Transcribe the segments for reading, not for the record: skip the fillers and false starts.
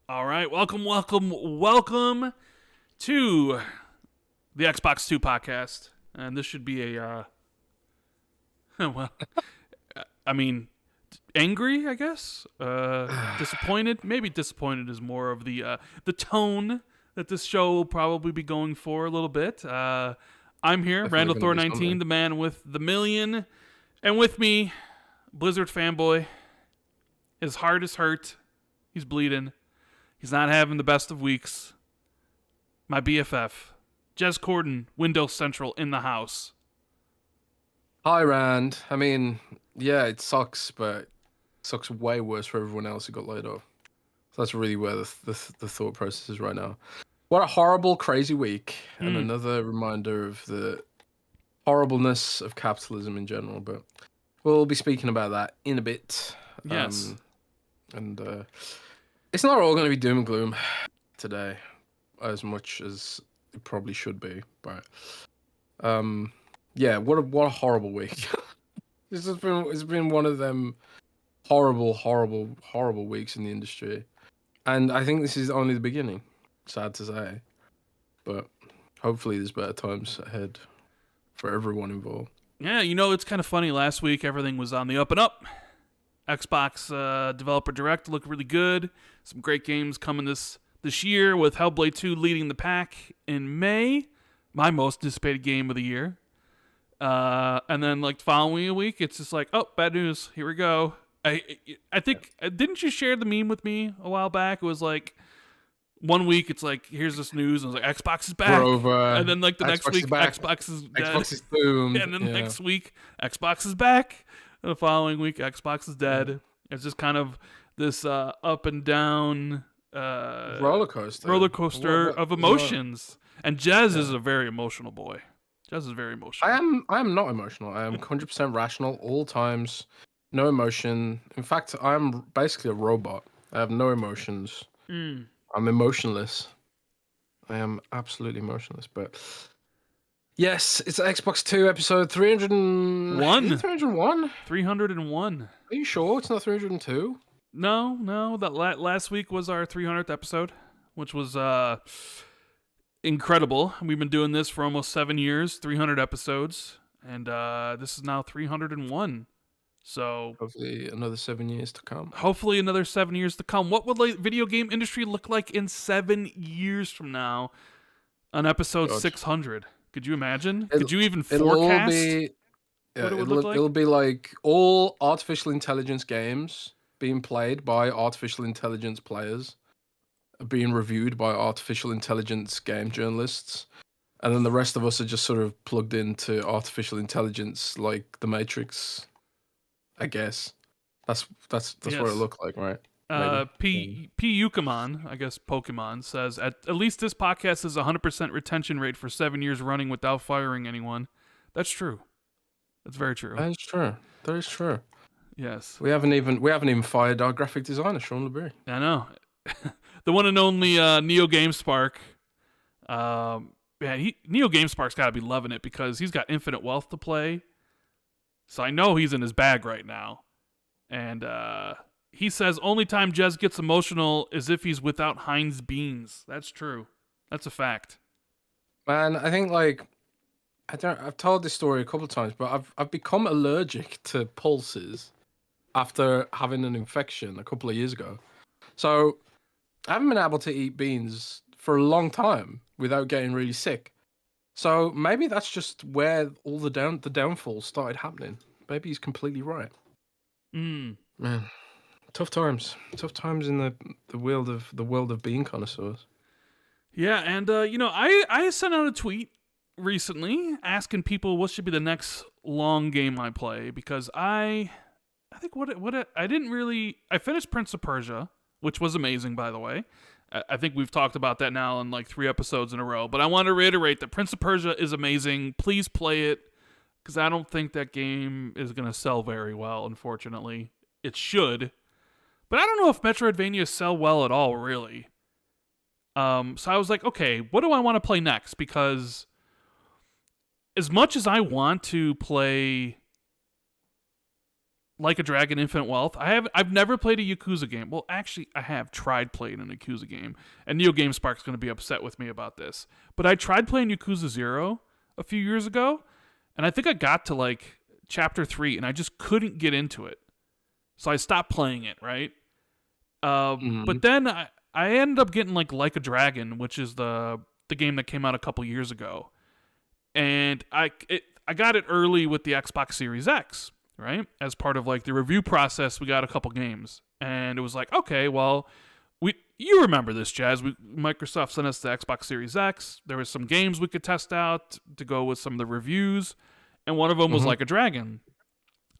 All right, welcome to the Xbox 2 podcast. And this should be a, well, I mean, angry, I guess. Disappointed. Maybe disappointed is more of the tone that this show will probably be going for a little bit. I'm here, Randall Thor 19, the man with the million, and with me, Blizzard fanboy. His heart is hurt. He's bleeding. He's not having the best of weeks. My BFF, Jez Corden, Windows Central in the house. Hi, Rand. I mean, yeah, it sucks, but it sucks way worse for everyone else who got laid off. So that's really where the thought process is right now. What a horrible, crazy week, and another reminder of the horribleness of capitalism in general. But we'll be speaking about that in a bit. Yes. It's not all going to be doom and gloom today, as much as it probably should be. But yeah, what a horrible week. It's been one of them horrible weeks in the industry, and I think this is only the beginning. Sad to say, but hopefully there's better times ahead for everyone involved. Yeah, you know, it's kind of funny. Last week, everything was on the up and up. Xbox Developer Direct looked really good. Some great games coming this year, with Hellblade 2 leading the pack in May. My most anticipated game of the year. And then, like, following week, it's just like, oh, bad news. Here we go. I think, didn't you share the meme with me a while back? It was like, one week, it's like, here's this news. And I was like, Xbox is back. And then, like, the next week, Xbox is dead. Xbox is doomed. And then next week, Xbox is back. And the following week, Xbox is dead. It's just kind of this up and down roller coaster of emotions. And Jez is a very emotional boy. Jez is very emotional. I am not emotional. I am 100% rational all times. No emotion. In fact, I'm basically a robot. I have no emotions. I'm emotionless. I am absolutely emotionless. But yes, it's Xbox 2 episode 301. 301? 301. Are you sure it's not 302? No. That last week was our 300th episode, which was incredible. We've been doing this for almost 7 years, 300 episodes, and this is now 301. So Hopefully another 7 years to come. hopefully another 7 years to come. What would the video game industry look like in 7 years from now on episode 600? Could you imagine? Could you even forecast what it would look like? It'll be like all artificial intelligence games being played by artificial intelligence players, being reviewed by artificial intelligence game journalists, and then the rest of us are just sort of plugged into artificial intelligence like the Matrix, I guess. That's Yes. what it looked like, right? P Yukamon, I guess Pokemon, says, at least this podcast is 100% retention rate for 7 years running without firing anyone. That's true. That's very true. That is true. That is true. Yes. We haven't even fired our graphic designer, Sean LeBerry. I know. The one and only Neo GameSpark. Man, Neo GameSpark's got to be loving it because he's got infinite wealth to play. So I know he's in his bag right now. And he says only time Jez gets emotional is if he's without Heinz beans. That's true. That's a fact. Man, I think like I've told this story a couple of times, but I've become allergic to pulses after having an infection a couple of years ago. So I haven't been able to eat beans for a long time without getting really sick. So maybe that's just where all the downfall started happening. Maybe he's completely right. Man, tough times in the world of bean connoisseurs. Yeah, and I sent out a tweet recently asking people what should be the next long game I play because I think I finished Prince of Persia, which was amazing, by the way. I think we've talked about that now in like 3 episodes in a row, but I want to reiterate that Prince of Persia is amazing. Please play it because I don't think that game is going to sell very well, unfortunately. It should, but I don't know if Metroidvanias sell well at all, really. So I was like, okay, what do I want to play next? Because as much as I want to play Like a Dragon Infinite Wealth, I've never played a Yakuza game. Well, actually, I have tried playing an Yakuza game, and Neo GameSpark's going to be upset with me about this. But I tried playing Yakuza 0 a few years ago, and I think I got to like Chapter 3, and I just couldn't get into it. So I stopped playing it, right? But then I ended up getting like a Dragon, which is the game that came out a couple years ago. And I got it early with the Xbox Series X, right? As part of like the review process, we got a couple games. And it was like, okay, well, you remember this, Jazz. Microsoft sent us the Xbox Series X. There was some games we could test out to go with some of the reviews. And one of them was Like a Dragon.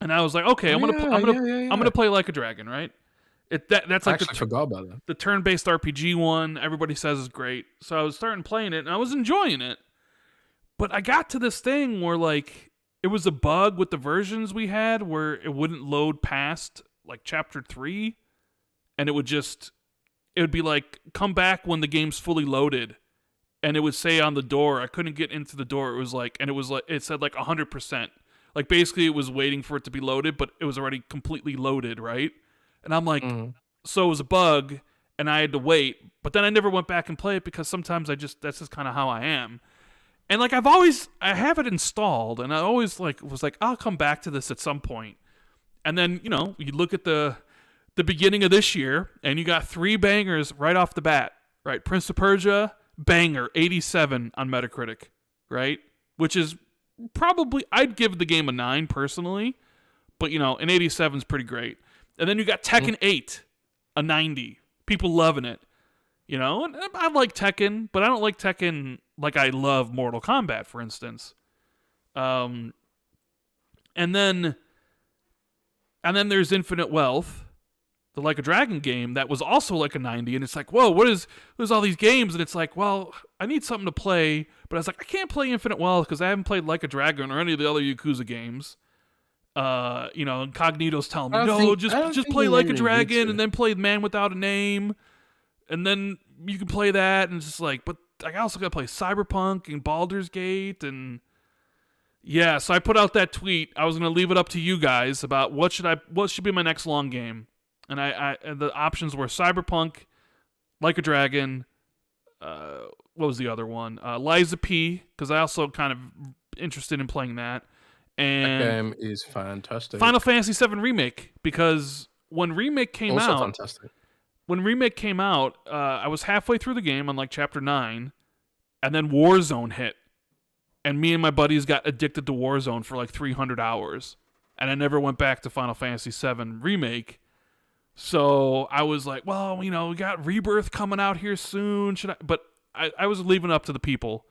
And I was like, okay, I'm gonna play Like a Dragon, right? That's like I forgot about that. The turn-based RPG one. Everybody says is great. So I was starting playing it, and I was enjoying it. But I got to this thing where like it was a bug with the versions we had where it wouldn't load past like Chapter 3, and it would be like come back when the game's fully loaded, and it would say on the door I couldn't get into the door. It said like 100%. Like basically it was waiting for it to be loaded, but it was already completely loaded, right? And I'm like, so it was a bug, and I had to wait. But then I never went back and play it because sometimes that's just kind of how I am. And like I have it installed, and I always was like, I'll come back to this at some point. And then you look at the beginning of this year, and you got 3 bangers right off the bat, right? Prince of Persia, banger, 87 on Metacritic, right? Which is probably, I'd give the game a 9 personally, but an 87 is pretty great. And then you got Tekken 8, a 90. People loving it. And I like Tekken, but I don't like Tekken like I love Mortal Kombat, for instance. And then there's Infinite Wealth, the Like a Dragon game that was also like a 90, and it's like, whoa, there's all these games, and it's like, well, I need something to play, but I was like, I can't play Infinite Wealth because I haven't played Like a Dragon or any of the other Yakuza games. Incognito's telling me, just play Like a Dragon and then play Man Without a Name, and then you can play that, and it's just like, but I also gotta play Cyberpunk and Baldur's Gate, and yeah, so I put out that tweet. I was gonna leave it up to you guys about what should be my next long game. and and the options were Cyberpunk, Like a Dragon. What was the other one? Liza P, because I also kind of interested in playing that. And that game is fantastic. Final Fantasy VII Remake, because when Remake came Also out, fantastic. I was halfway through the game on like chapter 9, and then Warzone hit, and me and my buddies got addicted to Warzone for like 300 hours, and I never went back to Final Fantasy VII Remake. So I was like, well, we got Rebirth coming out here soon. But I was leaving it up to the people,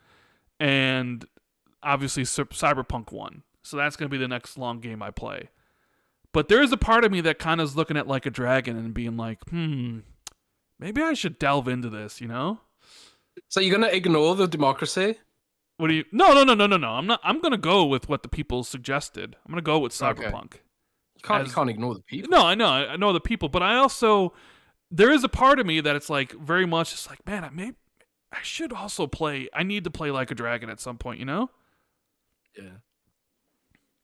and obviously Cyberpunk won. So that's going to be the next long game I play. But there is a part of me that kind of is looking at Like a Dragon and being like, maybe I should delve into this, So you're gonna ignore the democracy? What do you? No. I'm not. I'm gonna go with what the people suggested. I'm gonna go with Cyberpunk. Okay. You can't ignore the people. No, I know the people, but I also, there is a part of me that it's like very much just like, man, I should also play. I need to play Like a Dragon at some point, Yeah.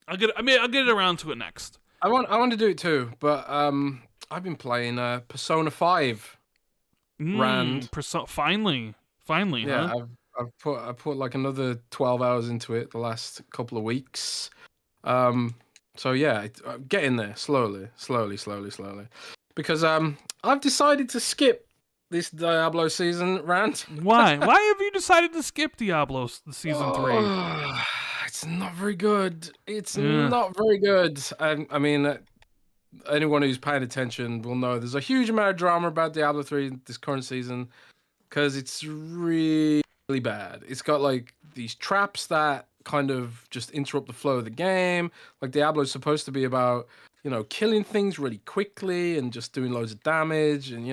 I'll get it around to it next. I want to do it too, but I've been playing Persona 5. Rand. Finally, Yeah, huh? I've put like another 12 hours into it the last couple of weeks. So yeah, get in there slowly, because I've decided to skip this Diablo season, Rand. Why? Why have you decided to skip Diablo season 3? It's not very good. It's not very good. I mean, anyone who's paying attention will know there's a huge amount of drama about Diablo 3 this current season because it's really bad. It's got like these traps that kind of just interrupt the flow of the game. Like Diablo's supposed to be about, killing things really quickly and just doing loads of damage and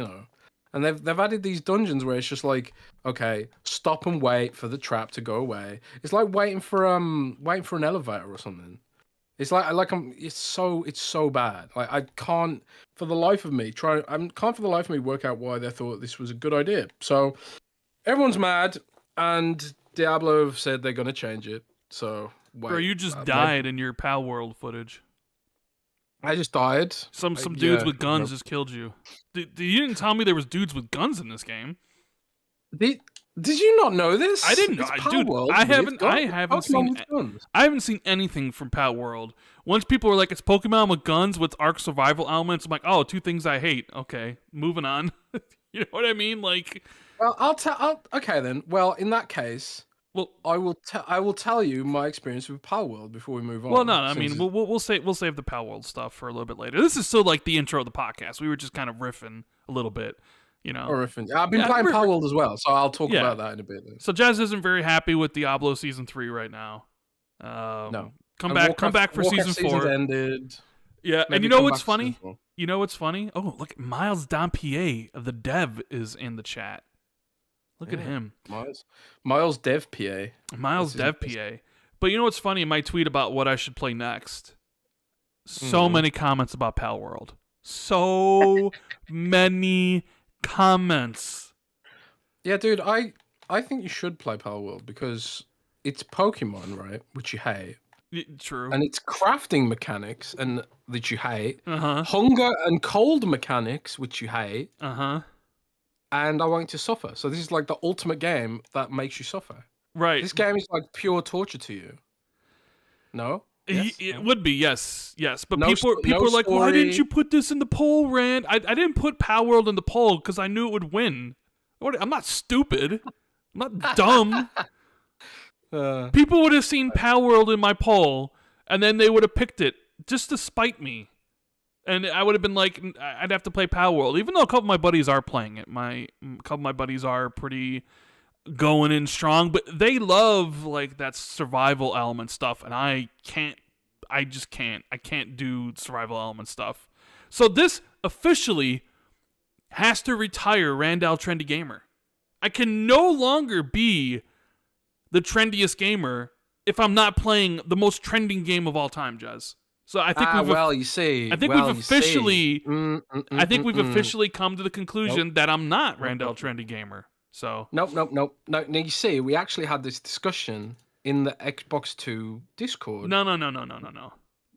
and they've added these dungeons where it's just like, okay, stop and wait for the trap to go away. It's like waiting for an elevator or something. It's it's so bad. Like I can't for the life of me work out why they thought this was a good idea. So everyone's mad, and Diablo have said they're gonna change it. So Bro, you just died in your Palworld footage. I just died. Some dudes with guns just killed you. You didn't tell me there was dudes with guns in this game. Did you not know this? I didn't know, dude. I haven't seen anything from Palworld. Once people were like, "It's Pokemon with guns with Ark survival elements," I'm like, "Oh, two things I hate." Okay, moving on. You know what I mean? Like, well, okay then. Well, in that case, I will tell you my experience with Palworld before we move on. Well, no, I mean, we'll save the Palworld stuff for a little bit later. This is still like the intro of the podcast. We were just kind of riffing a little bit. Riffing. I've been playing Palworld as well, so I'll talk about that in a bit. Then. So Jez isn't very happy with Diablo season 3 right now. No, come back for season 4. Ended. Yeah, and you know what's funny? Oh, look, Miles Dampier of the dev is in the chat. Look at him, Miles Dev PA. Miles Dev PA. But you know what's funny? In my tweet about what I should play next, so many comments about Palworld. So many comments. Yeah, dude, I think you should play Palworld because it's Pokemon, right? Which you hate. True. And it's crafting mechanics and that you hate. Uh-huh. Hunger and cold mechanics, which you hate. Uh-huh. And I want you to suffer. So this is like the ultimate game that makes you suffer. Right. This game is like pure torture to you. No? Yes? It would be, yes. But No people are like, story. why didn't you put this in the poll, Rand? I didn't put Palworld in the poll because I knew it would win. I'm not stupid. I'm not dumb. People would have seen Palworld in my poll, and then they would have picked it just to spite me. And I would have been like, I'd have to play Palworld, even though a couple of my buddies are playing it. A couple of my buddies are pretty going in strong, but they love like that survival element stuff, and I just can't. I can't do survival element stuff. So this officially has to retire Randall Trendy Gamer. I can no longer be the trendiest gamer if I'm not playing the most trending game of all time, Jez. So I think I think we've officially come to the conclusion that I'm not Randall Trendy Gamer. So Nope. Now you see, we actually had this discussion in the Xbox 2 Discord. No.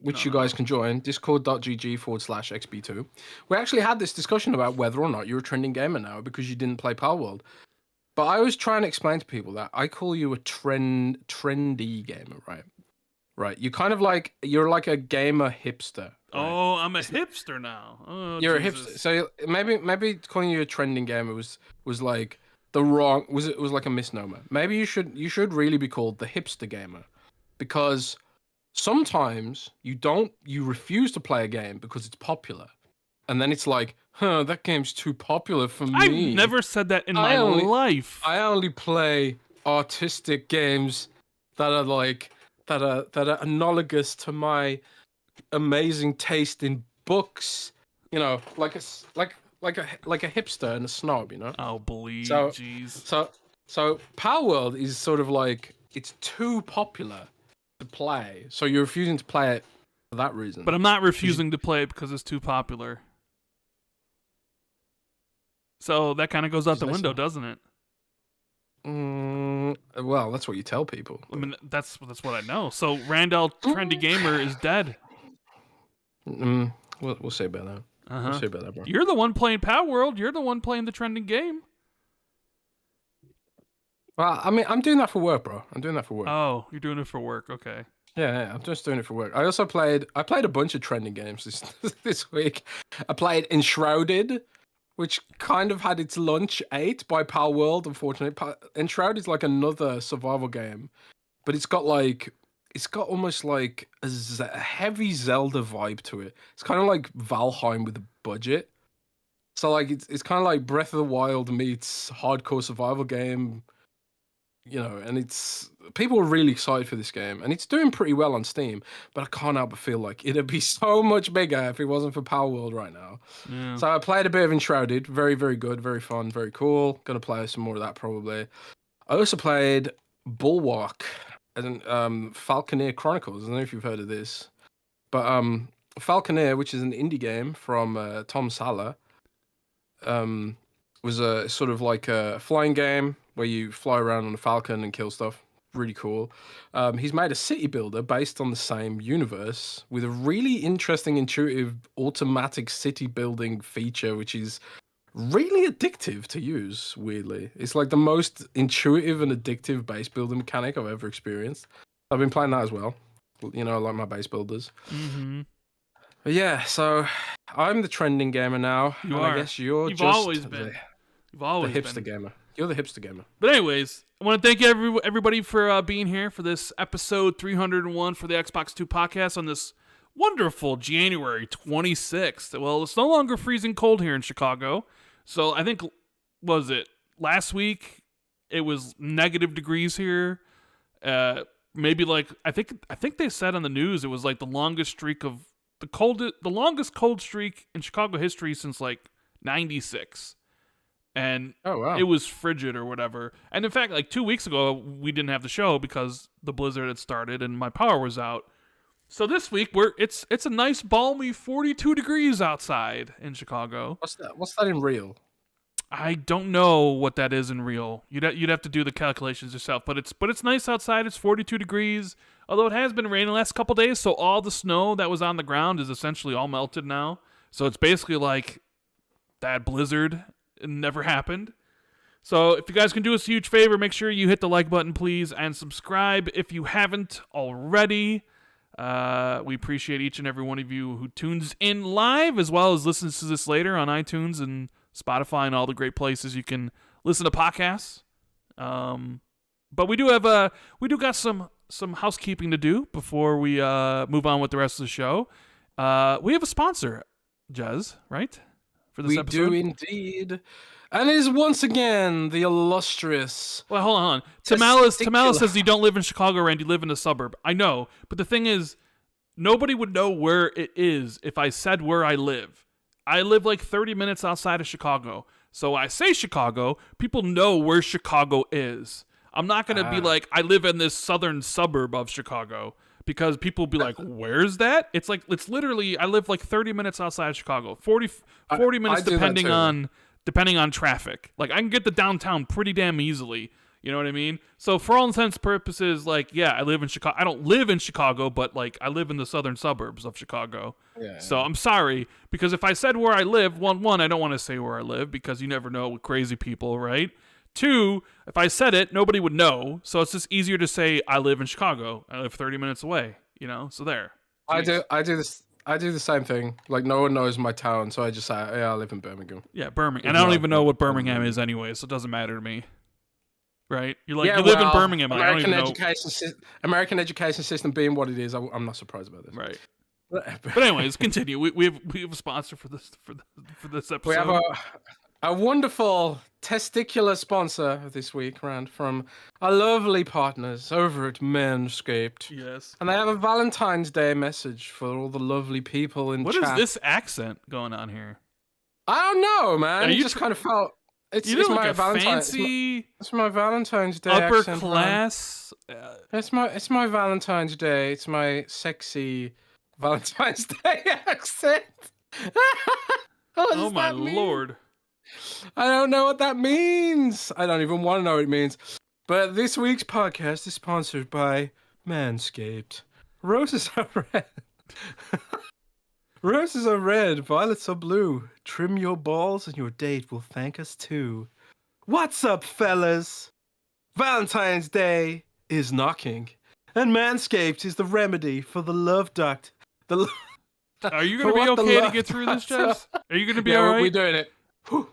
which you guys can join, discord.gg/XB2. We actually had this discussion about whether or not you're a trending gamer now because you didn't play Palworld. But I was trying to explain to people that I call you a trendy gamer, right? Right. You're like a gamer hipster. Right? Oh, I'm a hipster now. Oh, you're Jesus. a hipster. So maybe calling you a trending gamer was like was like a misnomer. Maybe you should really be called the hipster gamer, because sometimes you refuse to play a game because it's popular, and then it's like, that game's too popular for me. I've never said that in my life. I only play artistic games that are analogous to my amazing taste in books. You know, like a hipster and a snob. You know. Oh, believe. So, jeez. So Palworld is sort of like, it's too popular to play, so you're refusing to play it for that reason. But I'm not refusing to play it because it's too popular. So that kind of goes out the window, doesn't it? Well, that's what you tell people. I mean, that's what I know. So Randall Trendy Gamer is dead. We'll say about that. Uh-huh. We'll say about that, bro. You're the one playing Palworld. You're the one playing the trending game. Well, I mean, I'm doing that for work, bro. I'm doing that for work. Oh, you're doing it for work. Okay. Yeah, I'm just doing it for work. I also played a bunch of trending games this week. I played Enshrouded, which kind of had its lunch ate by Palworld, unfortunately. Enshrouded is like another survival game, but it's got almost like a heavy Zelda vibe to it. It's kind of like Valheim with a budget. So like it's kind of like Breath of the Wild meets hardcore survival game. You know, and people are really excited for this game, and it's doing pretty well on Steam, but I can't help but feel like it'd be so much bigger if it wasn't for Palworld right now. Yeah. So I played a bit of Enshrouded. Very, very good, very fun, very cool. Gonna play some more of that probably. I also played Bulwark and Falconeer Chronicles. I don't know if you've heard of this, but Falconeer, which is an indie game from Tom Sala, was a sort of like a flying game where you fly around on a falcon and kill stuff. Really cool. He's made a city builder based on the same universe with a really interesting, intuitive, automatic city building feature, which is really addictive to use, weirdly. It's like the most intuitive and addictive base building mechanic I've ever experienced. I've been playing that as well. You know, I like my base builders. Mm-hmm. But yeah, so I'm the trending gamer now. You are. I guess you've just always been. You've always the hipster been. gamer. You're the hipster gamer. But anyways, I want to thank everybody for being here for this episode 301 for the Xbox 2 podcast on this wonderful January 26th. Well, it's no longer freezing cold here in Chicago. So I think, was it last week? It was negative degrees here. Maybe like I think they said on the news it was like the longest streak of the longest cold streak in Chicago history since like 96. And oh, wow. It was frigid or whatever. And in fact, like 2 weeks ago, we didn't have the show because the blizzard had started and my power was out. So this week it's a nice balmy 42 degrees outside in Chicago. What's that in real? I don't know what that is in real. You'd have to do the calculations yourself. But it's nice outside. It's 42 degrees. Although it has been raining the last couple days, so all the snow that was on the ground is essentially all melted now. So it's basically like that blizzard. It never happened. So if you guys can do us a huge favor, make sure you hit the like button, please, and subscribe if you haven't already. We appreciate each and every one of you who tunes in live, as well as listens to this later on iTunes and Spotify and all the great places you can listen to podcasts. But we do got some housekeeping to do before we move on with the rest of the show. We have a sponsor, Jez, right? For this episode? We do indeed. And it is once again the illustrious... Well, hold on. Tamala says you don't live in Chicago, Rand. You live in a suburb. I know. But the thing is, nobody would know where it is if I said where I live. I live like 30 minutes outside of Chicago. So I say Chicago, people know where Chicago is. I'm not going to be like, I live in this southern suburb of Chicago. Because people will be like, where's that? It's literally, I live like 30 minutes outside of Chicago. 40 minutes depending on traffic. Like I can get to downtown pretty damn easily. You know what I mean? So for all intents and purposes, like, yeah, I live in Chicago. I don't live in Chicago, but like I live in the southern suburbs of Chicago. Yeah. So I'm sorry, because if I said where I live, one, I don't want to say where I live because you never know with crazy people, right? Two, if I said it, nobody would know. So it's just easier to say I live in Chicago. I live 30 minutes away, you know? So there. I do the same thing. Like no one knows my town, so I just say, yeah, I live in Birmingham. Yeah, Birmingham. And I don't even know what Birmingham is anyway, so it doesn't matter to me. Right? You're like, you live in Birmingham. And I don't even know. American education system being what it is, I'm not surprised about this. Right. But anyways, continue. We have a sponsor for this episode. We have a wonderful testicular sponsor this week, Rand, from our lovely partners over at Manscaped. Yes. And they have a Valentine's Day message for all the lovely people in chat. What is this accent going on here? I don't know, man. It just kind of felt... It's my Valentine's. It's my Valentine's Day upper accent, class. It's my Valentine's Day. It's my sexy Valentine's Day accent. Oh my lord! I don't know what that means. I don't even want to know what it means. But this week's podcast is sponsored by Manscaped. Roses are red. Roses are red, violets are blue. Trim your balls and your date will thank us too. What's up, fellas? Valentine's Day is knocking, and Manscaped is the remedy for the love duct. Are you going to be okay to get through this, Jez? Are you going to be all right? We're doing it.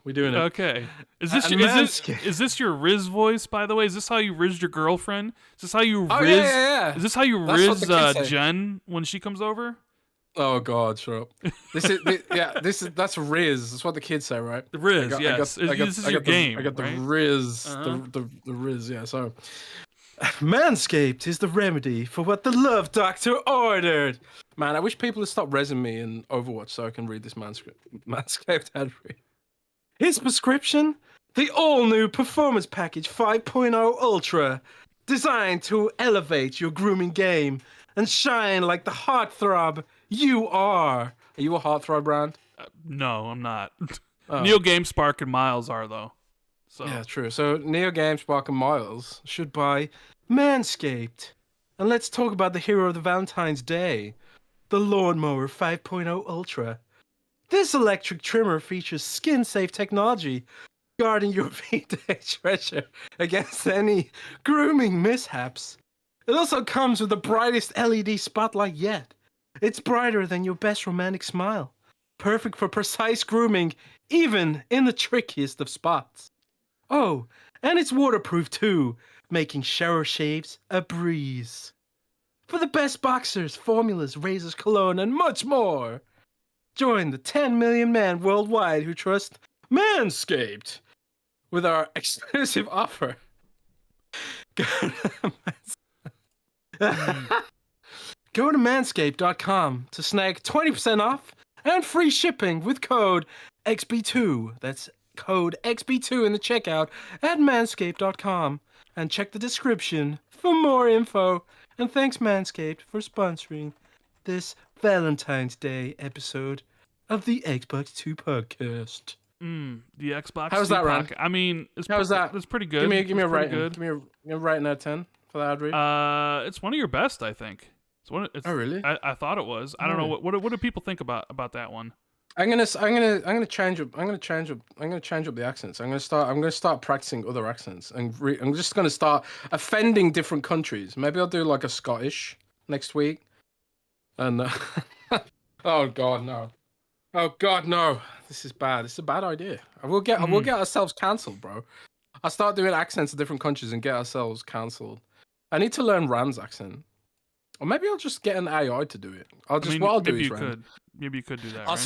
We're doing it. Okay. Is this your Riz voice, by the way? Is this how you riz your girlfriend? Is this how you riz? Yeah. Is this how you riz Jen when she comes over? Oh God, shut up. That's Riz. That's what the kids say, right? The Riz, yes. This is your game. I got the Riz, the Riz, yeah. So, Manscaped is the remedy for what the love doctor ordered. Man, I wish people would stop rezzing me in Overwatch so I can read this Manscaped ad read. His prescription? The all-new Performance Package 5.0 Ultra, designed to elevate your grooming game and shine like the heartthrob you are. Are you a heartthrob, Rand? No, I'm not. Neo GameSpark and Miles are, though. So. Yeah, true. So Neo GameSpark and Miles should buy Manscaped. And let's talk about the hero of the Valentine's Day, the Lawnmower 5.0 Ultra. This electric trimmer features skin-safe technology, guarding your V-Day treasure against any grooming mishaps. It also comes with the brightest LED spotlight yet. It's brighter than your best romantic smile. Perfect for precise grooming, even in the trickiest of spots. Oh, and it's waterproof too, making shower shaves a breeze. For the best boxers, formulas, razors, cologne, and much more, join the 10 million men worldwide who trust Manscaped with our exclusive offer. Go to manscaped.com to snag 20% off and free shipping with code XB2. That's code XB2 in the checkout at manscaped.com. And check the description for more info. And thanks, Manscaped, for sponsoring this Valentine's Day episode of the Xbox 2 podcast. The Xbox. How's that, Rand? I mean, how's that? It's pretty good. Give me a rating. Good. Give me a rating out of 10 for that ad read. It's one of your best, I think. Oh really? I thought it was. I don't know what do people think about that one. I'm gonna change up the accents. I'm gonna start practicing other accents, and I'm just gonna start offending different countries. Maybe I'll do like a Scottish next week. And oh God, no! This is bad. This is a bad idea. We'll get ourselves cancelled, bro. I'll start doing accents of different countries and get ourselves cancelled. I need to learn Rand's accent. Or maybe I'll just get an AI to do it. Maybe you could do that. I'll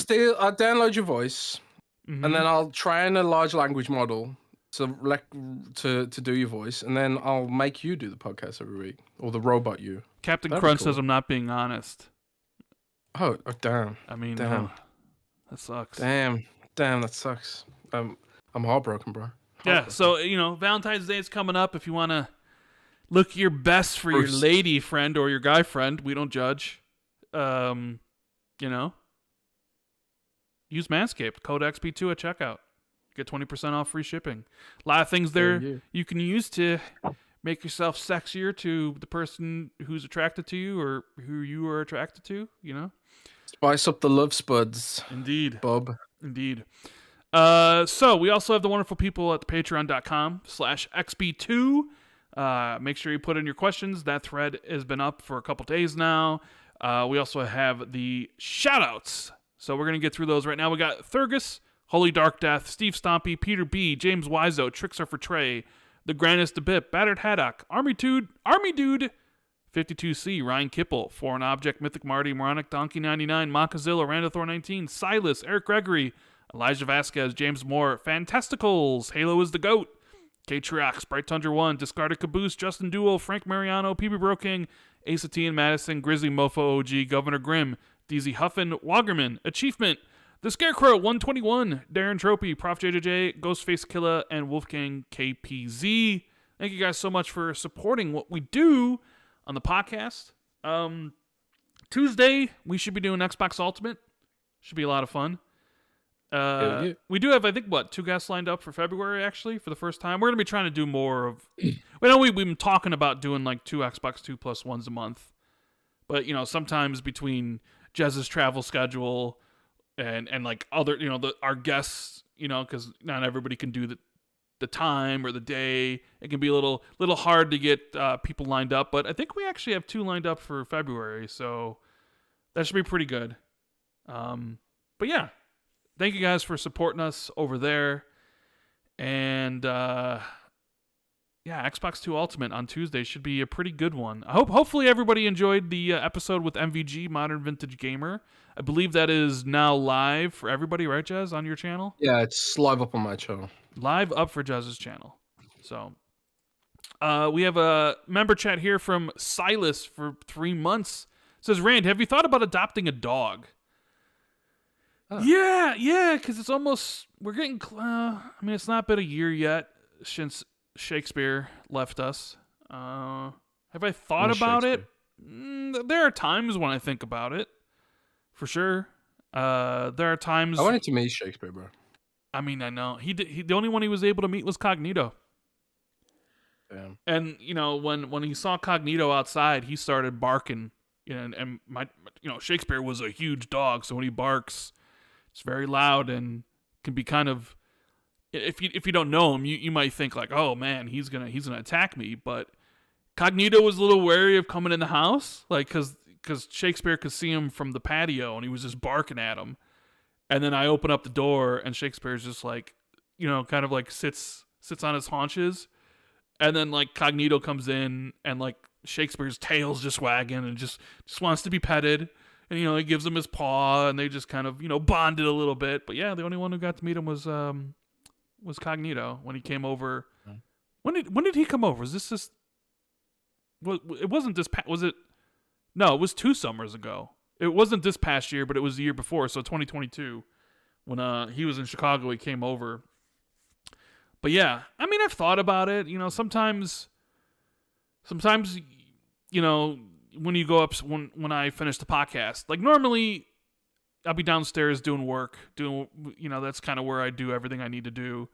download your voice, and then I'll train a large language model to do your voice, and then I'll make you do the podcast every week, or the robot you. Captain Crunch says I'm not being honest. Oh damn! I mean, damn. That sucks. Damn, that sucks. I'm heartbroken, bro. Yeah. So Valentine's Day is coming up. If you want to look your best for your lady friend or your guy friend, we don't judge. Use Manscaped, code XB2 at checkout. Get 20% off free shipping. A lot of things there you can use to make yourself sexier to the person who's attracted to you or who you are attracted to, you know? Spice up the love spuds. Indeed. Bob. Indeed. So we also have the wonderful people at the patreon.com/XB2. Make sure you put in your questions. That thread has been up for a couple days now. We also have the shout-outs. So we're going to get through those right now. We got Thurgus, Holy Dark Death, Steve Stompy, Peter B, James Wiseau, Trickster for Trey, The Grandest Bip, Battered Haddock, Army Dude, 52C, Ryan Kipple, Foreign Object, Mythic Marty, Moronic Donkey 99, Mockazilla, Randothor 19, Silas, Eric Gregory, Elijah Vasquez, James Moore, Fantasticals, Halo is the GOAT, K-Triox, Bright Tundra 1, Discarded Caboose, Justin Duel, Frank Mariano, PB Broking, Ace of T and Madison, Grizzly Mofo OG, Governor Grimm, DZ Huffin, Wagerman, Achievement, The Scarecrow 121, Darren Tropy, Prof JJJ, Ghostface Killa, and Wolfgang KPZ. Thank you guys so much for supporting what we do on the podcast. Tuesday, we should be doing Xbox Ultimate. Should be a lot of fun. We do have, I think, 2 guests lined up for February, actually, for the first time. We're going to be trying to do more of... we've been talking about doing, 2 Xbox 2 plus 1s a month. But, sometimes between Jez's travel schedule and other, our guests, because not everybody can do the time or the day. It can be a little hard to get people lined up. But I think we actually have 2 lined up for February, so that should be pretty good. But yeah. Thank you guys for supporting us over there. And Xbox 2 Ultimate on Tuesday should be a pretty good one. Hopefully everybody enjoyed the episode with MVG, Modern Vintage Gamer. I believe that is now live for everybody, right, Jez, on your channel? Yeah, it's live up on my channel. Live up for Jez's channel. So we have a member chat here from Silas for 3 months. It says, Rand, have you thought about adopting a dog? Oh. Yeah, because it's almost, we're getting, it's not been a year yet since Shakespeare left us. Have I thought about it? There are times when I think about it, for sure. There are times. I wanted to meet Shakespeare, bro. I mean, I know. The only one he was able to meet was Cognito. Damn. And, when he saw Cognito outside, he started barking. And Shakespeare was a huge dog, so when he barks, it's very loud and can be kind of, if you don't know him, you might think like, oh man, he's gonna attack me. But Cognito was a little wary of coming in the house, like because Shakespeare could see him from the patio and he was just barking at him. And then I open up the door and Shakespeare's just like, kind of like sits on his haunches, and then like Cognito comes in and like Shakespeare's tail's just wagging and just wants to be petted. And, he gives him his paw, and they just kind of, bonded a little bit. But, yeah, the only one who got to meet him was Cognito when he came over. When did he come over? Was this just... Well, it wasn't this... Was it... No, it was 2 summers ago. It wasn't this past year, but it was the year before, so 2022. When he was in Chicago, he came over. But, yeah, I've thought about it. Sometimes, when you go up, when I finish the podcast, like normally I'll be downstairs doing work, that's kind of where I do everything I need to do.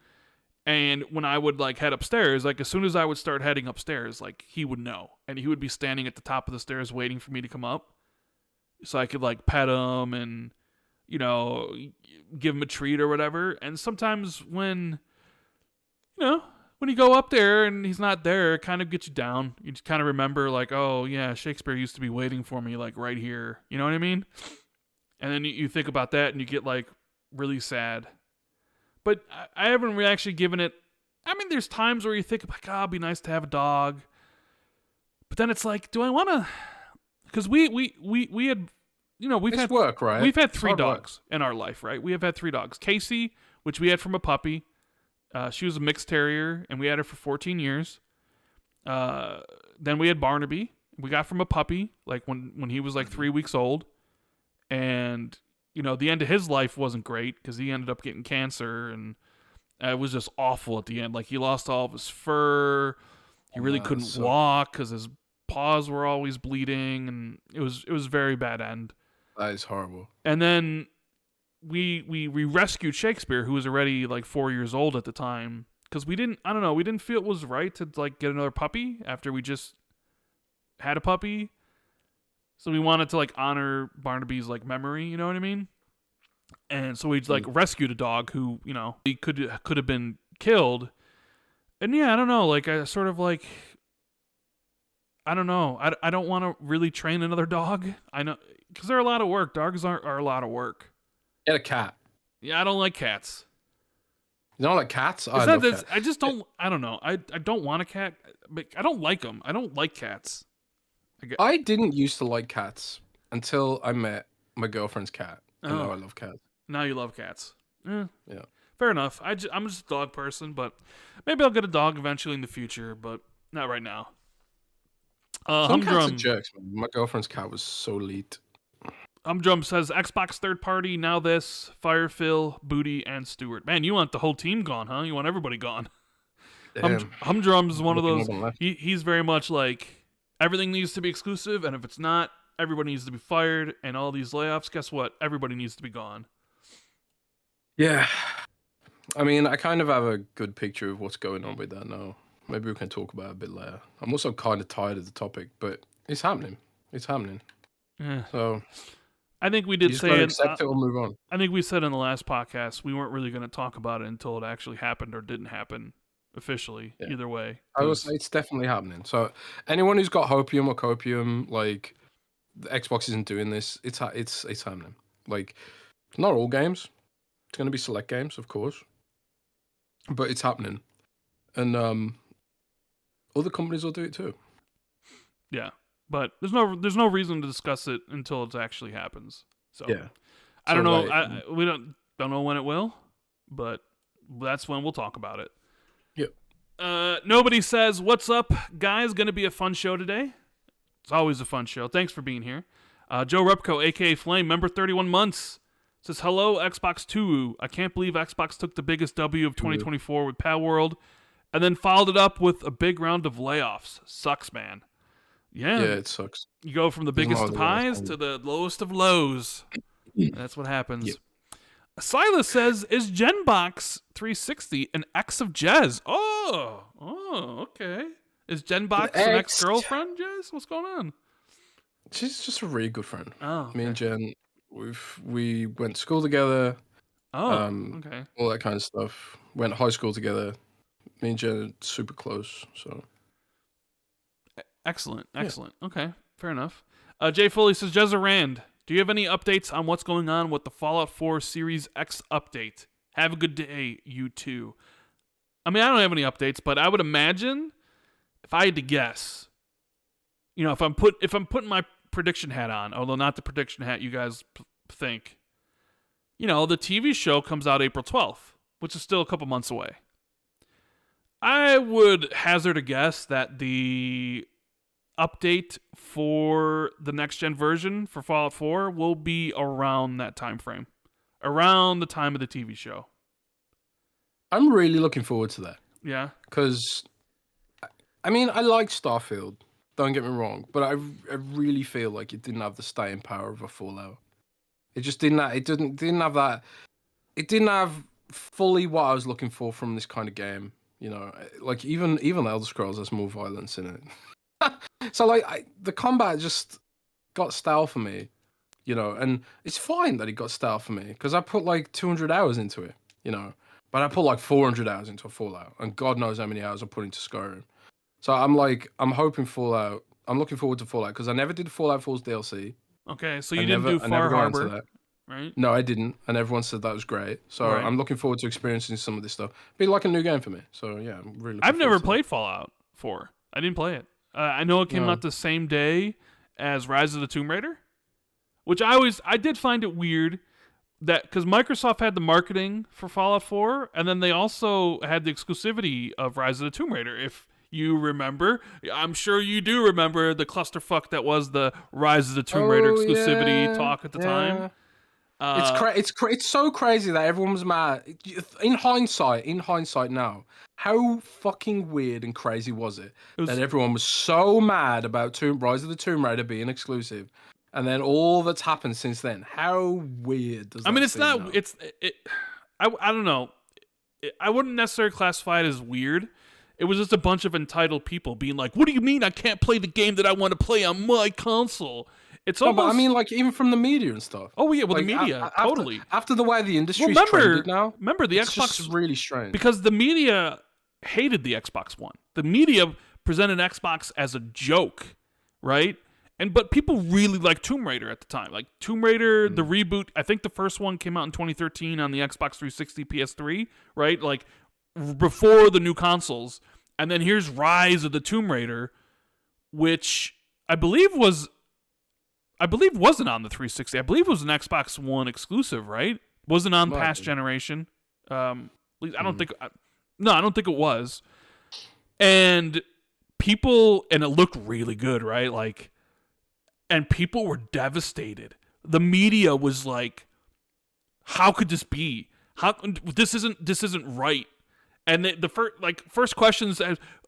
And when I would like head upstairs, like as soon as I would start heading upstairs, like he would know, and he would be standing at the top of the stairs waiting for me to come up so I could like pet him and, give him a treat or whatever. And sometimes when you go up there and he's not there, it kind of gets you down. You just kind of remember like, oh yeah, Shakespeare used to be waiting for me like right here. You know what I mean? And then you think about that and you get like really sad. But I haven't really actually given it. There's times where you think like, oh, it'd be nice to have a dog. But then it's like, do I want to? Because we had, we've had work, right? We've had 3 dogs in our life, right? We have had 3 dogs. Casey, which we had from a puppy. She was a mixed terrier, and we had her for 14 years. Then we had Barnaby. We got from a puppy, like when he was like 3 weeks old. And, the end of his life wasn't great because he ended up getting cancer, and it was just awful at the end. Like, he lost all of his fur. He really couldn't walk because his paws were always bleeding, and it was a very bad end. That is horrible. And then we rescued Shakespeare, who was already like 4 years old at the time, because we didn't feel it was right to like get another puppy after we just had a puppy. So we wanted to like honor Barnaby's like memory, you know what I mean? And so we like rescued a dog who, you know, he could have been killed. And yeah, I don't know, like I sort of like, I don't know. I don't want to really train another dog. I know, because they're a lot of work. Dogs are a lot of work. Get a cat. Yeah, I don't like cats. You don't like cats? I love cats. I just don't. I don't know. I don't want a cat. But I don't like them. I don't like cats. I didn't used to like cats until I met my girlfriend's cat. And now I love cats. Now you love cats. Yeah. Fair enough. I'm just a dog person, but maybe I'll get a dog eventually in the future, but not right now. Some cats are jerks, man. My girlfriend's cat was so elite. Humdrum says Xbox third party, now this, Firefil, Booty, and Stewart. Man, you want the whole team gone, huh? You want everybody gone. Humdrum's one of those. He's very much like everything needs to be exclusive, and if it's not, everybody needs to be fired. And all these layoffs, guess what? Everybody needs to be gone. Yeah. I mean, I kind of have a good picture of what's going on with that now. Maybe we can talk about it a bit later. I'm also kind of tired of the topic, but it's happening. It's happening. Yeah. So I think we did say accept it or move on. I think we said in the last podcast we weren't really going to talk about it until it actually happened or didn't happen officially. Yeah. Either way, I will say it's definitely happening. So anyone who's got Hopium or Copium, like the Xbox isn't doing this. It's happening. Like not all games. It's going to be select games, of course, but it's happening, and other companies will do it too. Yeah. But there's no reason to discuss it until it actually happens. So yeah, I don't know. We don't know when it will, but that's when we'll talk about it. Yep. Nobody says what's up, guys. Going to be a fun show today. It's always a fun show. Thanks for being here. Joe Repko, aka Flame, member 31 months, says hello Xbox 2. I can't believe Xbox took the biggest W of 2024 with Palworld, and then followed it up with a big round of layoffs. Sucks, man. Yeah, it sucks. You go from the biggest of highs to the lowest of lows. That's what happens. Yep. Silas says, is Genbox 360 an ex of Jez? Oh, okay. Is Genbox an ex-girlfriend, Jez? What's going on? She's just a really good friend. Oh, okay. Me and Jen, we went to school together. Oh, okay. All that kind of stuff. Went to high school together. Me and Jen are super close, so... Excellent. Yeah. Okay, fair enough. Jay Foley says, Jez or Rand, do you have any updates on what's going on with the Fallout 4 Series X update? Have a good day, you two. I mean, I don't have any updates, but I would imagine, if I had to guess, you know, if I'm putting my prediction hat on, although not the prediction hat you guys think, you know, the TV show comes out April 12th, which is still a couple months away. I would hazard a guess that the update for the next gen version for Fallout 4 will be around that time frame, around the time of the TV show. I'm really looking forward to that. Yeah, because I mean, I like Starfield, don't get me wrong, but I really feel like it didn't have the staying power of a Fallout. It just didn't have, it didn't have that. It didn't have fully what I was looking for from this kind of game. You know, like even Elder Scrolls has more violence in it. So like the combat just got stale for me, you know, and it's fine that it got stale for me because I put like 200 hours into it, you know, but I put like 400 hours into a Fallout, and God knows how many hours I put into Skyrim. So I'm hoping Fallout. I'm looking forward to Fallout because I never did Fallout 4's DLC. Okay, so you didn't do Far Harbor, right? No, I didn't, and everyone said that was great. So right. I'm looking forward to experiencing some of this stuff. Be like a new game for me. So yeah, I'm really. I've never played Fallout 4. I didn't play it. I know it came out the same day as Rise of the Tomb Raider, which I did find it weird that because Microsoft had the marketing for Fallout 4, and then they also had the exclusivity of Rise of the Tomb Raider. If you remember, I'm sure you do remember the clusterfuck that was the Rise of the Tomb Raider exclusivity talk at the time. It's so crazy that everyone was mad. In hindsight now, how fucking weird and crazy was it that everyone was so mad about Rise of the Tomb Raider being exclusive, and then all that's happened since then. How weird does that I mean, it's seem not. now? I don't know. I wouldn't necessarily classify it as weird. It was just a bunch of entitled people being like, "What do you mean I can't play the game that I want to play on my console?" It's No, almost. but I mean, like, even from the media and stuff. Oh yeah, well Like, the media after, totally. After the way the industry's Well, trended now, remember the it's Xbox just really strange. because the media hated the Xbox One. The media presented Xbox as a joke, right? But people really liked Tomb Raider at the time. Like Tomb Raider, the reboot. I think the first one came out in 2013 on the Xbox 360, PS3, right? Like before the new consoles. And then here's Rise of the Tomb Raider, which I believe wasn't on the 360. I believe it was an Xbox One exclusive, right? Wasn't on past generation. At least I don't think. No, I don't think it was. And it looked really good, right? Like, and people were devastated. The media was like, "How could this be? How this isn't right?" And the first questions,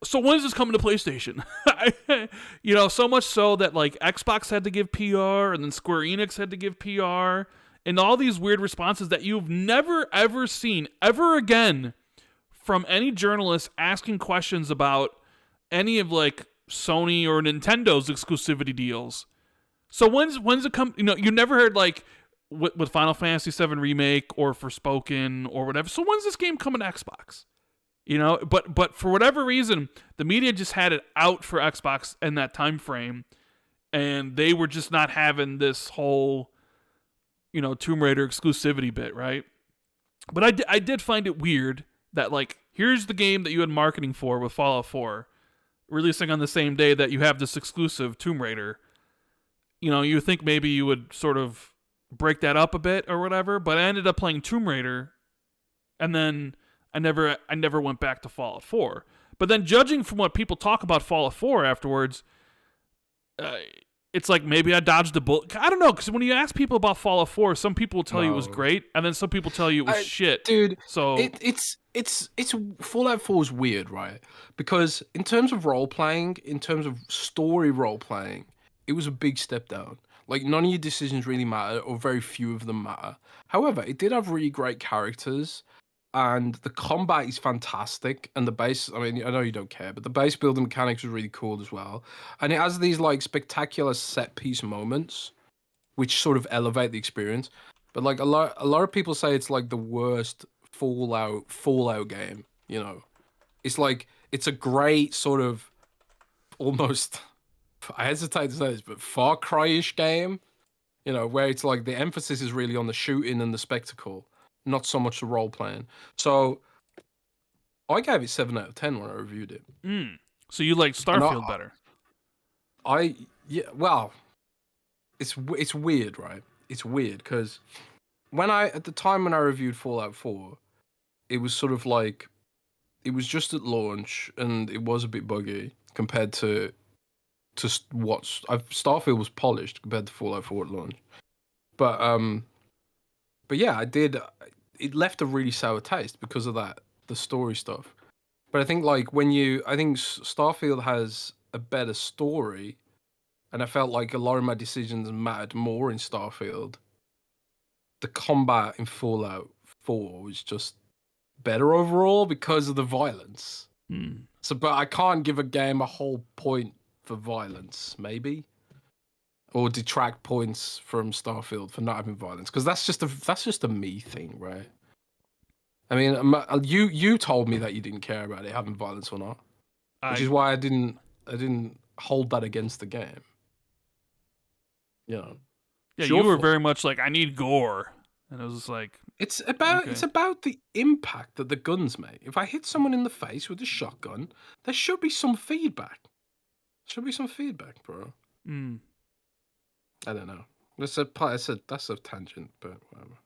so when is this coming to PlayStation? So much so that like Xbox had to give PR, and then Square Enix had to give PR, and all these weird responses that you've never ever seen ever again from any journalist asking questions about any of like Sony or Nintendo's exclusivity deals. So when's it come? You never heard like with Final Fantasy VII Remake or Forspoken or whatever. So when's this game coming to Xbox? But for whatever reason, the media just had it out for Xbox in that time frame, and they were just not having this whole, Tomb Raider exclusivity bit, right? But I did find it weird that, like, here's the game that you had marketing for with Fallout 4, releasing on the same day that you have this exclusive Tomb Raider. You think maybe you would sort of break that up a bit or whatever, but I ended up playing Tomb Raider, and then I never went back to Fallout 4. But then judging from what people talk about Fallout 4 afterwards, it's like maybe I dodged a bullet. I don't know, because when you ask people about Fallout 4, some people will tell you it was great, and then some people tell you it was shit. Dude, so it's Fallout 4 is weird, right? Because in terms of role playing, in terms of story role playing, it was a big step down. Like, none of your decisions really matter, or very few of them matter. However, it did have really great characters, and the combat is fantastic, and the base, I mean, I know you don't care, but the base building mechanics was really cool as well. And it has these, like, spectacular set-piece moments, which sort of elevate the experience. But, like, a lot of people say it's, like, the worst Fallout game, It's, like, it's a great sort of, almost, I hesitate to say this, but Far Cry-ish game, where it's, like, the emphasis is really on the shooting and the spectacle, not so much the role playing. So I gave it 7 out of 10 when I reviewed it. So you like Starfield better? Well, it's weird, right? It's weird because at the time when I reviewed Fallout 4, it was sort of like it was just at launch and it was a bit buggy compared to Starfield was polished compared to Fallout 4 at launch. But yeah, it left a really sour taste because of that, the story stuff. But I think like I think Starfield has a better story, and I felt like a lot of my decisions mattered more in Starfield. The combat in Fallout 4 was just better overall because of the violence. So, but I can't give a game a whole point for violence, maybe. Or detract points from Starfield for not having violence, because that's just a me thing, right? I mean, you told me that you didn't care about it having violence or not, which is why I didn't hold that against the game. Yeah, you were very much like, I need gore, and it was just like it's about the impact that the guns make. If I hit someone in the face with a shotgun, there should be some feedback. Bro. I don't know. That's a tangent, but whatever.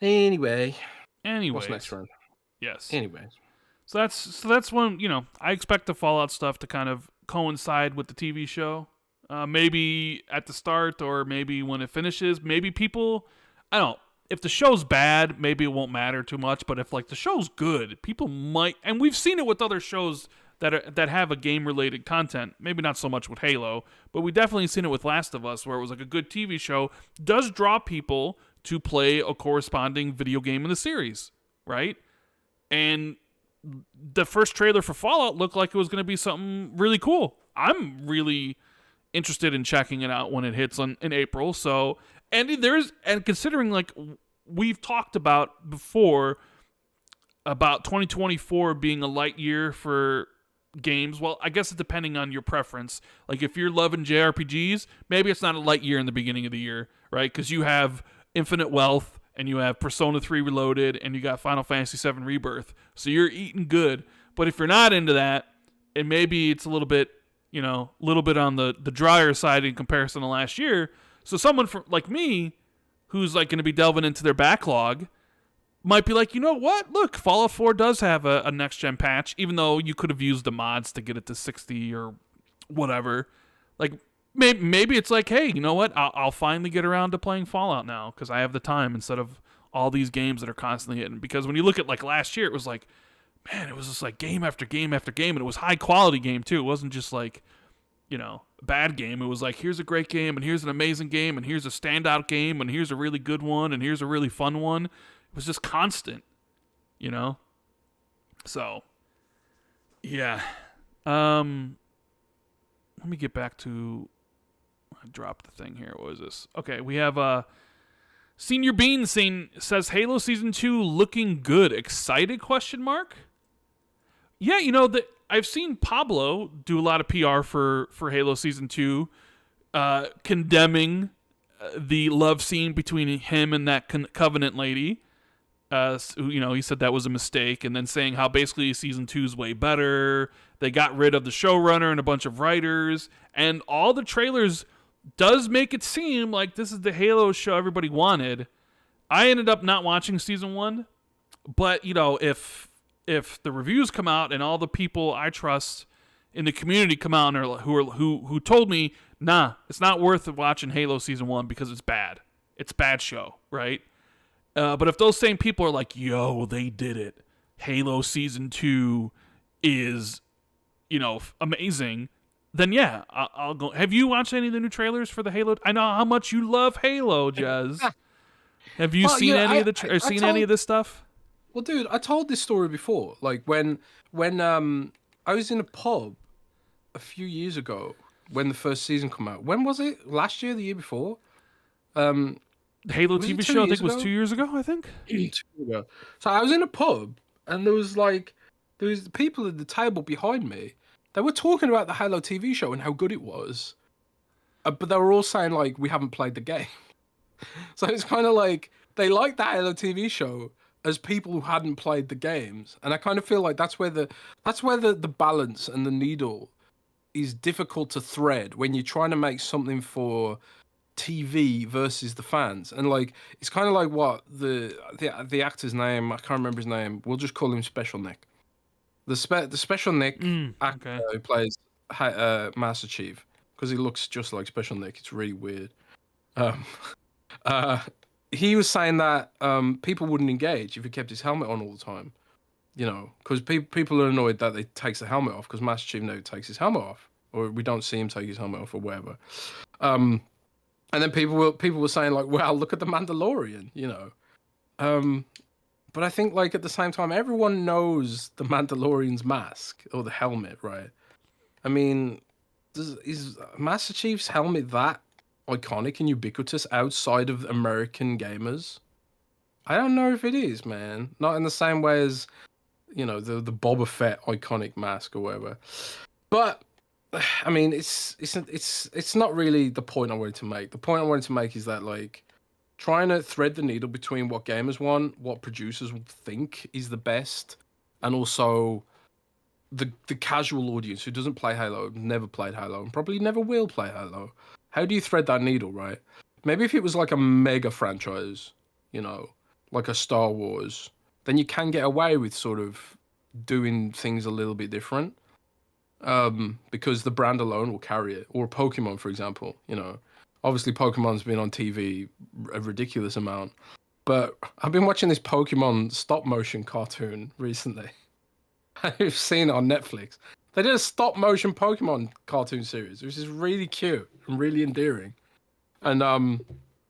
Anyway. What's next round? Yes. Anyways. So that's when, I expect the Fallout stuff to kind of coincide with the TV show. Maybe at the start, or maybe when it finishes. Maybe people, I don't know. If the show's bad, maybe it won't matter too much. But if like the show's good, people might, and we've seen it with other shows that have a game-related content. Maybe not so much with Halo, but we definitely seen it with Last of Us, where it was like a good TV show does draw people to play a corresponding video game in the series, right? And the first trailer for Fallout looked like it was going to be something really cool. I'm really interested in checking it out when it hits in April. So, and considering like we've talked about before about 2024 being a light year for games. Well, I guess it's depending on your preference. Like if you're loving JRPGs, maybe it's not a light year in the beginning of the year, right? Because you have Infinite Wealth and you have Persona 3 Reloaded and you got Final Fantasy 7 Rebirth. So you're eating good. But if you're not into that, and maybe it's a little bit, a little bit on the drier side in comparison to last year. So someone like me, who's like going to be delving into their backlog, might be like, you know what? Look, Fallout 4 does have a next-gen patch, even though you could have used the mods to get it to 60 or whatever. Like, maybe it's like, hey, you know what? I'll finally get around to playing Fallout now because I have the time instead of all these games that are constantly hitting. Because when you look at, like, last year, it was like, man, it was just like game after game after game, and it was high-quality game, too. It wasn't just like, a bad game. It was like, here's a great game, and here's an amazing game, and here's a standout game, and here's a really good one, and here's a really fun one. It was just constant, So, yeah. Let me get back to... I dropped the thing here. What is this? Okay, we have Senior Bean says Halo Season 2 looking good. Excited? ? Yeah, I've seen Pablo do a lot of PR for Halo Season 2, condemning the love scene between him and that Covenant lady. He said that was a mistake, and then saying how basically Season 2 is way better. They got rid of the showrunner and a bunch of writers, and all the trailers does make it seem like this is the Halo show everybody wanted. I ended up not watching Season 1, but, if the reviews come out and all the people I trust in the community come out and who told me, nah, it's not worth watching Halo Season 1 because it's bad. It's a bad show, right? But if those same people are like, yo, they did it. Halo Season 2 is, amazing. Then yeah, I'll go. Have you watched any of the new trailers for the Halo? I know how much you love Halo, Jez. Have you seen any of this stuff? Well, dude, I told this story before. Like when I was in a pub a few years ago when the first season came out. When was it? Last year, the year before? The Halo TV show, I think, was 2 years ago, I think. 2 years ago. So I was in a pub, and there was people at the table behind me. They were talking about the Halo TV show and how good it was, but they were all saying like we haven't played the game. So it's kind of like they liked the Halo TV show as people who hadn't played the games, and I kind of feel like that's where the balance and the needle is difficult to thread when you're trying to make something for TV versus the fans. And like it's kind of like what the actor's name, I can't remember his name, we'll just call him Special Nick. The Special Nick actor who plays Master Chief, because he looks just like Special Nick. It's really weird. He was saying that people wouldn't engage if he kept his helmet on all the time. Because people are annoyed that he takes the helmet off, because Master Chief never takes his helmet off, or we don't see him take his helmet off or whatever. And then people were saying like, "Well, look at the Mandalorian," But I think like at the same time, everyone knows the Mandalorian's mask or the helmet, right? I mean, is Master Chief's helmet that iconic and ubiquitous outside of American gamers? I don't know if it is, man. Not in the same way as, the Boba Fett iconic mask or whatever. But I mean, it's not really the point I wanted to make. The point I wanted to make is that like trying to thread the needle between what gamers want, what producers would think is the best, and also the casual audience who doesn't play Halo, never played Halo, and probably never will play Halo. How do you thread that needle, right? Maybe if it was like a mega franchise, like a Star Wars, then you can get away with sort of doing things a little bit different, because the brand alone will carry it. Or Pokemon, for example, Obviously, Pokemon's been on TV a ridiculous amount, but I've been watching this Pokemon stop-motion cartoon recently. I've seen it on Netflix. They did a stop motion Pokemon cartoon series, which is really cute and really endearing. And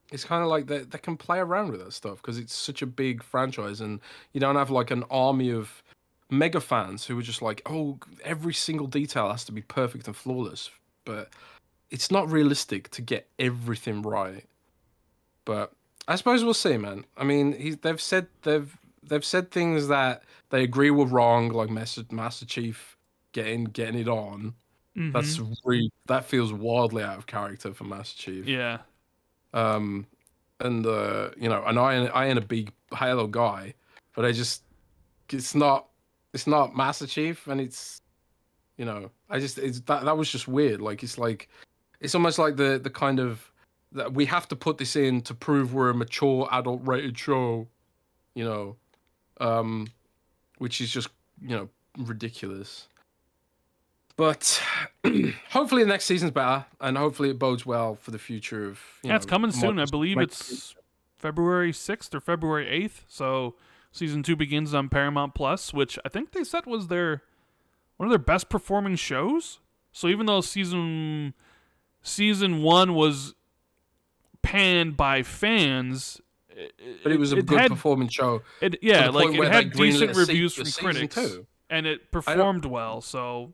it's kind of like they can play around with that stuff because it's such a big franchise, and you don't have like an army of mega fans who are just like, oh, every single detail has to be perfect and flawless. But it's not realistic to get everything right. But I suppose we'll see, man. I mean, they've said things that they agree were wrong, like Master Chief getting it on. Mm-hmm. That feels wildly out of character for Master Chief. Yeah. And you know, and I ain't a big Halo guy, but it's not Master Chief, and it's, you know, that was just weird. Like it's almost like the kind of that we have to put this in to prove we're a mature adult rated show, you know, which is just, you know, ridiculous. But hopefully the next season's better, and hopefully it bodes well for the future of. It's coming soon. I believe it's February 6th or February 8th. So season 2 begins on Paramount Plus, which I think they said was one of their best performing shows. So even though season 1 was panned by fans, but it was a good performing show. It had decent reviews from critics, and it performed well. So.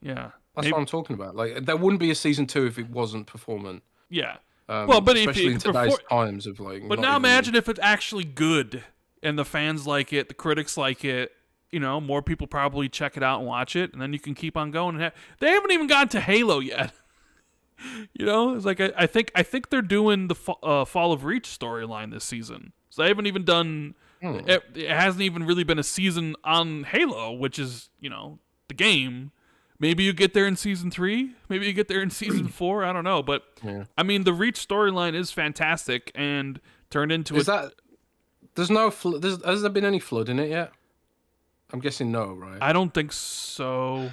Yeah, that's what I'm talking about. Like, there wouldn't be a season 2 if it wasn't performant. Yeah, well, but especially in today's times of like. But now imagine if it's actually good, and the fans like it, the critics like it. You know, more people probably check it out and watch it, and then you can keep on going. They haven't even gotten to Halo yet. You know, it's like I think they're doing the Fall of Reach storyline this season, so they haven't even done. It hasn't even really been a season on Halo, which is, you know, the game. Maybe you get there in season 3. Maybe you get there in season 4. I don't know, but I mean, the Reach storyline is fantastic and turned into. Has there been any flood in it yet? I'm guessing no, right? I don't think so.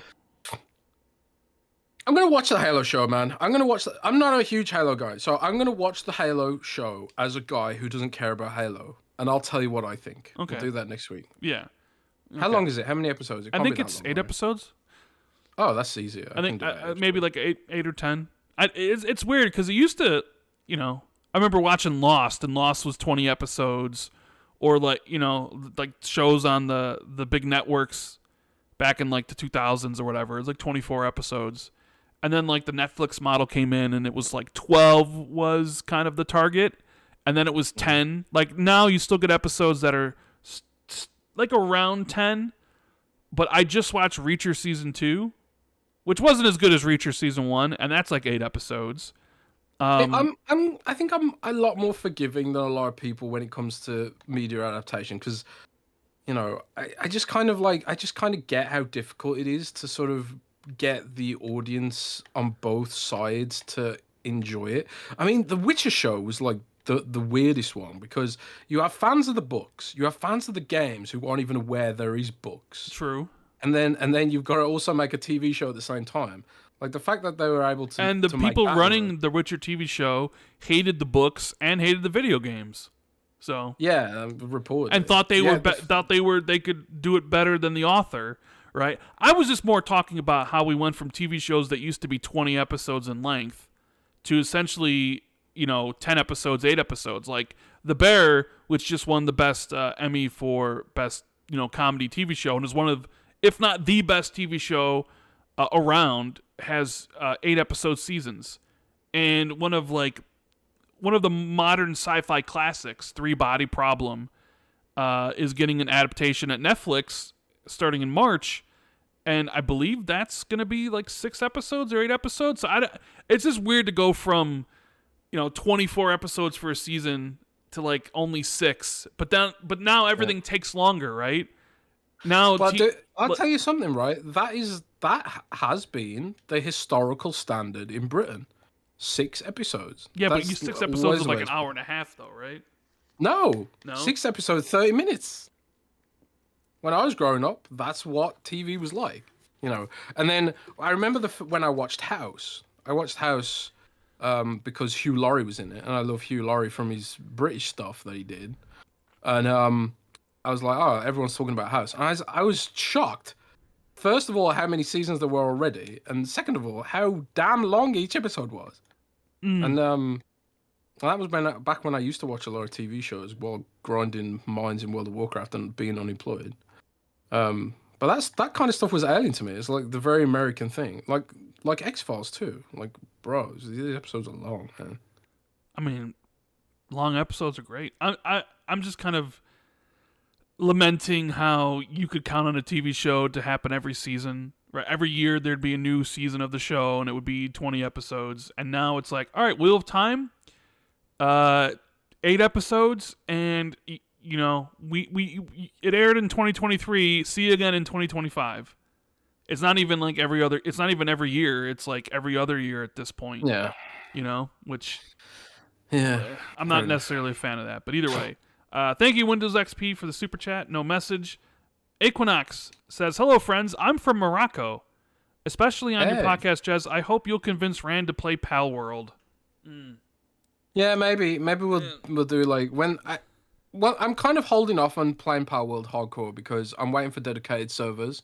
I'm gonna watch the Halo show, man. I'm not a huge Halo guy, so I'm gonna watch the Halo show as a guy who doesn't care about Halo, and I'll tell you what I think. Okay, we'll do that next week. Yeah. Okay. How long is it? How many episodes? I think it's 8 episodes. Oh, that's easier. I think maybe like 8 or 10. It's weird because it used to, you know, I remember watching Lost, and Lost was 20 episodes, or like, you know, like shows on the big networks back in like the 2000s or whatever. It was like 24 episodes. And then like the Netflix model came in, and it was like 12 was kind of the target, and then it was 10. Like now you still get episodes that are like around 10, but I just watched Reacher season 2. Which wasn't as good as Reacher season 1, and that's like 8 episodes. I think I'm a lot more forgiving than a lot of people when it comes to media adaptation, because, you know, I just kind of get how difficult it is to sort of get the audience on both sides to enjoy it. I mean, The Witcher show was like the weirdest one, because you have fans of the books, you have fans of the games who aren't even aware there is books. True. And then you've got to also make a TV show at the same time. Like the fact that they were able to. And the people running the Witcher TV show hated the books and hated the video games. So yeah, reported and thought they could do it better than the author, right? I was just more talking about how we went from TV shows that used to be 20 episodes in length to essentially, you know, 10 episodes, 8 episodes. Like The Bear, which just won the best Emmy for best, you know, comedy TV show, and is one of, if not the best TV show around, has 8 episode seasons. And one of the modern sci-fi classics, Three Body Problem, is getting an adaptation at Netflix starting in March. And I believe that's going to be like 6 episodes or 8 episodes. So it's just weird to go from, you know, 24 episodes for a season to like only 6. But now everything takes longer, right? Now, I'll tell you something, right? That has been the historical standard in Britain. 6 episodes. Yeah, but 6 episodes is like an hour and a half, though, right? No. 6 episodes, 30 minutes. When I was growing up, that's what TV was like, you know. And then I remember when I watched House. I watched House because Hugh Laurie was in it, and I love Hugh Laurie from his British stuff that he did. And I was like, oh, everyone's talking about House. And I was shocked first of all, how many seasons there were already, and second of all, how damn long each episode was. And that was back when I used to watch a lot of TV shows while grinding mines in World of Warcraft and being unemployed. But that kind of stuff was alien to me. It's like the very American thing, like X-Files too. Like, bro, these episodes are long, man. I mean, long episodes are great. I'm just kind of lamenting how you could count on a TV show to happen every season. Right, every year there'd be a new season of the show, and it would be 20 episodes. And now it's like, all right, Wheel of Time, 8 episodes, and you know, it aired in 2023. See you again in 2025. It's not even like every other. It's not even every year. It's like every other year at this point. Yeah, you know, which I'm fair not necessarily a fan of that. But either way, thank you Windows XP for the super chat. No message. Equinox says, "Hello friends. I'm from Morocco. Especially on your podcast, Jez. I hope you'll convince Rand to play Palworld." Yeah, maybe we'll do like I'm kind of holding off on playing Palworld hardcore because I'm waiting for dedicated servers.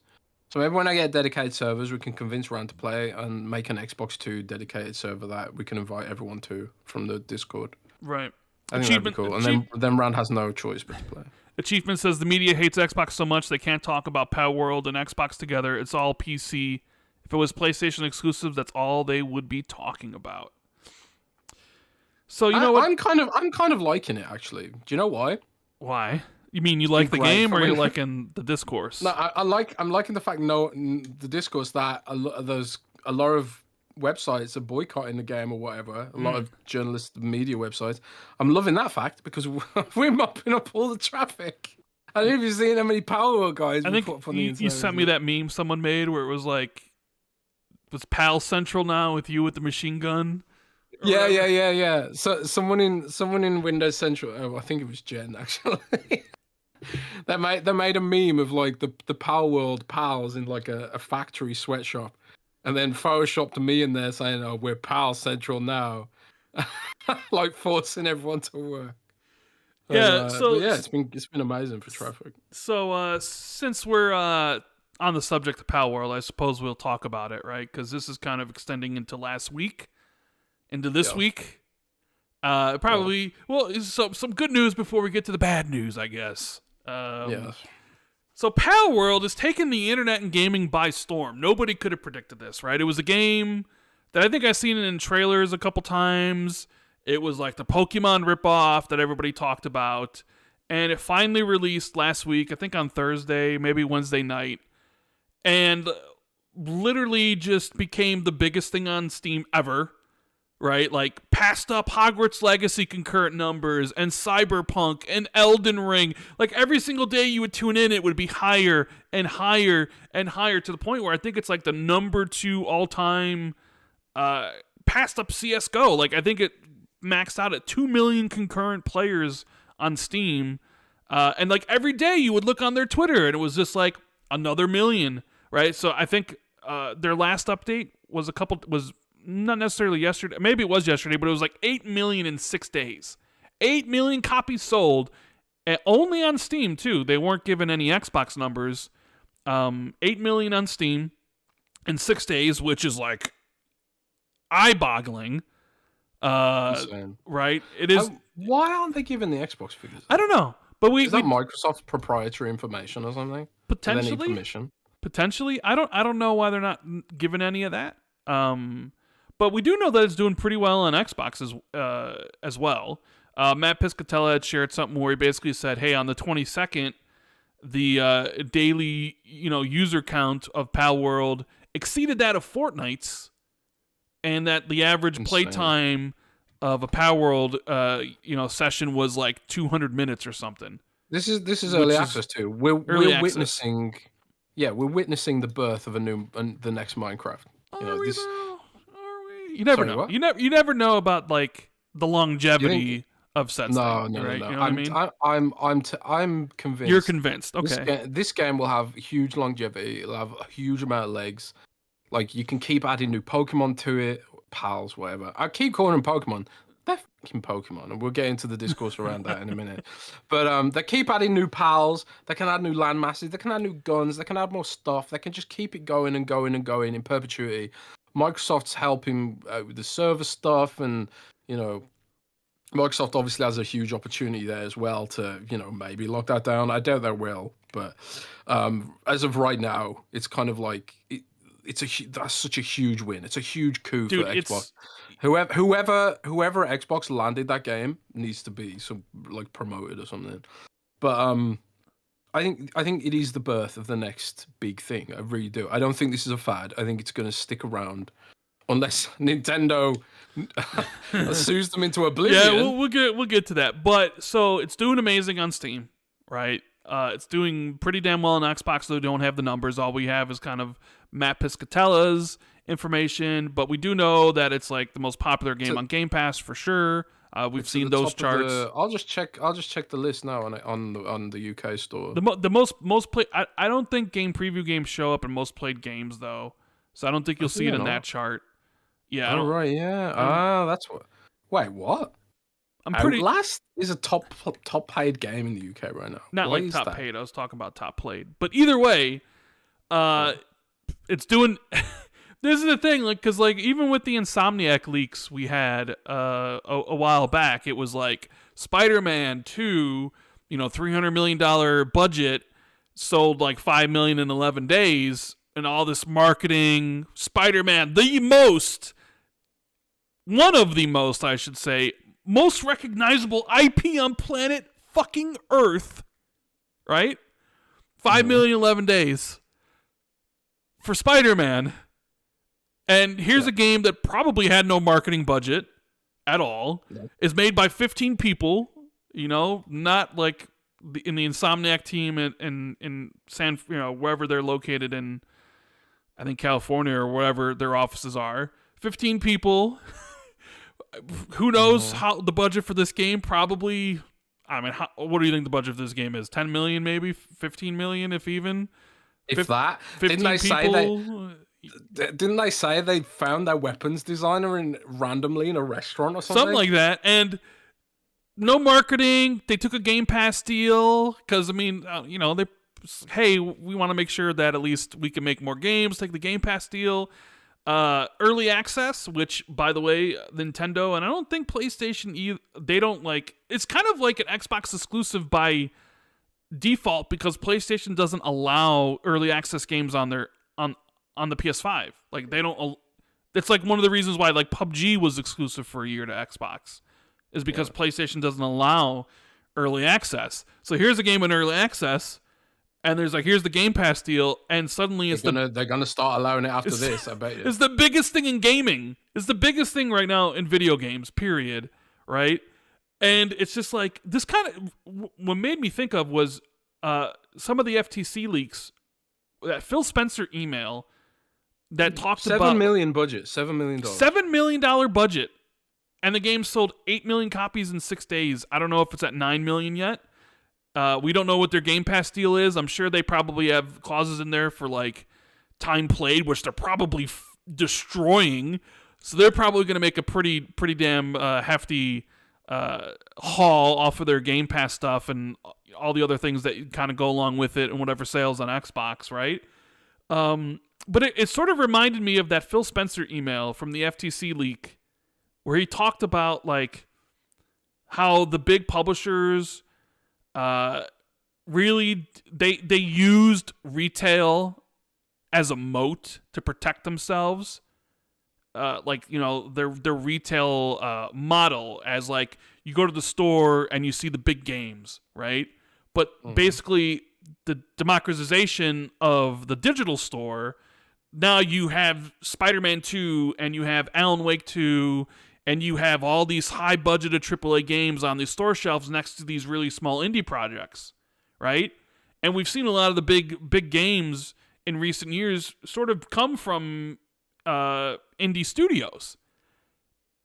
So maybe when I get dedicated servers, we can convince Rand to play and make an Xbox 2 dedicated server that we can invite everyone to from the Discord. Right. I think that'd be cool. And then Rand has no choice but to play. Achievement says the media hates Xbox so much they can't talk about Palworld and Xbox together. It's all PC. If it was PlayStation exclusive, that's all they would be talking about. So you know what? I'm kind of liking it actually. Do you know why? Why? You mean you like the game, or you're liking the discourse? No, I'm liking the fact the discourse that a lot of websites are boycotting the game or whatever. A lot of journalists, media websites. I'm loving that fact because we're mopping up all the traffic. I don't know if you've seen how many Palworld guys. I think you sent me that meme someone made where it was like, was Pal Central now with you with the machine gun? Yeah. So someone in Windows Central, I think it was Jen actually. they made a meme of like the Palworld pals in like a factory sweatshop, and then photoshopped me in there saying, "Oh, we're Pal Central now," like forcing everyone to work. Yeah. it's been amazing for traffic. So since we're on the subject of Palworld, I suppose we'll talk about it, right? Because this is kind of extending into last week. Into this week, probably. Well, some good news before we get to the bad news, I guess. So Palworld is taking the internet and gaming by storm. Nobody could have predicted this, right? It was a game that I think I've seen it in trailers a couple times. It was like the Pokemon ripoff that everybody talked about, and it finally released last week. I think on Thursday, maybe Wednesday night, and literally just became the biggest thing on Steam ever. Right, like passed up Hogwarts Legacy concurrent numbers and Cyberpunk and Elden Ring. Like every single day you would tune in, it would be higher and higher and higher to the point where I think it's like the number 2 all-time passed up CS:GO. Like I think it maxed out at 2 million concurrent players on Steam. And like every day you would look on their Twitter and it was just like another million, right? So I think their last update was not necessarily yesterday. Maybe it was yesterday, but it was like 8 million in 6 days. 8 million copies sold, only on Steam too. They weren't given any Xbox numbers. 8 million on Steam in 6 days, which is like eye-boggling. Right? It is. Why aren't they giving the Xbox figures? I don't know, but is that Microsoft's proprietary information or something? Potentially. Do they need permission? Potentially, I don't know why they're not giving any of that. But we do know that it's doing pretty well on Xbox as well. Matt Piscatella had shared something where he basically said, "Hey, on the 22nd, the daily user count of Palworld exceeded that of Fortnite's, and that the average playtime of a Palworld session was like 200 minutes or something." This is early access too. We're witnessing. Yeah, we're witnessing the birth of the next Minecraft. Are we? You never know. You never know about like the longevity of sets. No. Right? You know what I mean? I'm convinced. You're convinced. Okay. This game will have huge longevity. It'll have a huge amount of legs. Like you can keep adding new Pokemon to it, pals, whatever. I keep calling them Pokemon. They're Pokemon, and we'll get into the discourse around that in a minute. But they keep adding new pals. They can add new land masses. They can add new guns. They can add more stuff. They can just keep it going and going and going in perpetuity. Microsoft's helping with the server stuff, and Microsoft obviously has a huge opportunity there as well to maybe lock that down. I doubt they will, but as of right now, it's kind of like that's such a huge win. It's a huge coup for Xbox. Whoever at Xbox landed that game needs to be promoted or something. But I think it is the birth of the next big thing. I really do. I don't think this is a fad. I think it's going to stick around unless Nintendo sues them into oblivion. Yeah, we'll get to that. But so it's doing amazing on Steam, right? It's doing pretty damn well on Xbox, though we don't have the numbers. All we have is kind of Matt Piscatella's information, but we do know that it's like the most popular game on Game Pass for sure. We've seen those charts. I'll just check the list now on the UK store. The most played. I don't think game preview games show up in most played games though, so I don't think you'll see it in that chart. Yeah. Oh, right. Yeah. That's what. Wait, what? Outlast is a top paid game in the UK right now. Not like top paid. I was talking about top played. But either way, it's doing. This is the thing, because even with the Insomniac leaks we had a while back, it was like Spider-Man 2, $300 million budget, sold like 5 million in 11 days, and all this marketing. Spider-Man, one of the most, I should say, most recognizable IP on planet fucking Earth, right? 5 million 11 days for Spider-Man. And here's a game that probably had no marketing budget at all. Yeah. Is made by 15 people, not like in the Insomniac team in San, wherever they're located in, I think California or wherever their offices are. 15 people. Who knows how the budget for this game? Probably. I mean, what do you think the budget for this game is? 10 million, maybe 15 million, if even. If that. Didn't they say they found their weapons designer randomly in a restaurant or something? Something like that. And no marketing. They took a Game Pass deal because, we want to make sure that at least we can make more games. Take the Game Pass deal. Early access, which, by the way, Nintendo and I don't think PlayStation they don't like. It's kind of like an Xbox exclusive by default because PlayStation doesn't allow early access games on the PS5. Like they don't. It's like one of the reasons why like PUBG was exclusive for a year to Xbox, is because PlayStation doesn't allow early access. So here's a game in early access. And there's here's the Game Pass deal, and suddenly they're gonna start allowing it after this. I bet you. It's the biggest thing in gaming. It's the biggest thing right now in video games. Period. Right? And it's just like this kind of what made me think of was some of the FTC leaks, that Phil Spencer email that talked about $7 million budget, $7 million, $7 million budget, and the game sold 8 million copies in 6 days. I don't know if it's at 9 million yet. We don't know what their Game Pass deal is. I'm sure they probably have clauses in there for like time played, which they're probably destroying. So they're probably going to make a pretty damn hefty haul off of their Game Pass stuff and all the other things that kind of go along with it and whatever sales on Xbox, right? But it sort of reminded me of that Phil Spencer email from the FTC leak where he talked about like how the big publishers really they used retail as a moat to protect themselves. Their retail model as like you go to the store and you see the big games, right? But basically the democratization of the digital store, now you have Spider-Man 2 and you have Alan Wake 2 and you have all these high-budgeted AAA games on these store shelves next to these really small indie projects, right? And we've seen a lot of the big games in recent years sort of come from indie studios.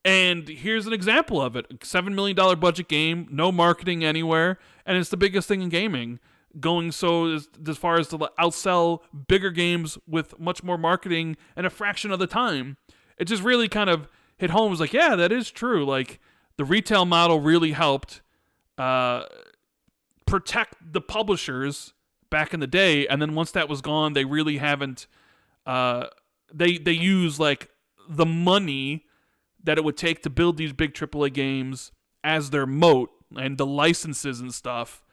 And here's an example of it. $7 million budget game, no marketing anywhere, and it's the biggest thing in gaming. Going so as far as to outsell bigger games with much more marketing and a fraction of the time. It just really kind of hit home. It was like, yeah, that is true. Like the retail model really helped protect the publishers back in the day, and then once that was gone, they really haven't. They use like the money that it would take to build these big AAA games as their moat and the licenses and stuff.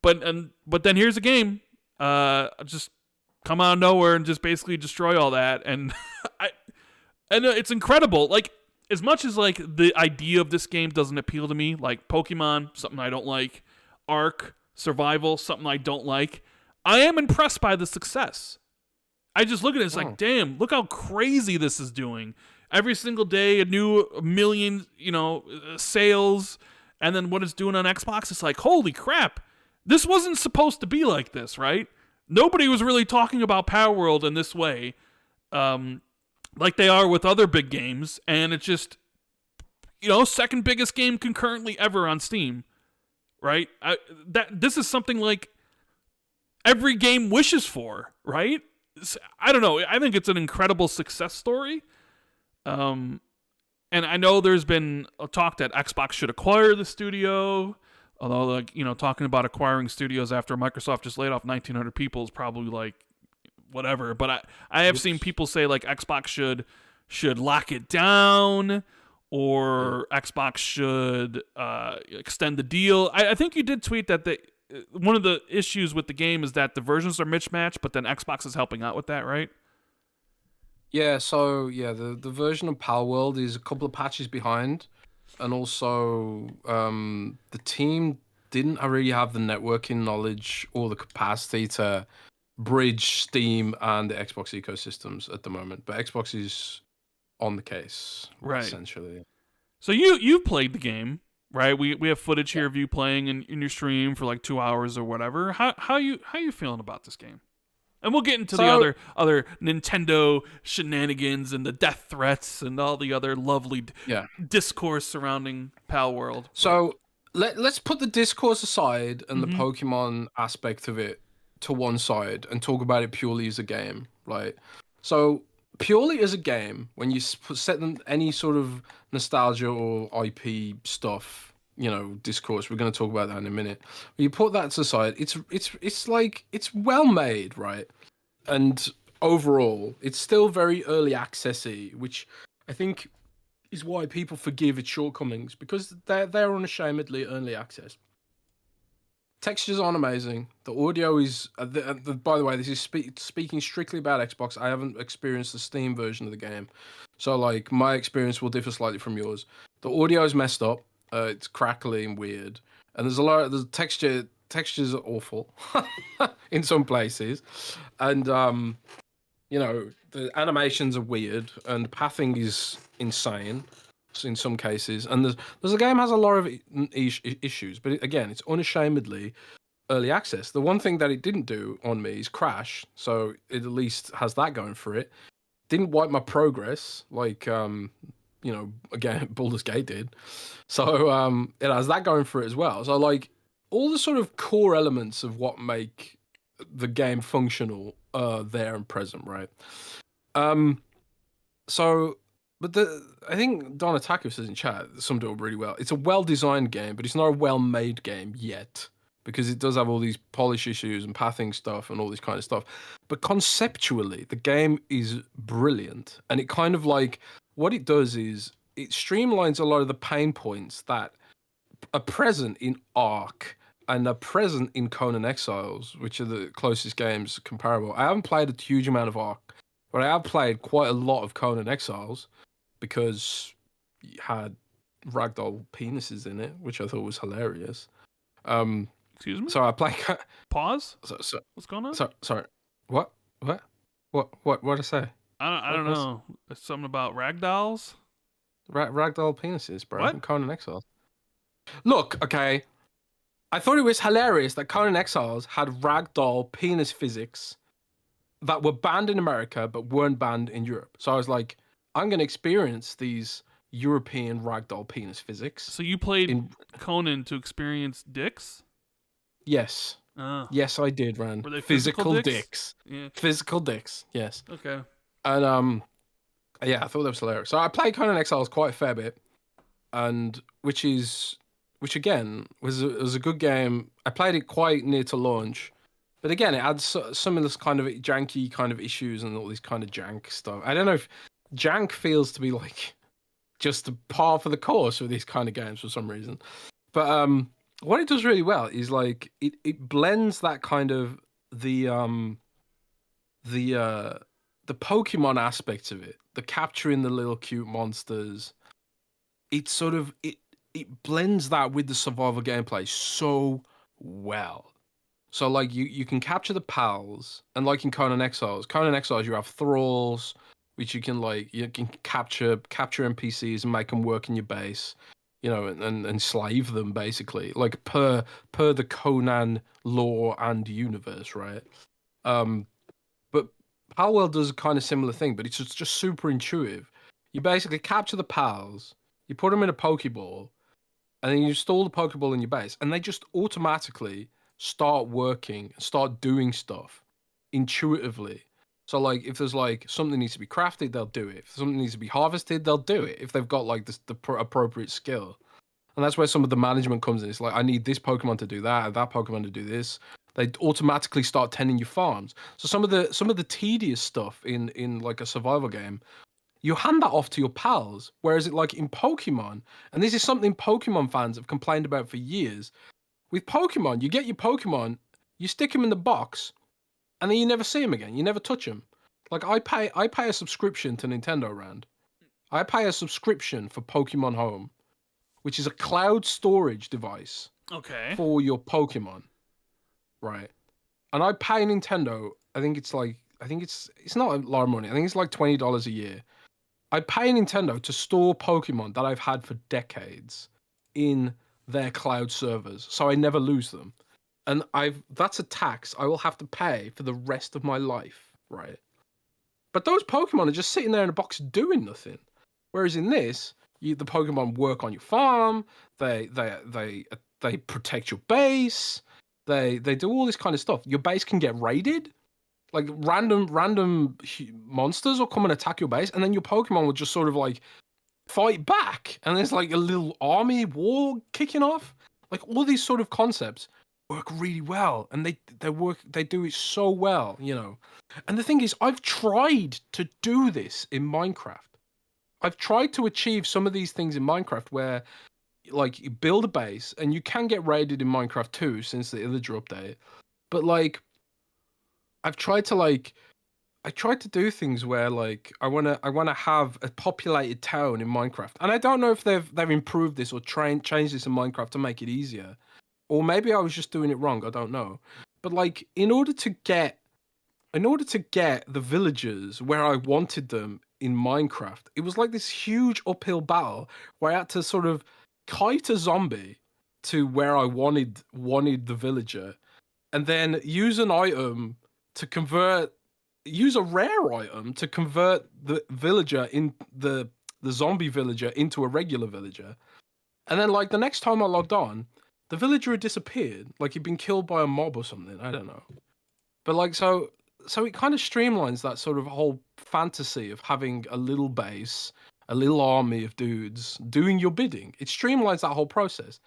But then here's a game, just come out of nowhere and just basically destroy all that, and and it's incredible. Like, as much as like the idea of this game doesn't appeal to me, like Pokemon, something I don't like, Ark, Survival, something I don't like, I am impressed by the success. I just look at it, it's like, damn, look how crazy this is doing. Every single day, a new million, sales, and then what it's doing on Xbox, it's like, holy crap, this wasn't supposed to be like this, right? Nobody was really talking about Palworld in this way, like they are with other big games, and it's just, second biggest game concurrently ever on Steam, right? This is something like every game wishes for, right? I don't know. I think it's an incredible success story. And I know there's been a talk that Xbox should acquire the studio. Although, like, talking about acquiring studios after Microsoft just laid off 1,900 people is probably like whatever. But I have seen people say like Xbox should lock it down, or Xbox should extend the deal. I think you did tweet that one of the issues with the game is that the versions are mismatched, but then Xbox is helping out with that, right? Yeah, so the version of Palworld is a couple of patches behind, and also the team didn't really have the networking knowledge or the capacity to bridge Steam and the Xbox ecosystems at the moment. But Xbox is on the case, right? Essentially. So you've played the game, right? We have footage here of you playing in your stream for like 2 hours or whatever. How you feeling about this game? And we'll get into the other Nintendo shenanigans and the death threats and all the other lovely discourse surrounding Palworld. So let's put the discourse aside and the Pokemon aspect of it to one side and talk about it purely as a game, right? So purely as a game, when you set any sort of nostalgia or IP stuff, discourse, we're going to talk about that in a minute. When you put that to the side, it's well made, right? And overall, it's still very early accessy, which I think is why people forgive its shortcomings, because they're unashamedly early access. Textures aren't amazing. The audio is, by the way, this is speaking strictly about Xbox. I haven't experienced the Steam version of the game, so like my experience will differ slightly from yours. The audio is messed up. It's crackly and weird, and there's a lot of textures are awful in some places, and the animations are weird, and pathing is insane in some cases, and the game has a lot of issues, but again, it's unashamedly early access. The one thing that it didn't do on me is crash, so it at least has that going for it. Didn't wipe my progress like again, Baldur's Gate did. So it has that going for it as well. So like all the sort of core elements of what make the game functional are there and present, right? I think Donataku says in chat summed it up really well. It's a well-designed game, but it's not a well-made game yet, because it does have all these polish issues and pathing stuff and all this kind of stuff. But conceptually, the game is brilliant, and it kind of like, what it does is it streamlines a lot of the pain points that are present in Ark and are present in Conan Exiles, which are the closest games comparable. I haven't played a huge amount of Ark, but I have played quite a lot of Conan Exiles because it had ragdoll penises in it, which I thought was hilarious. Excuse me? So I play... Pause? So, what's going on? Sorry. What did I say? I don't know. It's something about ragdolls? Ragdoll penises, bro. What? Conan Exiles. Look, okay. I thought it was hilarious that Conan Exiles had ragdoll penis physics that were banned in America but weren't banned in Europe. So I was like, I'm going to experience these European ragdoll penis physics. So you played Conan to experience dicks? Yes. Yes, I did, Rand. Were they physical dicks? Yeah. Physical dicks, yes. Okay. And yeah, I thought that was hilarious. So I played Conan Exiles quite a fair bit. and which again was a good game. I played it quite near to launch, but again, it had some of this kind of janky kind of issues and all this kind of jank stuff. I don't know if jank feels to be like just the par for the course with these kind of games for some reason. But what it does really well is like it blends that kind of the Pokemon aspects of it, the capturing the little cute monsters. It sort of it blends that with the survival gameplay so well. So like you can capture the pals, and like in Conan Exiles you have thralls, which you can capture NPCs and make them work in your base, you know, and enslave them basically, like per the Conan lore and universe, right? But Palworld does a kind of similar thing, but it's just super intuitive. You basically capture the pals, you put them in a Pokeball, and then you install the Pokeball in your base, and they just automatically start working, start doing stuff intuitively. So, like, if there's like something needs to be crafted, they'll do it. If something needs to be harvested, they'll do it. If they've got like the appropriate skill, and that's where some of the management comes in. It's like, I need this Pokemon to do that, that Pokemon to do this. They automatically start tending your farms. So some of the tedious stuff in like a survival game, you hand that off to your pals. Whereas it like in Pokemon, and this is something Pokemon fans have complained about for years. With Pokemon, you get your Pokemon, you stick them in the box, and then you never see them again. You never touch them. Like I pay a subscription to Nintendo, Rand. I pay a subscription for Pokemon Home, which is a cloud storage device for your Pokemon, right? And I pay Nintendo. I think it's not a lot of money. I think it's like $20 a year. I pay Nintendo to store Pokemon that I've had for decades in their cloud servers, so I never lose them. And that's a tax I will have to pay for the rest of my life, right? But those Pokemon are just sitting there in a box doing nothing. Whereas in this, the Pokemon work on your farm, they protect your base, they do all this kind of stuff. Your base can get raided. Like random monsters will come and attack your base, and then your Pokemon will just sort of like fight back, and there's like a little army war kicking off. Like all these sort of concepts work really well, and they do it so well, you know. And the thing is, I've tried to do this in Minecraft. I've tried to achieve some of these things in Minecraft where like you build a base, and you can get raided in Minecraft too since the Illager update. But like I tried to do things where like I wanna have a populated town in Minecraft, and I don't know if they've improved this or changed this in Minecraft to make it easier, or maybe I was just doing it wrong. I don't know, but like in order to get the villagers where I wanted them in Minecraft, it was like this huge uphill battle where I had to sort of kite a zombie to where I wanted the villager, and then use an item to use a rare item to convert the villager in the zombie villager into a regular villager. And then like the next time I logged on, the villager had disappeared, like he'd been killed by a mob or something. I don't know. But like so it kind of streamlines that sort of whole fantasy of having a little base, a little army of dudes doing your bidding. It streamlines that whole process.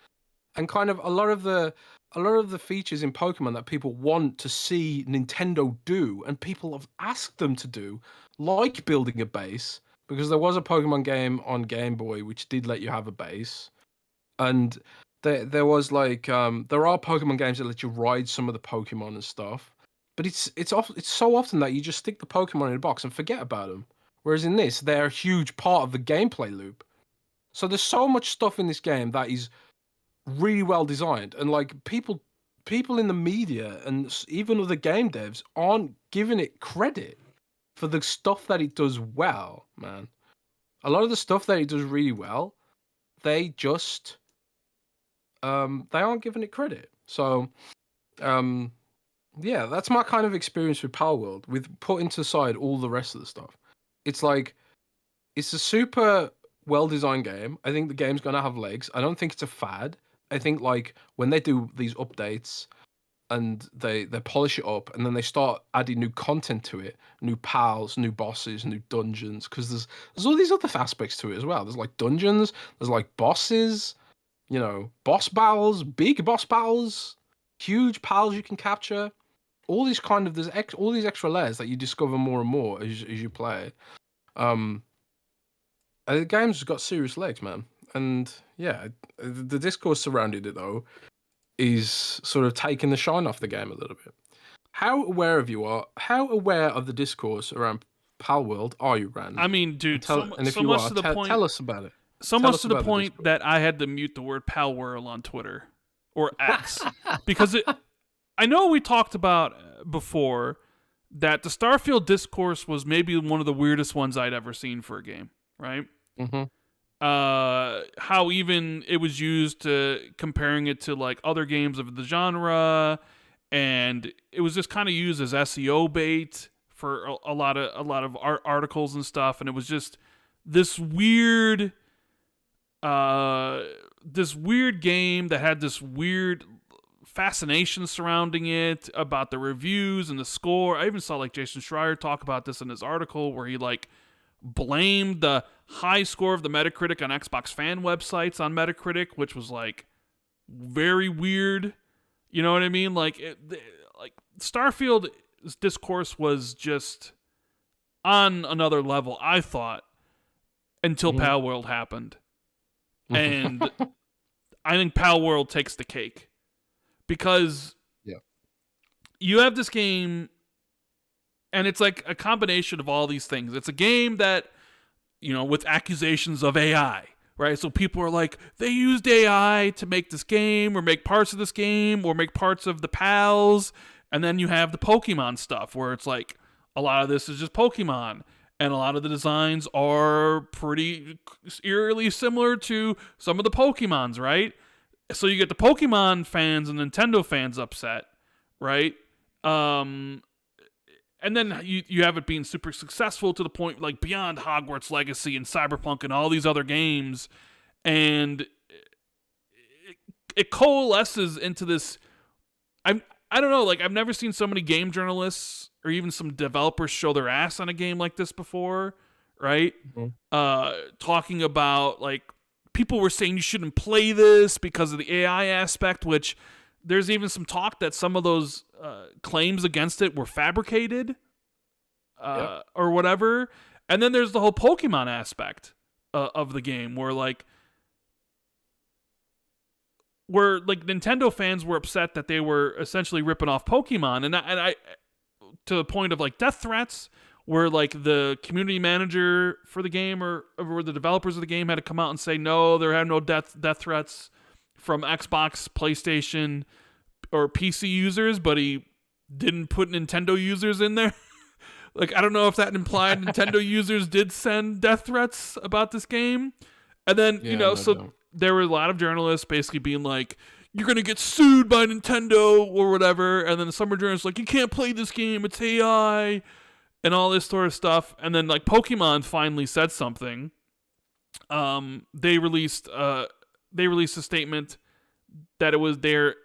And kind of a lot of the features in Pokemon that people want to see Nintendo do, and people have asked them to do, like building a base, because there was a Pokemon game on Game Boy which did let you have a base, and there was like there are Pokemon games that let you ride some of the Pokemon and stuff, but it's so often that you just stick the Pokemon in a box and forget about them. Whereas in this, they're a huge part of the gameplay loop. So there's so much stuff in this game that is really well designed, and like people in the media and even other game devs aren't giving it credit for the stuff that it does well, man. A lot of the stuff that it does really well, they just they aren't giving it credit. So yeah, that's my kind of experience with Palworld, with putting to side all the rest of the stuff. It's like it's a super well designed game. I think the game's gonna have legs. I don't think it's a fad. I think like when they do these updates, and they polish it up, and then they start adding new content to it, new pals, new bosses, new dungeons, because there's all these other aspects to it as well. There's like dungeons, there's like bosses, boss battles, big boss battles, huge pals you can capture. All these all these extra layers that you discover more and more as you play. The game's got serious legs, man. And yeah, the discourse surrounding it though is sort of taking the shine off the game a little bit. How aware of the discourse around Palworld are you, Rand? I mean, dude, tell us about it. So much to the point that I had to mute the word Palworld on Twitter or X because I know we talked about before that the Starfield discourse was maybe one of the weirdest ones I'd ever seen for a game, right? Mm-hmm. How even it was used to comparing it to like other games of the genre, and it was just kind of used as SEO bait for a lot of articles and stuff, and it was just this weird game that had this weird fascination surrounding it about the reviews and the score. I even saw like Jason Schreier talk about this in his article where he like blamed the high score of the Metacritic on Xbox fan websites on Metacritic, which was like very weird. You know what I mean? Like Starfield's discourse was just on another level, I thought, until Palworld happened. And I think Palworld takes the cake. Because you have this game, and it's like a combination of all these things. It's a game that, with accusations of AI, right? So people are like, they used AI to make this game, or make parts of this game, or make parts of the PALs. And then you have the Pokemon stuff, where it's like, a lot of this is just Pokemon. And a lot of the designs are pretty eerily similar to some of the Pokemons, right? So you get the Pokemon fans and Nintendo fans upset, right? And then you have it being super successful to the point like beyond Hogwarts Legacy and Cyberpunk and all these other games, and it coalesces into this. I don't know, like I've never seen so many game journalists or even some developers show their ass on a game like this before, right? Mm-hmm. Talking about like. People were saying you shouldn't play this because of the AI aspect, which there's even some talk that some of those claims against it were fabricated or whatever. And then there's the whole Pokemon aspect of the game where Nintendo fans were upset that they were essentially ripping off Pokemon. And I to the point of like death threats, where like the community manager for the game or the developers of the game had to come out and say, no, there are no death threats from Xbox, PlayStation, or PC users, but he didn't put Nintendo users in there. Like, I don't know if that implied Nintendo users did send death threats about this game. And then, there were a lot of journalists basically being like, you're going to get sued by Nintendo or whatever. And then some journalists like, you can't play this game, it's AI. And all this sort of stuff. And then, like, Pokemon finally said something. They released a statement that it was their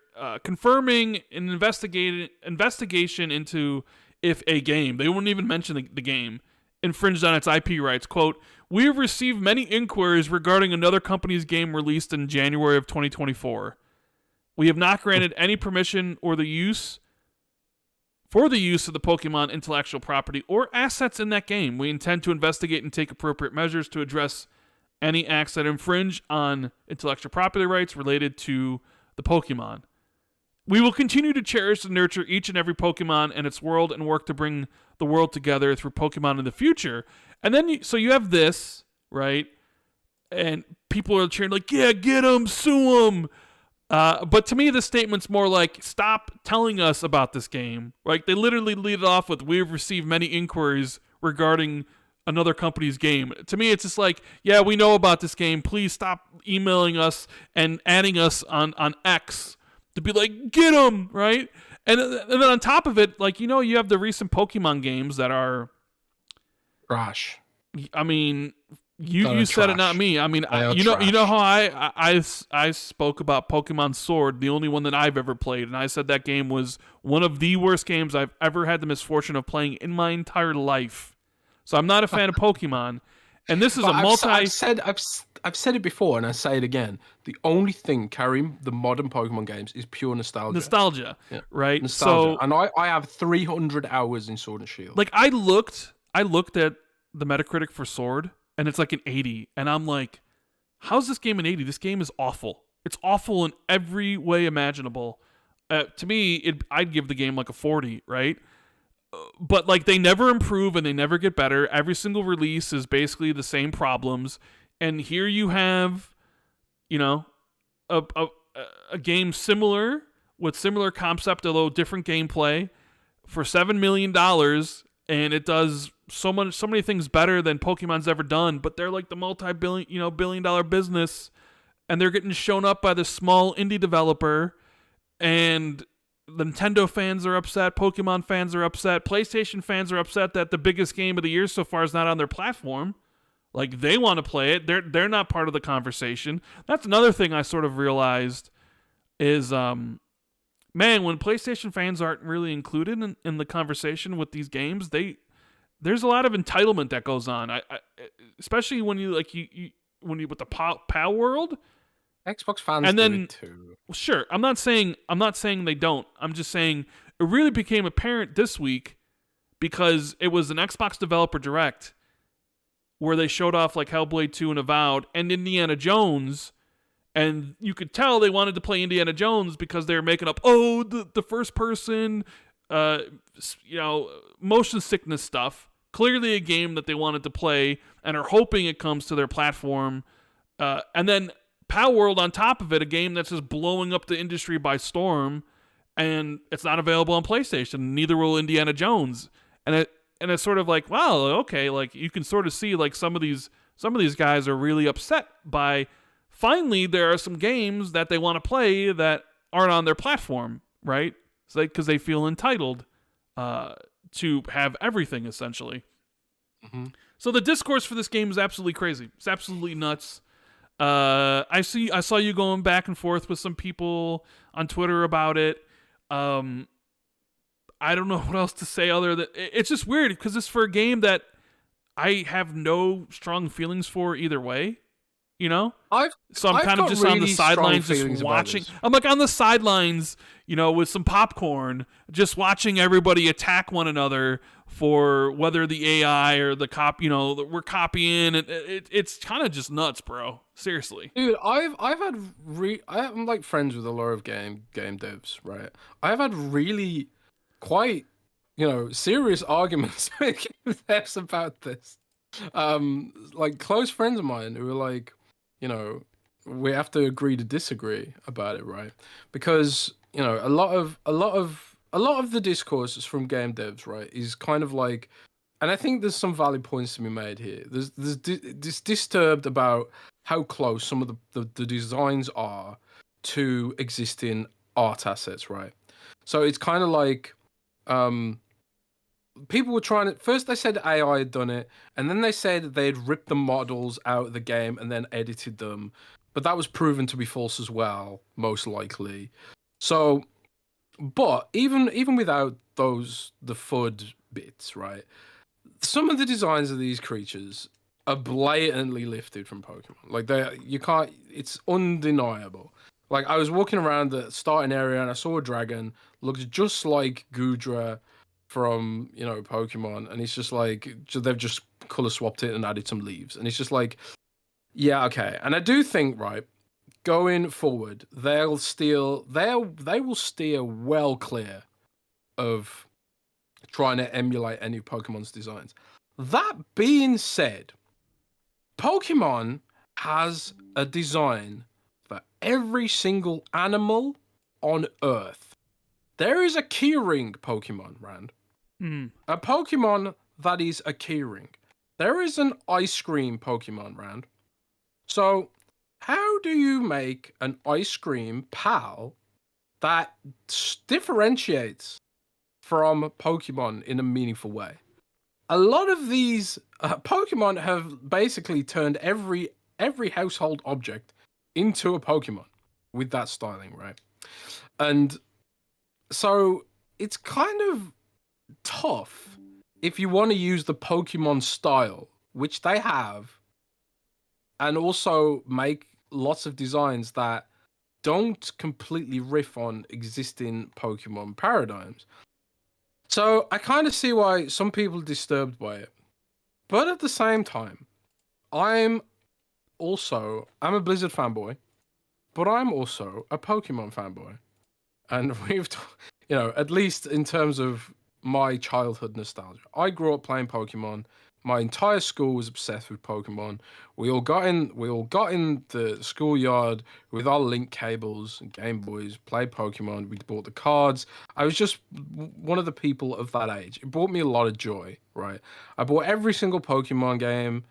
confirming an investigation into if a game, they wouldn't even mention the game, infringed on its IP rights. Quote, we have received many inquiries regarding another company's game released in January of 2024. We have not granted any permission or the use of the Pokemon intellectual property or assets in that game. We intend to investigate and take appropriate measures to address any acts that infringe on intellectual property rights related to the Pokemon. We will continue to cherish and nurture each and every Pokemon and its world and work to bring the world together through Pokemon in the future. And then, you have this, right? And people are cheering like, yeah, get them, sue them. But to me, this statement's more like, stop telling us about this game. Like, they literally lead it off with, we've received many inquiries regarding another company's game. To me, it's just like, yeah, we know about this game. Please stop emailing us and adding us on X to be like, get them, right? And then on top of it, like, you have the recent Pokemon games that are... Gosh. I mean, You said it, not me. I mean, you know how I spoke about Pokemon Sword, the only one that I've ever played, and I said that game was one of the worst games I've ever had the misfortune of playing in my entire life. So I'm not a fan of Pokemon, and this is I've said it before, and I say it again. The only thing carrying the modern Pokemon games is pure nostalgia. Yeah. Right? Nostalgia. So, and I have 300 hours in Sword and Shield. Like I looked at the Metacritic for Sword, and it's like an 80, and I'm like, how's this game an 80? This game is awful. It's awful in every way imaginable. To me, I'd give the game like a 40, right? But like they never improve and they never get better. Every single release is basically the same problems. And here you have, you know, a game similar with similar concept, although different gameplay, for $7 million, and it does so many things better than Pokemon's ever done. But they're like the billion-dollar business, and they're getting shown up by this small indie developer, and Nintendo fans are upset, Pokemon fans are upset, PlayStation fans are upset that the biggest game of the year so far is not on their platform. Like, they want to play it. They're not part of the conversation. That's another thing I sort of realized is, man, when PlayStation fans aren't really included in the conversation with these games, there's a lot of entitlement that goes on. I especially when you with the Palworld. Xbox fans and then, do it too. Sure, I'm not saying they don't. I'm just saying it really became apparent this week because it was an Xbox Developer Direct where they showed off like Hellblade 2 and Avowed and Indiana Jones, and you could tell they wanted to play Indiana Jones because they were making up the first person motion sickness stuff. Clearly a game that they wanted to play and are hoping it comes to their platform, and then Palworld on top of it, a game that's just blowing up the industry by storm, and it's not available on PlayStation. Neither will Indiana Jones, and it's sort of like, wow, okay, like you can sort of see like some of these guys are really upset by finally there are some games that they want to play that aren't on their platform, right? So because they feel entitled to have everything essentially. Mm-hmm. So the discourse for this game is absolutely crazy. It's absolutely nuts. I saw you going back and forth with some people on Twitter about it. I don't know what else to say other than it's just weird because it's for a game that I have no strong feelings for either way. You know, I'm kind of just really on the sidelines, just watching. I'm like on the sidelines, with some popcorn, just watching everybody attack one another for whether the AI or the we're copying. It's kind of just nuts, bro. Seriously, dude. I'm like friends with a lot of game devs, right? I've had really quite serious arguments with devs about this. Like close friends of mine who are like, we have to agree to disagree about it, right? Because a lot of the discourse from game devs, right, is kind of like, and I think there's some valid points to be made here. There's disturbed about how close some of the designs are to existing art assets, right? So it's kind of like, people were trying to. First, they said AI had done it, and then they said they had ripped the models out of the game and then edited them, but that was proven to be false as well, most likely. So, but even without the FUD bits, right? Some of the designs of these creatures are blatantly lifted from Pokemon. Like you can't. It's undeniable. Like I was walking around the starting area and I saw a dragon looked just like Goodra from Pokemon, and it's just like they've just color swapped it and added some leaves, and it's just like, yeah, okay. And I do think, right, going forward, they will steer well clear of trying to emulate any of Pokemon's designs. That being said, Pokemon has a design for every single animal on Earth. There is a keyring Pokemon, Rand. A Pokemon that is a keyring. There is an ice cream Pokemon, Rand. So, how do you make an ice cream pal that differentiates from Pokemon in a meaningful way? a lot of these Pokemon have basically turned every household object into a Pokemon with that styling, right? And so it's kind of tough if you want to use the Pokemon style, which they have, and also make lots of designs that don't completely riff on existing Pokemon paradigms. So I kind of see why some people are disturbed by it. But at the same time, I'm a Blizzard fanboy, but I'm also a Pokemon fanboy. And at least in terms of my childhood nostalgia, I grew up playing Pokemon. My entire school was obsessed with Pokemon. We all got in the schoolyard with our link cables and Game Boys, played Pokemon. We bought the cards. I was just one of the people of that age. It brought me a lot of joy, right? I bought every single Pokemon game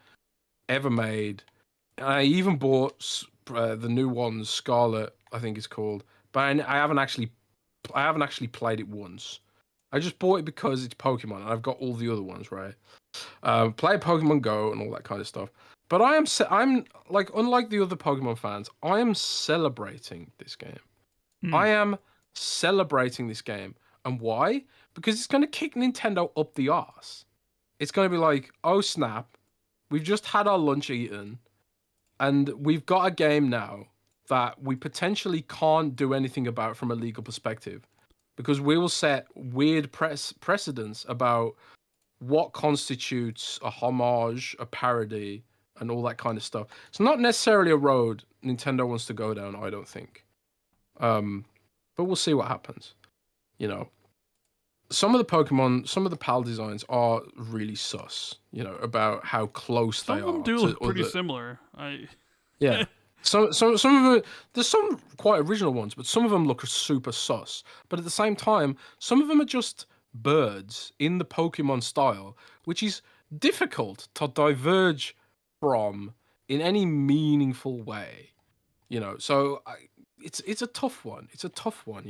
ever made. I even bought the new ones, Scarlet, I think it's called, but I haven't actually played it once. I just bought it because it's Pokemon, and I've got all the other ones, right? Play Pokemon Go and all that kind of stuff. But I'm like, unlike the other Pokemon fans, I am celebrating this game. I am celebrating this game, and why? Because it's going to kick Nintendo up the arse. It's going to be like, oh snap, we've just had our lunch eaten, and we've got a game now that we potentially can't do anything about from a legal perspective, because we will set weird precedents about what constitutes a homage, a parody, and all that kind of stuff. It's not necessarily a road Nintendo wants to go down, I don't think. But we'll see what happens. Some of the Pokemon, some of the PAL designs are really sus, about how close they are. Some of them do look pretty similar. Yeah. Some of them, there's some quite original ones, but some of them look super sus. But at the same time, some of them are just birds in the Pokemon style, which is difficult to diverge from in any meaningful way. So it's a tough one. It's a tough one,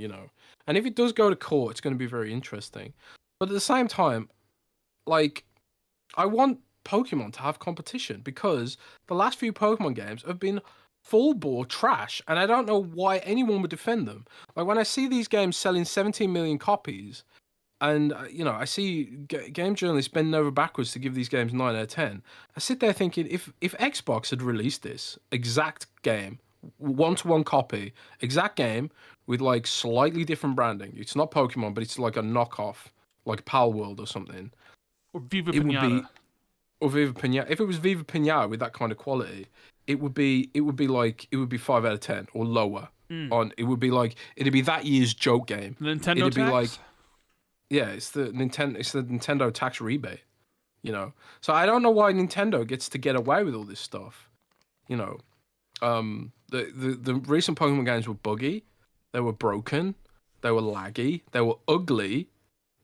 And if it does go to court, it's going to be very interesting. But at the same time, like, I want Pokemon to have competition, because the last few Pokemon games have been full bore trash, and I don't know why anyone would defend them. Like, when I see these games selling 17 million copies, and I see game journalists bending over backwards to give these games 9 out of 10, I sit there thinking, if Xbox had released this exact game, one-to-one copy, exact game, with like slightly different branding, it's not Pokemon, but it's like a knockoff, like Palworld or something, or Viva Pinata. Or Viva Pinata. If it was Viva Pinata with that kind of quality, it would be 5 out of 10 or lower. It'd be that year's joke game. Nintendo it'd tax? Be like, yeah, it's the Nintendo tax rebate. So I don't know why Nintendo gets to get away with all this stuff. The recent Pokemon games were buggy, they were broken, they were laggy, they were ugly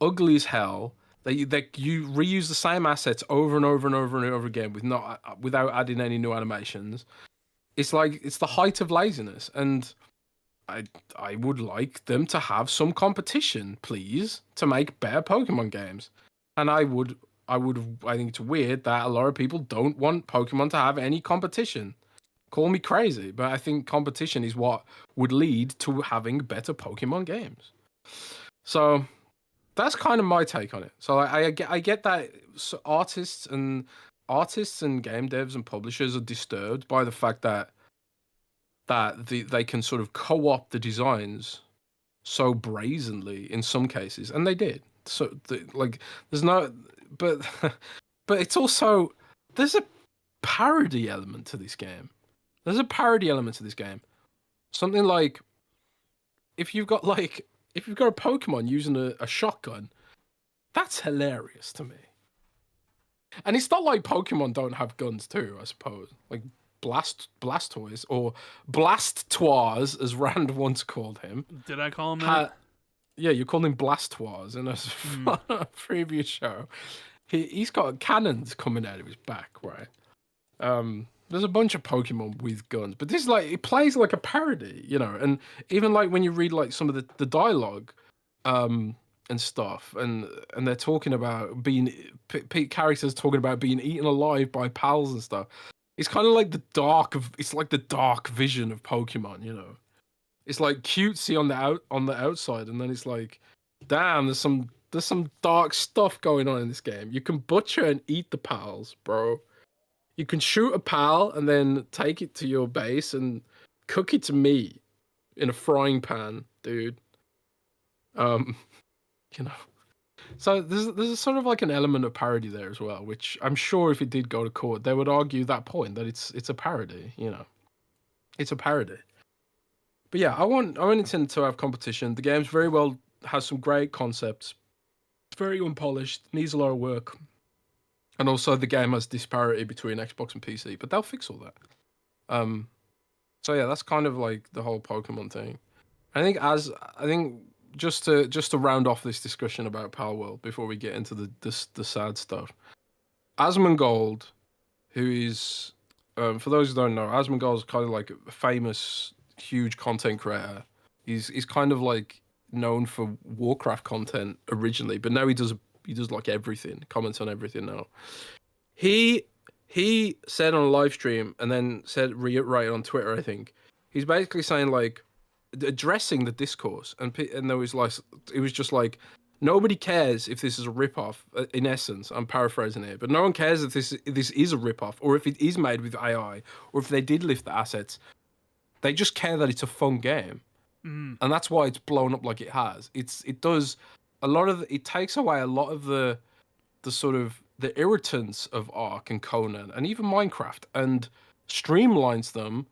as hell. You reuse the same assets over and over and over and over again without adding any new animations. It's like, it's the height of laziness, and I would like them to have some competition, please, to make better Pokemon games. And I think it's weird that a lot of people don't want Pokemon to have any competition. Call me crazy, but I think competition is what would lead to having better Pokemon games. So that's kind of my take on it. So I get that artists and game devs and publishers are disturbed by the fact that they can sort of co-opt the designs so brazenly in some cases, and they did. So there's no, but it's also, there's a parody element to this game. Something like, if you've got a Pokemon using a shotgun, that's hilarious to me. And it's not like Pokemon don't have guns too, I suppose. Like Blastoise, or Blastoise, as Rand once called him. Did I call him that? Yeah, you called him Blastoise in a previous show. He's got cannons coming out of his back, right? There's a bunch of Pokemon with guns, but this it plays like a parody, and even like when you read like some of the dialogue, and stuff, and they're talking about being characters talking about being eaten alive by pals and stuff. It's kind of like it's like the dark vision of Pokemon, you know. It's like cutesy on the outside, and then it's like, damn, there's some dark stuff going on in this game. You can butcher and eat the pals, bro. You can shoot a pal and then take it to your base and cook it to me in a frying pan, dude. You know. So there's sort of like an element of parody there as well, which I'm sure if it did go to court, they would argue that point that it's a parody, you know. It's a parody. But yeah, I want Nintendo to have competition. The game's very well has some great concepts. It's very unpolished, needs a lot of work. And also the game has disparity between Xbox and PC, but they'll fix all that. So yeah, that's kind of like the whole Pokemon thing. I think just to round off this discussion about Palworld before we get into the sad stuff. Asmongold, who is for those who don't know, Asmongold is kind of like a famous, huge content creator. He's kind of like known for Warcraft content originally, but now he does like everything, comments on everything now. He said on a live stream and then reiterated on Twitter, I think. He's basically saying like addressing the discourse, and there was like, it was just like, nobody cares if this is a rip-off, in essence. I'm paraphrasing it, but no one cares if this is a rip-off, or if it is made with AI, or if they did lift the assets. They just care that it's a fun game, and that's why it's blown up like it has. It does a lot of it takes away a lot of the sort of the irritants of Ark and Conan and even Minecraft, and streamlines them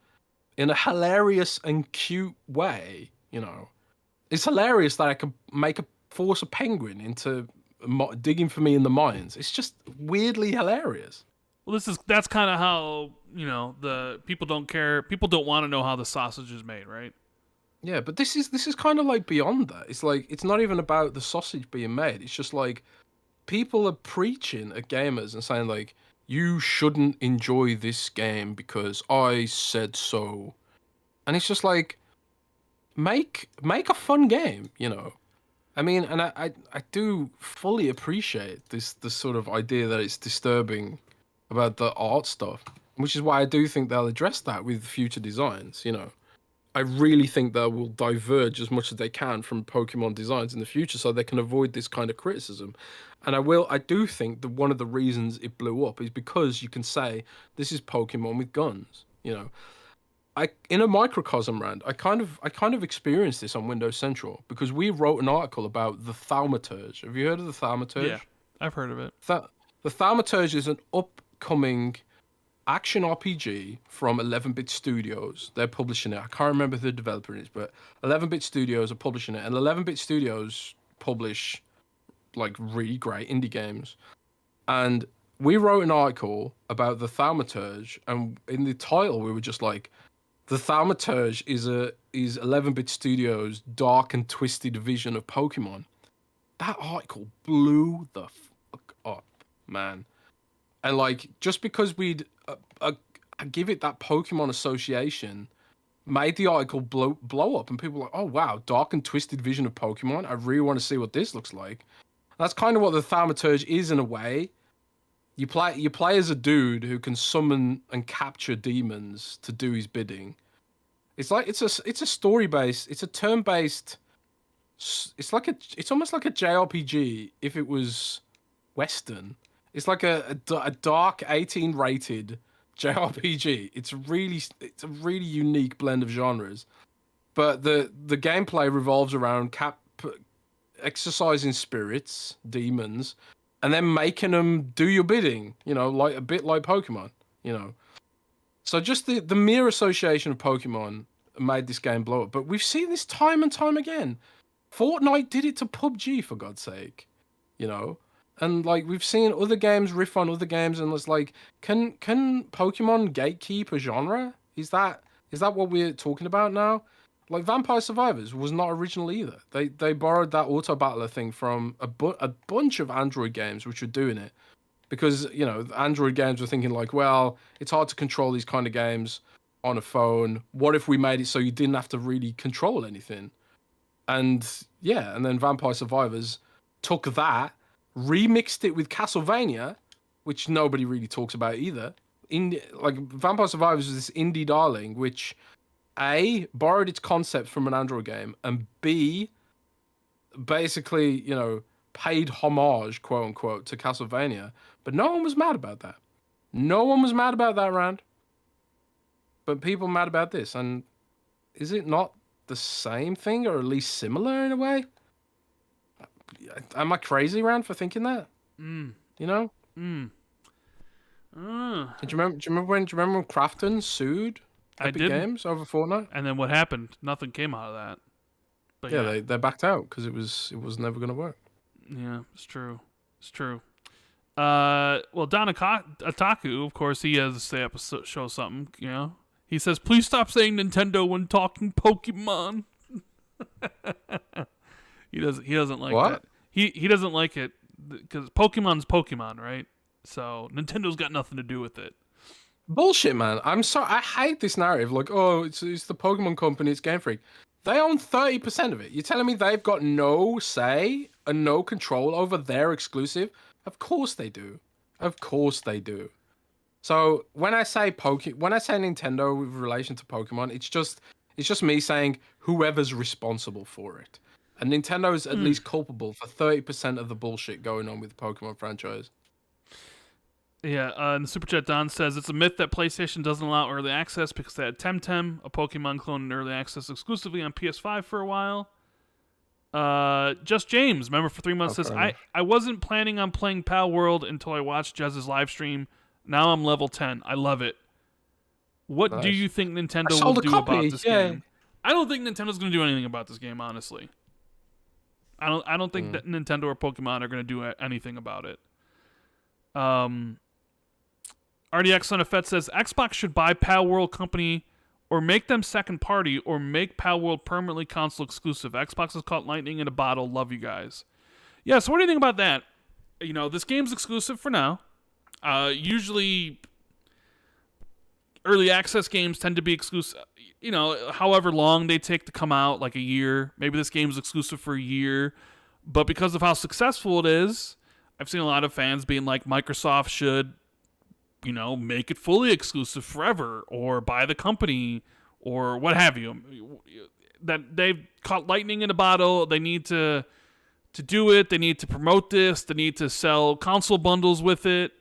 in a hilarious and cute way. You know, it's hilarious that I could force a penguin into digging for me in the mines. It's just weirdly hilarious. Well, that's kind of how, you know, the people don't care. People don't want to know how the sausage is made, right? Yeah, but this is kind of like beyond that. It's like, it's not even about the sausage being made. It's just like people are preaching at gamers and saying like, you shouldn't enjoy this game because I said so. And it's just like, make a fun game, you know. I mean, and I do fully appreciate this sort of idea that it's disturbing about the art stuff, which is why I do think they'll address that with future designs, you know. I really think they will diverge as much as they can from Pokemon designs in the future so they can avoid this kind of criticism. And I do think that one of the reasons it blew up is because you can say this is Pokemon with guns, you know. In a microcosm, Rand, I kind of experienced this on Windows Central because we wrote an article about the Thaumaturge. Have you heard of the Thaumaturge? Yeah, I've heard of it. The Thaumaturge is an upcoming action RPG from 11-Bit Studios. They're publishing it. I can't remember who the developer is, but 11-Bit Studios are publishing it, and 11-Bit Studios publish like really great indie games. And we wrote an article about the Thaumaturge, and in the title we were just like, the Thaumaturge is 11-Bit Studios' dark and twisted vision of Pokemon. That article blew the fuck up, man. And like, just because we'd give it that Pokemon association, made the article blow up, and people were like, oh wow, dark and twisted vision of Pokemon. I really want to see what this looks like. That's kind of what the Thaumaturge is in a way. You play as a dude who can summon and capture demons to do his bidding. It's like it's a story based. It's a turn based. It's almost like a JRPG if it was Western. It's like a dark 18 rated JRPG. It's a really unique blend of genres. But the gameplay revolves around exercising spirits, demons, and then making them do your bidding, you know, like a bit like Pokemon, you know. So just the mere association of Pokemon made this game blow up. But we've seen this time and time again. Fortnite did it to PUBG, for God's sake, you know. And like, we've seen other games riff on other games, and it's like, can Pokemon gatekeep a genre? Is that what we're talking about now? Like, Vampire Survivors was not original either. They borrowed that auto battler thing from a bunch of Android games which were doing it, because, you know, the Android games were thinking like, well, it's hard to control these kind of games on a phone. What if we made it so you didn't have to really control anything? And yeah, and then Vampire Survivors took that, remixed it with Castlevania, which nobody really talks about either. Like Vampire Survivors was this indie darling, which A, borrowed its concept from an Android game, and B, basically, paid homage, quote unquote, to Castlevania. But no one was mad about that. No one was mad about that, Rand. But people mad about this. And is it not the same thing, or at least similar in a way? Am I crazy, Rand, for thinking that? Mm. You know? Mm. Do you remember when Crafton sued Epic Games over Fortnite? And then what happened? Nothing came out of that. But yeah, they backed out because it was never going to work. Yeah, it's true. It's true. Well, Don Otaku, of course, he has to stay up and show something. He says, "Please stop saying Nintendo when talking Pokemon." He doesn't like what? that. He doesn't like it because Pokemon's Pokemon, right? So Nintendo's got nothing to do with it. Bullshit, man. I'm sorry. I hate this narrative. Like, oh, it's the Pokemon company. It's Game Freak. They own 30% of it. You're telling me they've got no say and no control over their exclusive? Of course they do. Of course they do. So when I say Nintendo with relation to Pokemon, it's just me saying whoever's responsible for it. And Nintendo is at least culpable for 30% of the bullshit going on with the Pokemon franchise. Yeah, and the Super Chat Don says it's a myth that PlayStation doesn't allow early access because they had Temtem, a Pokemon clone in early access exclusively on PS5 for a while. Just James, member for 3 months, says, I wasn't planning on playing Palworld until I watched Jez's live stream. Now I'm level 10. I love it. What do you think Nintendo will do about this game? I don't think Nintendo's going to do anything about this game, honestly. I don't think that Nintendo or Pokemon are going to do anything about it. RDX Son of Fett says Xbox should buy Palworld company or make them second party or make Palworld permanently console exclusive. Xbox has caught lightning in a bottle. Love you guys. Yeah, so what do you think about that? This game's exclusive for now. Usually early access games tend to be exclusive, however long they take to come out, like a year. Maybe this game's exclusive for a year. But because of how successful it is, I've seen a lot of fans being like, Microsoft should make it fully exclusive forever, or buy the company, or what have you. That they've caught lightning in a bottle. They need to do it. They need to promote this. They need to sell console bundles with it.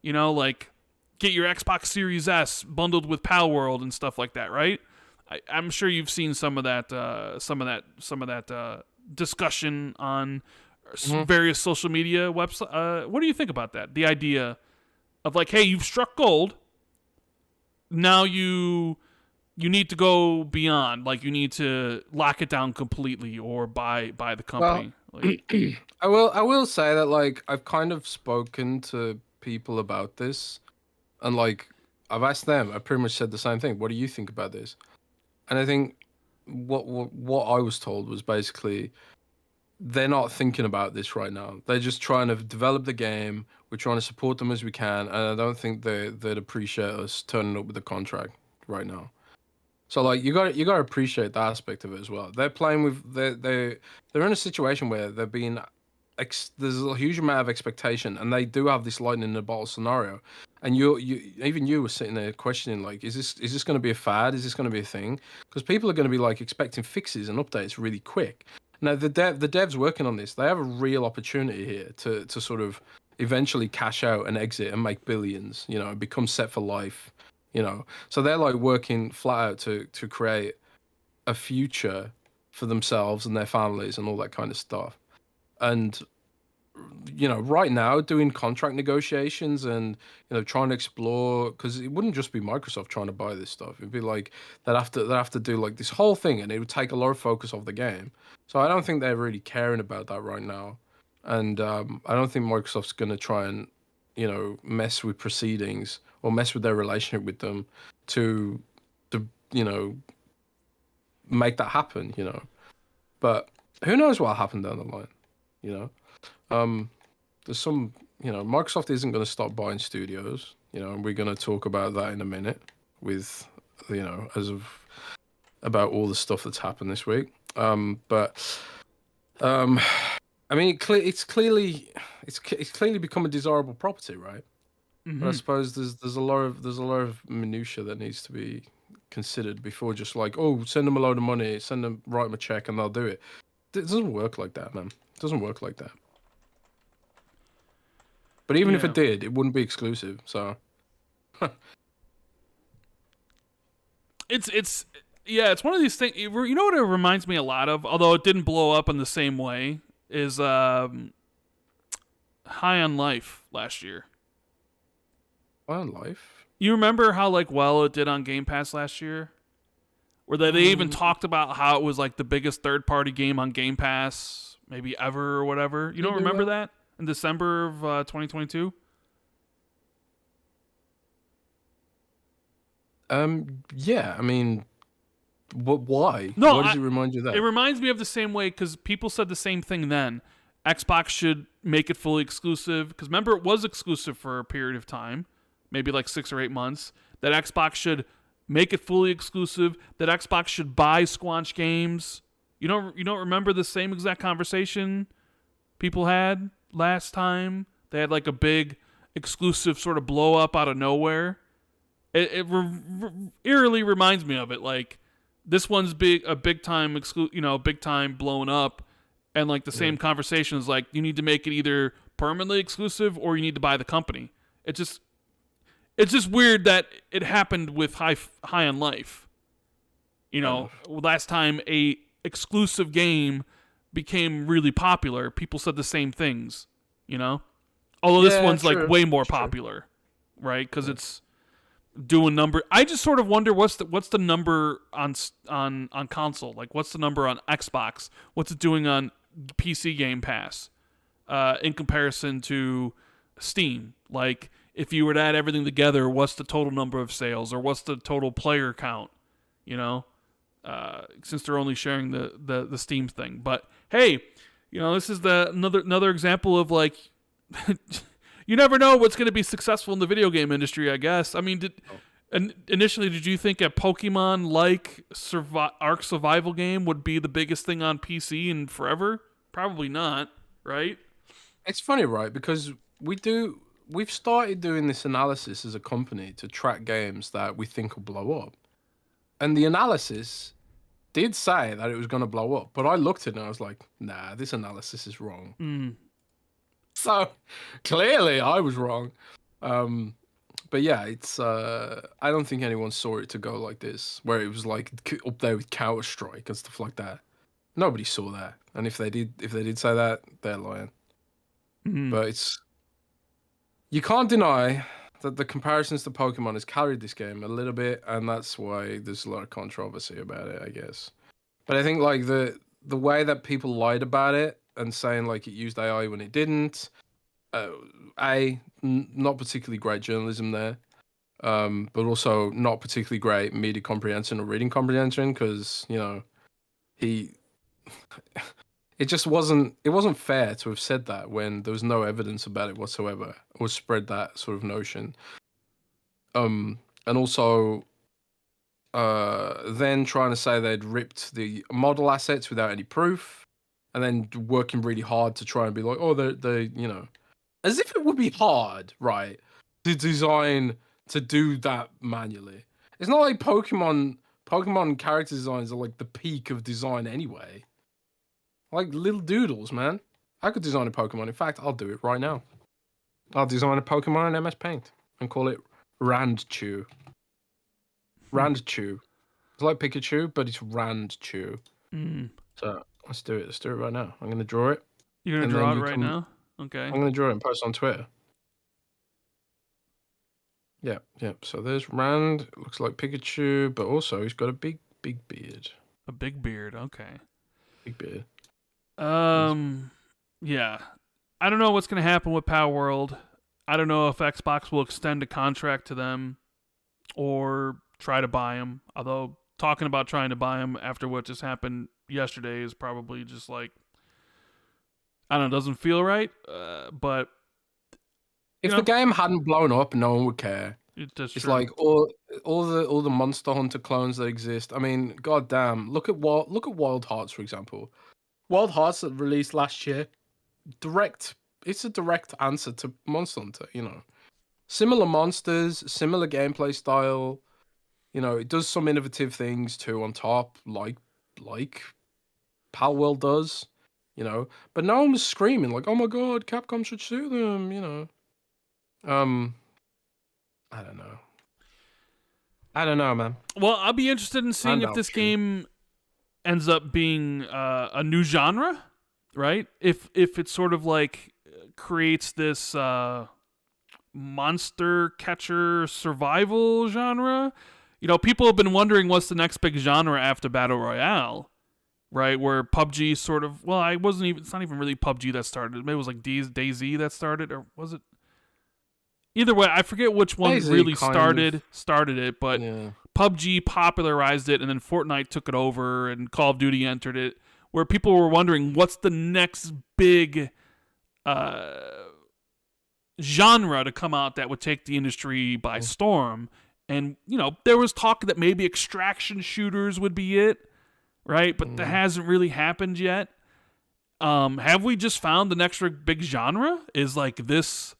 Like get your Xbox Series S bundled with Palworld and stuff like that, right? I'm sure you've seen some of that discussion on various social media websites. What do you think about that? The idea of like, hey, you've struck gold. Now you need to go beyond. Like you need to lock it down completely or buy the company. Well, I will say that like I've kind of spoken to people about this, and like I've asked them. I pretty much said the same thing. What do you think about this? And I think what I was told was basically they're not thinking about this right now. They're just trying to develop the game. We're trying to support them as we can, and I don't think they'd appreciate us turning up with the contract right now. So like you got to appreciate that aspect of it as well. They're playing with they're in a situation where they're being there's a huge amount of expectation, and they do have this lightning in a bottle scenario. And you were sitting there questioning like, is this going to be a fad? Is this going to be a thing? Because people are going to be like expecting fixes and updates really quick. Now the devs working on this, they have a real opportunity here to sort of eventually cash out and exit and make billions, and become set for life, So they're like working flat out to create a future for themselves and their families and all that kind of stuff. And right now doing contract negotiations and trying to explore, because it wouldn't just be Microsoft trying to buy this stuff. It'd be like they'd have to do like this whole thing, and it would take a lot of focus off the game. So I don't think they're really caring about that right now, and I don't think Microsoft's going to try and mess with proceedings or mess with their relationship with them to make that happen. But who knows what'll happen down the line. There's some, Microsoft isn't going to stop buying studios, and we're going to talk about that in a minute with, about all the stuff that's happened this week. But I mean, it's clearly become a desirable property, right? But I suppose there's a lot of minutia that needs to be considered before just like, oh, send them a load of money, write them a check, and they'll do it. It doesn't work like that, man. It doesn't work like that. But even if it did, it wouldn't be exclusive. So it's one of these things. You know what it reminds me a lot of, although it didn't blow up in the same way, is High on Life last year. High on Life? You remember how well it did on Game Pass last year? Where they even talked about how it was like the biggest third-party game on Game Pass maybe ever or whatever. You don't remember that? In December of 2022? Yeah, I mean, why? No, why does it remind you of that? It reminds me of the same way because people said the same thing then. Xbox should make it fully exclusive because remember it was exclusive for a period of time, maybe like 6 or 8 months. That Xbox should make it fully exclusive. That Xbox should buy Squanch Games. You don't remember the same exact conversation people had last time? They had like a big exclusive sort of blow up out of nowhere. It eerily reminds me of it. Like this one's big time blowing up, and like the same conversation is like you need to make it either permanently exclusive or you need to buy the company. It's just weird that it happened with High on Life. Last time a exclusive game became really popular, people said the same things. Although this one's like way more popular, right? Because it's doing number. I just sort of wonder what's the number on console. Like what's the number on Xbox? What's it doing on PC Game Pass in comparison to Steam? Like if you were to add everything together, what's the total number of sales or what's the total player count? Since they're only sharing the Steam thing. But hey, this is another example of like you never know what's going to be successful in the video game industry, I guess. I mean, initially did you think a Pokemon-like Ark survival game would be the biggest thing on PC in forever? Probably not, right? It's funny, right? Because we've started doing this analysis as a company to track games that we think will blow up. And the analysis did say that it was going to blow up, but I looked at it and I was like, nah, this analysis is wrong. So clearly I was wrong. But yeah, it's I don't think anyone saw it to go like this, where it was like up there with Counter-Strike and stuff like that. Nobody saw that. And if they did say that, they're lying. But you can't deny that the comparisons to Pokemon has carried this game a little bit, and that's why there's a lot of controversy about it, I guess. But I think like the way that people lied about it and saying like it used AI when it didn't, not particularly great journalism there, but also not particularly great media comprehension or reading comprehension because it just wasn't fair to have said that when there was no evidence about it whatsoever or spread that sort of notion. And also then trying to say they'd ripped the model assets without any proof and then working really hard to try and be like, oh, they as if it would be hard, right, to design to do that manually. It's not like Pokemon character designs are like the peak of design anyway. Like little doodles, man. I could design a Pokemon. In fact, I'll do it right now. I'll design a Pokemon in MS Paint and call it Randchew. Randchew. It's like Pikachu, but it's Randchew. So let's do it. Let's do it right now. I'm going to draw it. You're going to draw it right now? Okay. I'm going to draw it and post on Twitter. Yeah. So there's Rand. It looks like Pikachu, but also he's got a big beard. A big beard. Okay. Big beard. Yeah. I don't know what's going to happen with Palworld. I don't know if Xbox will extend a contract to them or try to buy them. Although talking about trying to buy them after what just happened yesterday is probably just like, I don't know, doesn't feel right. But if the game hadn't blown up, no one would care. It's like all the Monster Hunter clones that exist. I mean, goddamn, look at Wild Hearts, for example. Wild Hearts that released last year, it's a direct answer to Monster Hunter, you know. Similar monsters, similar gameplay style. You know, it does some innovative things too on top, like Palworld does, you know. But no one was screaming like, "Oh my god, Capcom should sue them," you know. I don't know. I don't know, man. Well, I'll be interested in seeing if this game ends up being a new genre, right? If it sort of like creates this monster catcher survival genre. You know, people have been wondering what's the next big genre after Battle Royale, right? Where PUBG sort of, well, it's not even really PUBG that started. Maybe it was like DayZ that started, or was it? Either way, I forget which one DayZ really kind started it, but yeah. PUBG popularized it, and then Fortnite took it over, and Call of Duty entered it, where people were wondering what's the next big genre to come out that would take the industry by storm. And, you know, there was talk that maybe extraction shooters would be it, right? But that hasn't really happened yet. Have we just found the next big genre? Is like this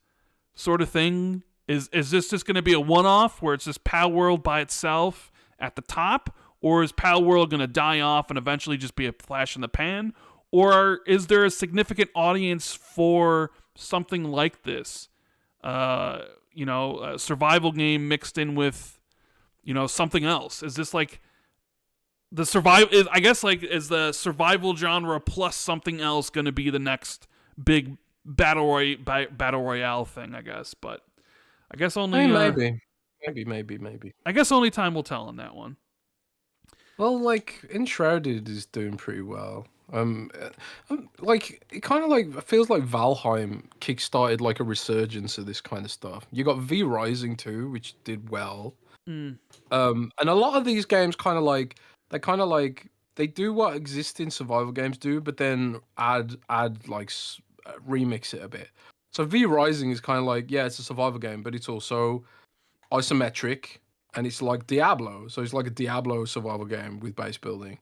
sort of thing? Is this just going to be a one-off where it's just Palworld by itself at the top? Or is Palworld going to die off and eventually just be a flash in the pan? Or is there a significant audience for something like this? You know, a survival game mixed in with, you know, something else. Is this like the is the survival genre plus something else going to be the next big battle royale thing? I guess, but I guess only maybe. I guess only time will tell on that one. Well, like Enshrouded is doing pretty well. Like it kind of like feels like Valheim kickstarted like a resurgence of this kind of stuff. You got V Rising too, which did well. And a lot of these games they do what existing survival games do, but then add like remix it a bit. So V Rising is kind of like, yeah, it's a survival game, but it's also isometric, and it's like Diablo. So it's like a Diablo survival game with base building,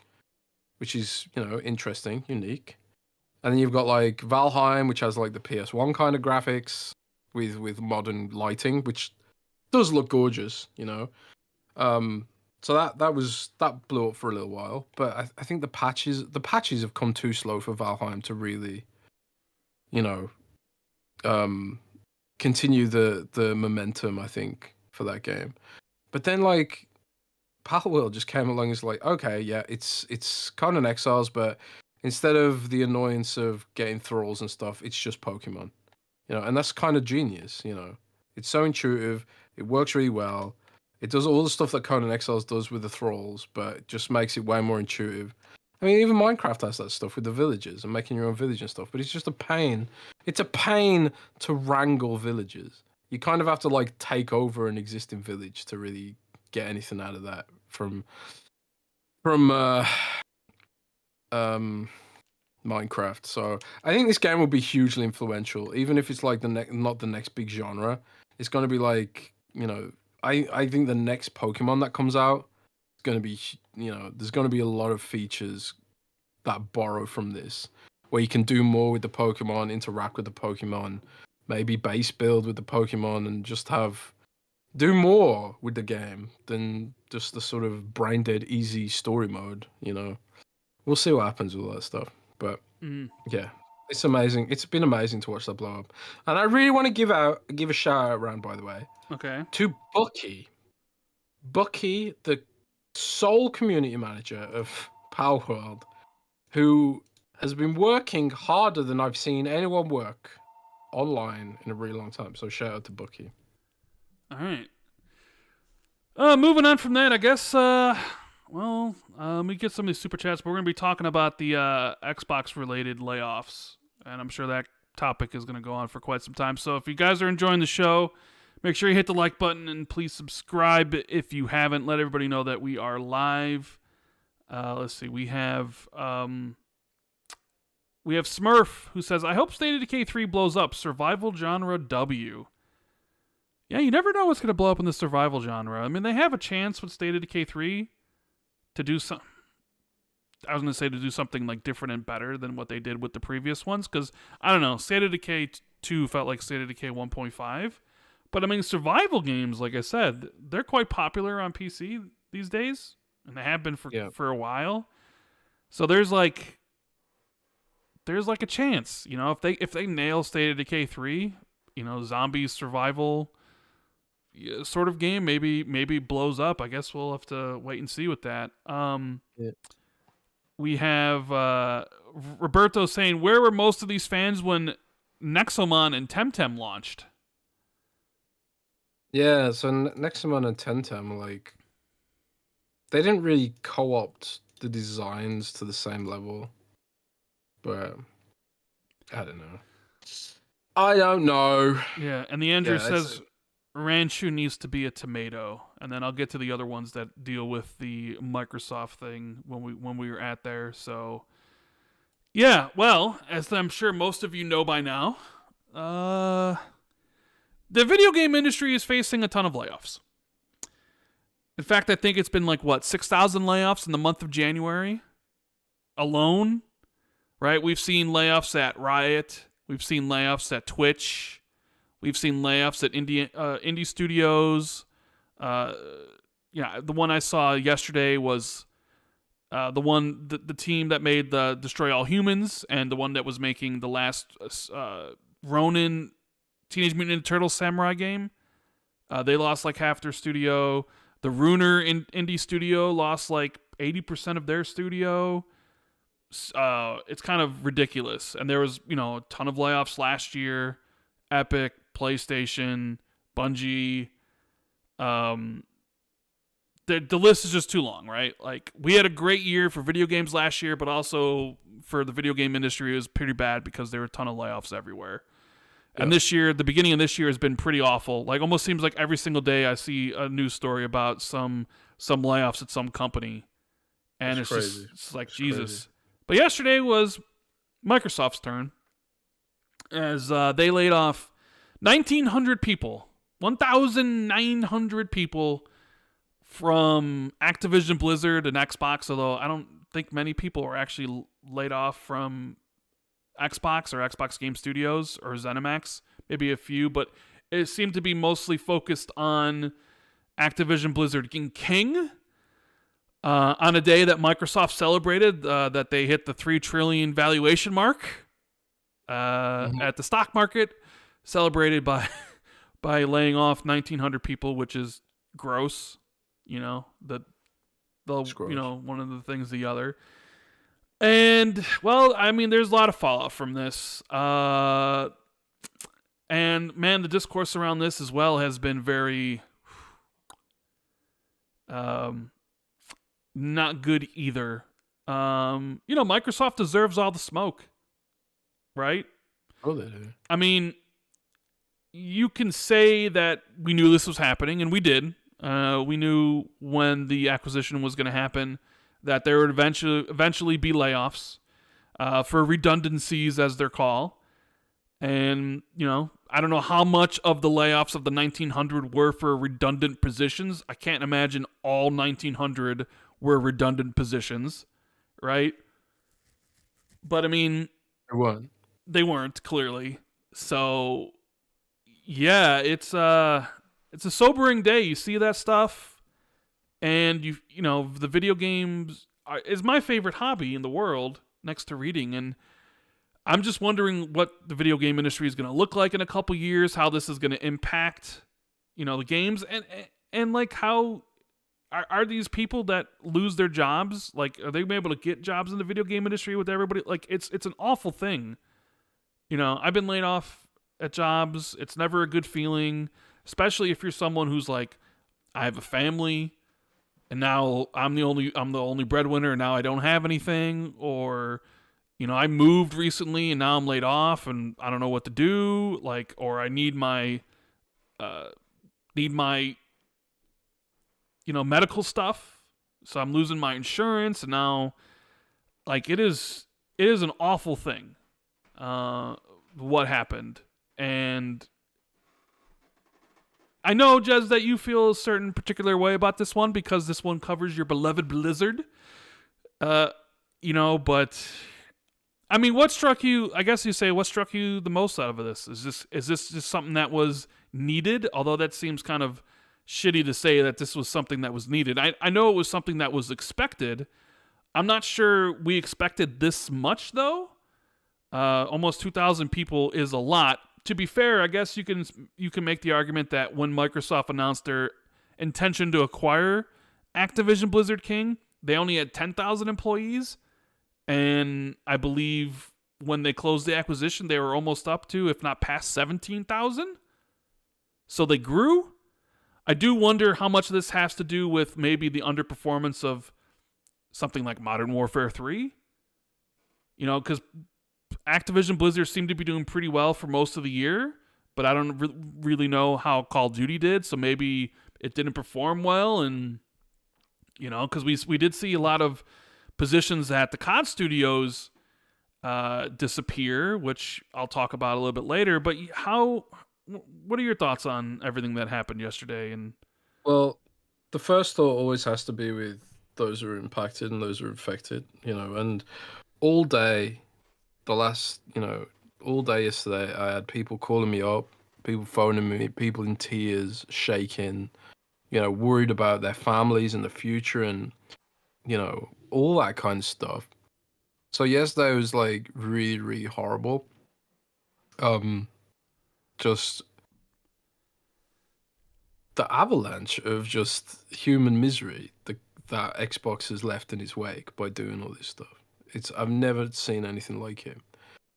which is, you know, interesting, unique. And then you've got like Valheim, which has like the PS1 kind of graphics with modern lighting, which does look gorgeous, you know. So that blew up for a little while, but I think the patches have come too slow for Valheim to really, you know, continue the momentum, I think, for that game. But then like Palworld just came along and was like, okay, yeah, it's Conan Exiles, but instead of the annoyance of getting thralls and stuff, it's just Pokemon, you know, and that's kind of genius, you know. It's so intuitive, it works really well. It does all the stuff that Conan Exiles does with the thralls, but it just makes it way more intuitive. I mean, even Minecraft has that stuff with the villages and making your own village and stuff, but it's just a pain. It's a pain to wrangle villages. You kind of have to like take over an existing village to really get anything out of that from Minecraft. So I think this game will be hugely influential, even if it's like not the next big genre. It's going to be like, you know, I think the next Pokemon that comes out is going to be, you know, there's going to be a lot of features that borrow from this, where you can do more with the Pokemon, interact with the Pokemon, maybe base build with the Pokemon, and just do more with the game than just the sort of brain dead easy story mode, you know. We'll see what happens with all that stuff. But yeah, it's amazing. It's been amazing to watch that blow up. And I really want to give a shout out round, by the way. Okay. To Bucky. Bucky, the sole community manager of Palworld, who has been working harder than I've seen anyone work online in a really long time. So shout out to Bucky. All right. Moving on from that, I guess. We get some of these super chats, but we're going to be talking about the Xbox-related layoffs, and I'm sure that topic is going to go on for quite some time. So if you guys are enjoying the show, make sure you hit the like button and please subscribe if you haven't. Let everybody know that we are live. Let's see. We have Smurf, who says, I hope State of Decay 3 blows up. Survival genre W. Yeah, you never know what's going to blow up in the survival genre. I mean, they have a chance with State of Decay 3 to do some. I was going to say to do something like different and better than what they did with the previous ones. Because, I don't know, State of Decay 2 felt like State of Decay 1.5. But, I mean, survival games, like I said, they're quite popular on PC these days. And they have been for a while. So there's like a chance, you know, if they nail State of Decay 3, you know, zombie survival sort of game, maybe blows up. I guess we'll have to wait and see with that. We have Roberto saying, where were most of these fans when Nexomon and Temtem launched? Yeah, so Nexomon and Temtem, like, they didn't really co-opt the designs to the same level. But I don't know. Yeah, and the Andrew says Ranchu needs to be a tomato, and then I'll get to the other ones that deal with the Microsoft thing when we were at there. So yeah, well, as I'm sure most of you know by now, the video game industry is facing a ton of layoffs. In fact, I think it's been like 6,000 layoffs in the month of January alone. Right, we've seen layoffs at Riot. We've seen layoffs at Twitch. We've seen layoffs at indie studios. The one I saw yesterday was the team that made the Destroy All Humans and the one that was making the last Ronin Teenage Mutant Ninja Turtles Samurai game. They lost like half their studio. The Runer indie studio lost like 80% of their studio. It's kind of ridiculous. And there was, a ton of layoffs last year. Epic, PlayStation, Bungie. The list is just too long, right? Like, we had a great year for video games last year, but also for the video game industry, it was pretty bad because there were a ton of layoffs everywhere. Yep. And this year, the beginning of this year has been pretty awful. Like, almost seems like every single day I see a news story about some layoffs at some company. And it's crazy. It's like, Jesus. Crazy. But yesterday was Microsoft's turn as they laid off 1,900 people, 1,900 people from Activision Blizzard and Xbox, although I don't think many people were actually laid off from Xbox or Xbox Game Studios or ZeniMax, maybe a few, but it seemed to be mostly focused on Activision Blizzard King. On a day that Microsoft celebrated that they hit the $3 trillion valuation mark at the stock market, celebrated by laying off 1,900 people, which is gross. One of the things the other. And, well, I mean, there's a lot of fallout from this. And, man, the discourse around this as well has been very not good either. Microsoft deserves all the smoke, right? Oh, they do. I mean, you can say that we knew this was happening, and we did. We knew when the acquisition was going to happen that there would eventually be layoffs for redundancies, as they're called. And, I don't know how much of the layoffs of the 1,900 were for redundant positions. I can't imagine all 1,900 were redundant positions, right? But, I mean... They weren't, clearly. So, yeah, it's a sobering day. You see that stuff, and the video games is my favorite hobby in the world, next to reading, and I'm just wondering what the video game industry is going to look like in a couple years, how this is going to impact, the games, and like how are these people that lose their jobs, like, are they able to get jobs in the video game industry with everybody? Like, it's an awful thing. I've been laid off at jobs. It's never a good feeling, especially if you're someone who's like, I have a family, and now I'm the only breadwinner, and now I don't have anything, or I moved recently and now I'm laid off and I don't know what to do, like, or I need my medical stuff, so I'm losing my insurance, and now, like, it is an awful thing. What happened, and I know, Jez, that you feel a certain particular way about this one because this one covers your beloved Blizzard. but I mean, what struck you? I guess you say what struck you the most out of this? Is this just something that was needed? Although that seems kind of shitty to say that this was something that was needed. I know it was something that was expected. I'm not sure we expected this much though. Almost 2,000 people is a lot. To be fair, I guess you can make the argument that when Microsoft announced their intention to acquire Activision Blizzard King, they only had 10,000 employees, and I believe when they closed the acquisition, they were almost up to, if not past 17,000. So they grew. I do wonder how much of this has to do with maybe the underperformance of something like Modern Warfare 3. Because Activision Blizzard seemed to be doing pretty well for most of the year, but I don't really know how Call of Duty did, so maybe it didn't perform well, and because we did see a lot of positions at the COD studios disappear, which I'll talk about a little bit later. But what are your thoughts on everything that happened yesterday? And Well, the first thought always has to be with those who are impacted and those who are affected, and all day, all day yesterday, I had people calling me up, people phoning me, people in tears, shaking, worried about their families and the future and, all that kind of stuff. So yesterday was like really, really horrible. Just the avalanche of just human misery that Xbox has left in its wake by doing all this stuff. I've never seen anything like it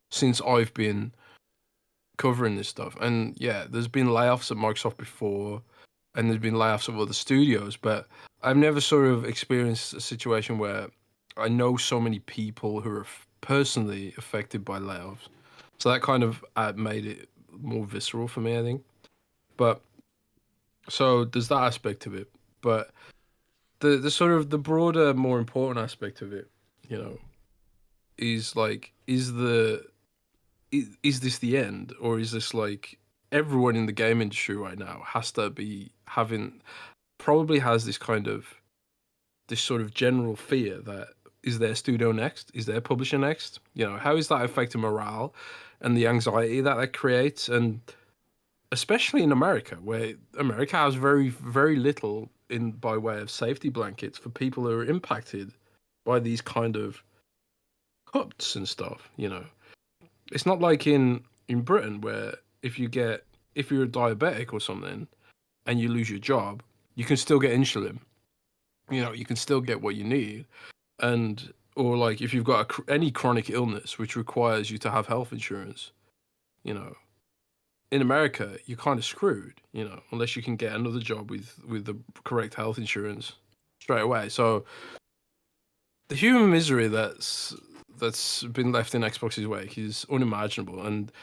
since I've been covering this stuff. And yeah, there's been layoffs at Microsoft before, and there's been layoffs of other studios, but I've never sort of experienced a situation where I know so many people who are personally affected by layoffs. So that kind of made it more visceral for me, I think. But so there's that aspect of it. But the sort of the broader, more important aspect of it, is like, is this the end, or is this like everyone in the game industry right now has to be probably has this sort of general fear that is their studio next, is their publisher next? How is that affecting morale and the anxiety that creates? And especially in America, where America has very, very little by way of safety blankets for people who are impacted by these kind of cuts and stuff. It's not like in Britain, where if you're a diabetic or something and you lose your job, you can still get insulin. You can still get what you need, or like if you've got any chronic illness which requires you to have health insurance, in America you're kind of screwed, unless you can get another job with the correct health insurance straight away. So the human misery that's been left in Xbox's wake is unimaginable, and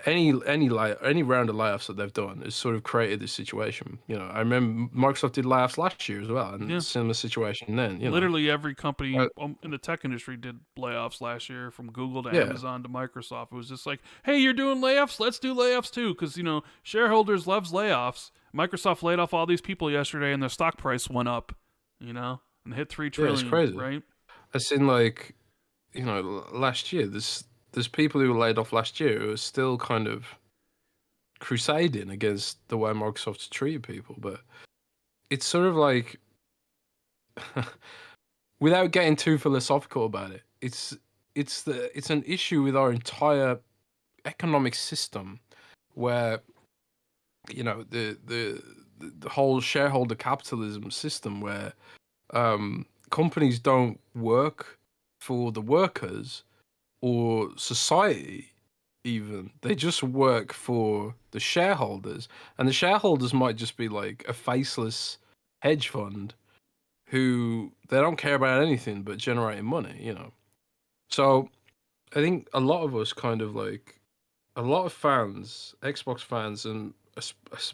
any round of layoffs that they've done has sort of created this situation. I remember Microsoft did layoffs last year as well, and similar situation then. Literally every company in the tech industry did layoffs last year, from Google to Amazon to Microsoft. It was just like, hey, you're doing layoffs, let's do layoffs too, because shareholders loves layoffs. Microsoft laid off all these people yesterday, and their stock price went up, and hit $3 trillion. It's crazy, right? I seen like, last year there's people who were laid off last year who are still kind of crusading against the way Microsoft's treated people. But it's sort of like, without getting too philosophical about it, it's an issue with our entire economic system, where the whole shareholder capitalism system, where companies don't work for the workers or society even. They just work for the shareholders, and the shareholders might just be like a faceless hedge fund who they don't care about anything but generating money. So I think a lot of us a lot of fans, Xbox fans and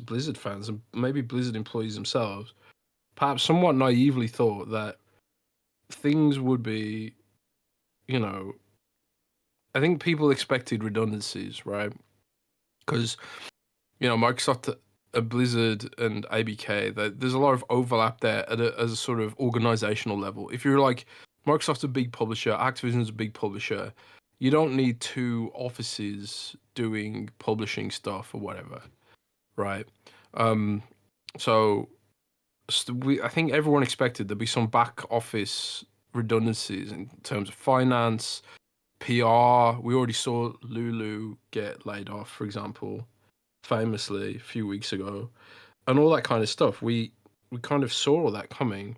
Blizzard fans, and maybe Blizzard employees themselves, perhaps somewhat naively thought that things would be, I think people expected redundancies, right? Because, Microsoft, Blizzard, and ABK, there's a lot of overlap there at a sort of organizational level. If you're like Microsoft's a big publisher, Activision's a big publisher. You don't need two offices doing publishing stuff or whatever, right? So I think everyone expected there'd be some back office redundancies in terms of finance, PR. We already saw Lulu get laid off, for example, famously a few weeks ago, and all that kind of stuff. We kind of saw all that coming.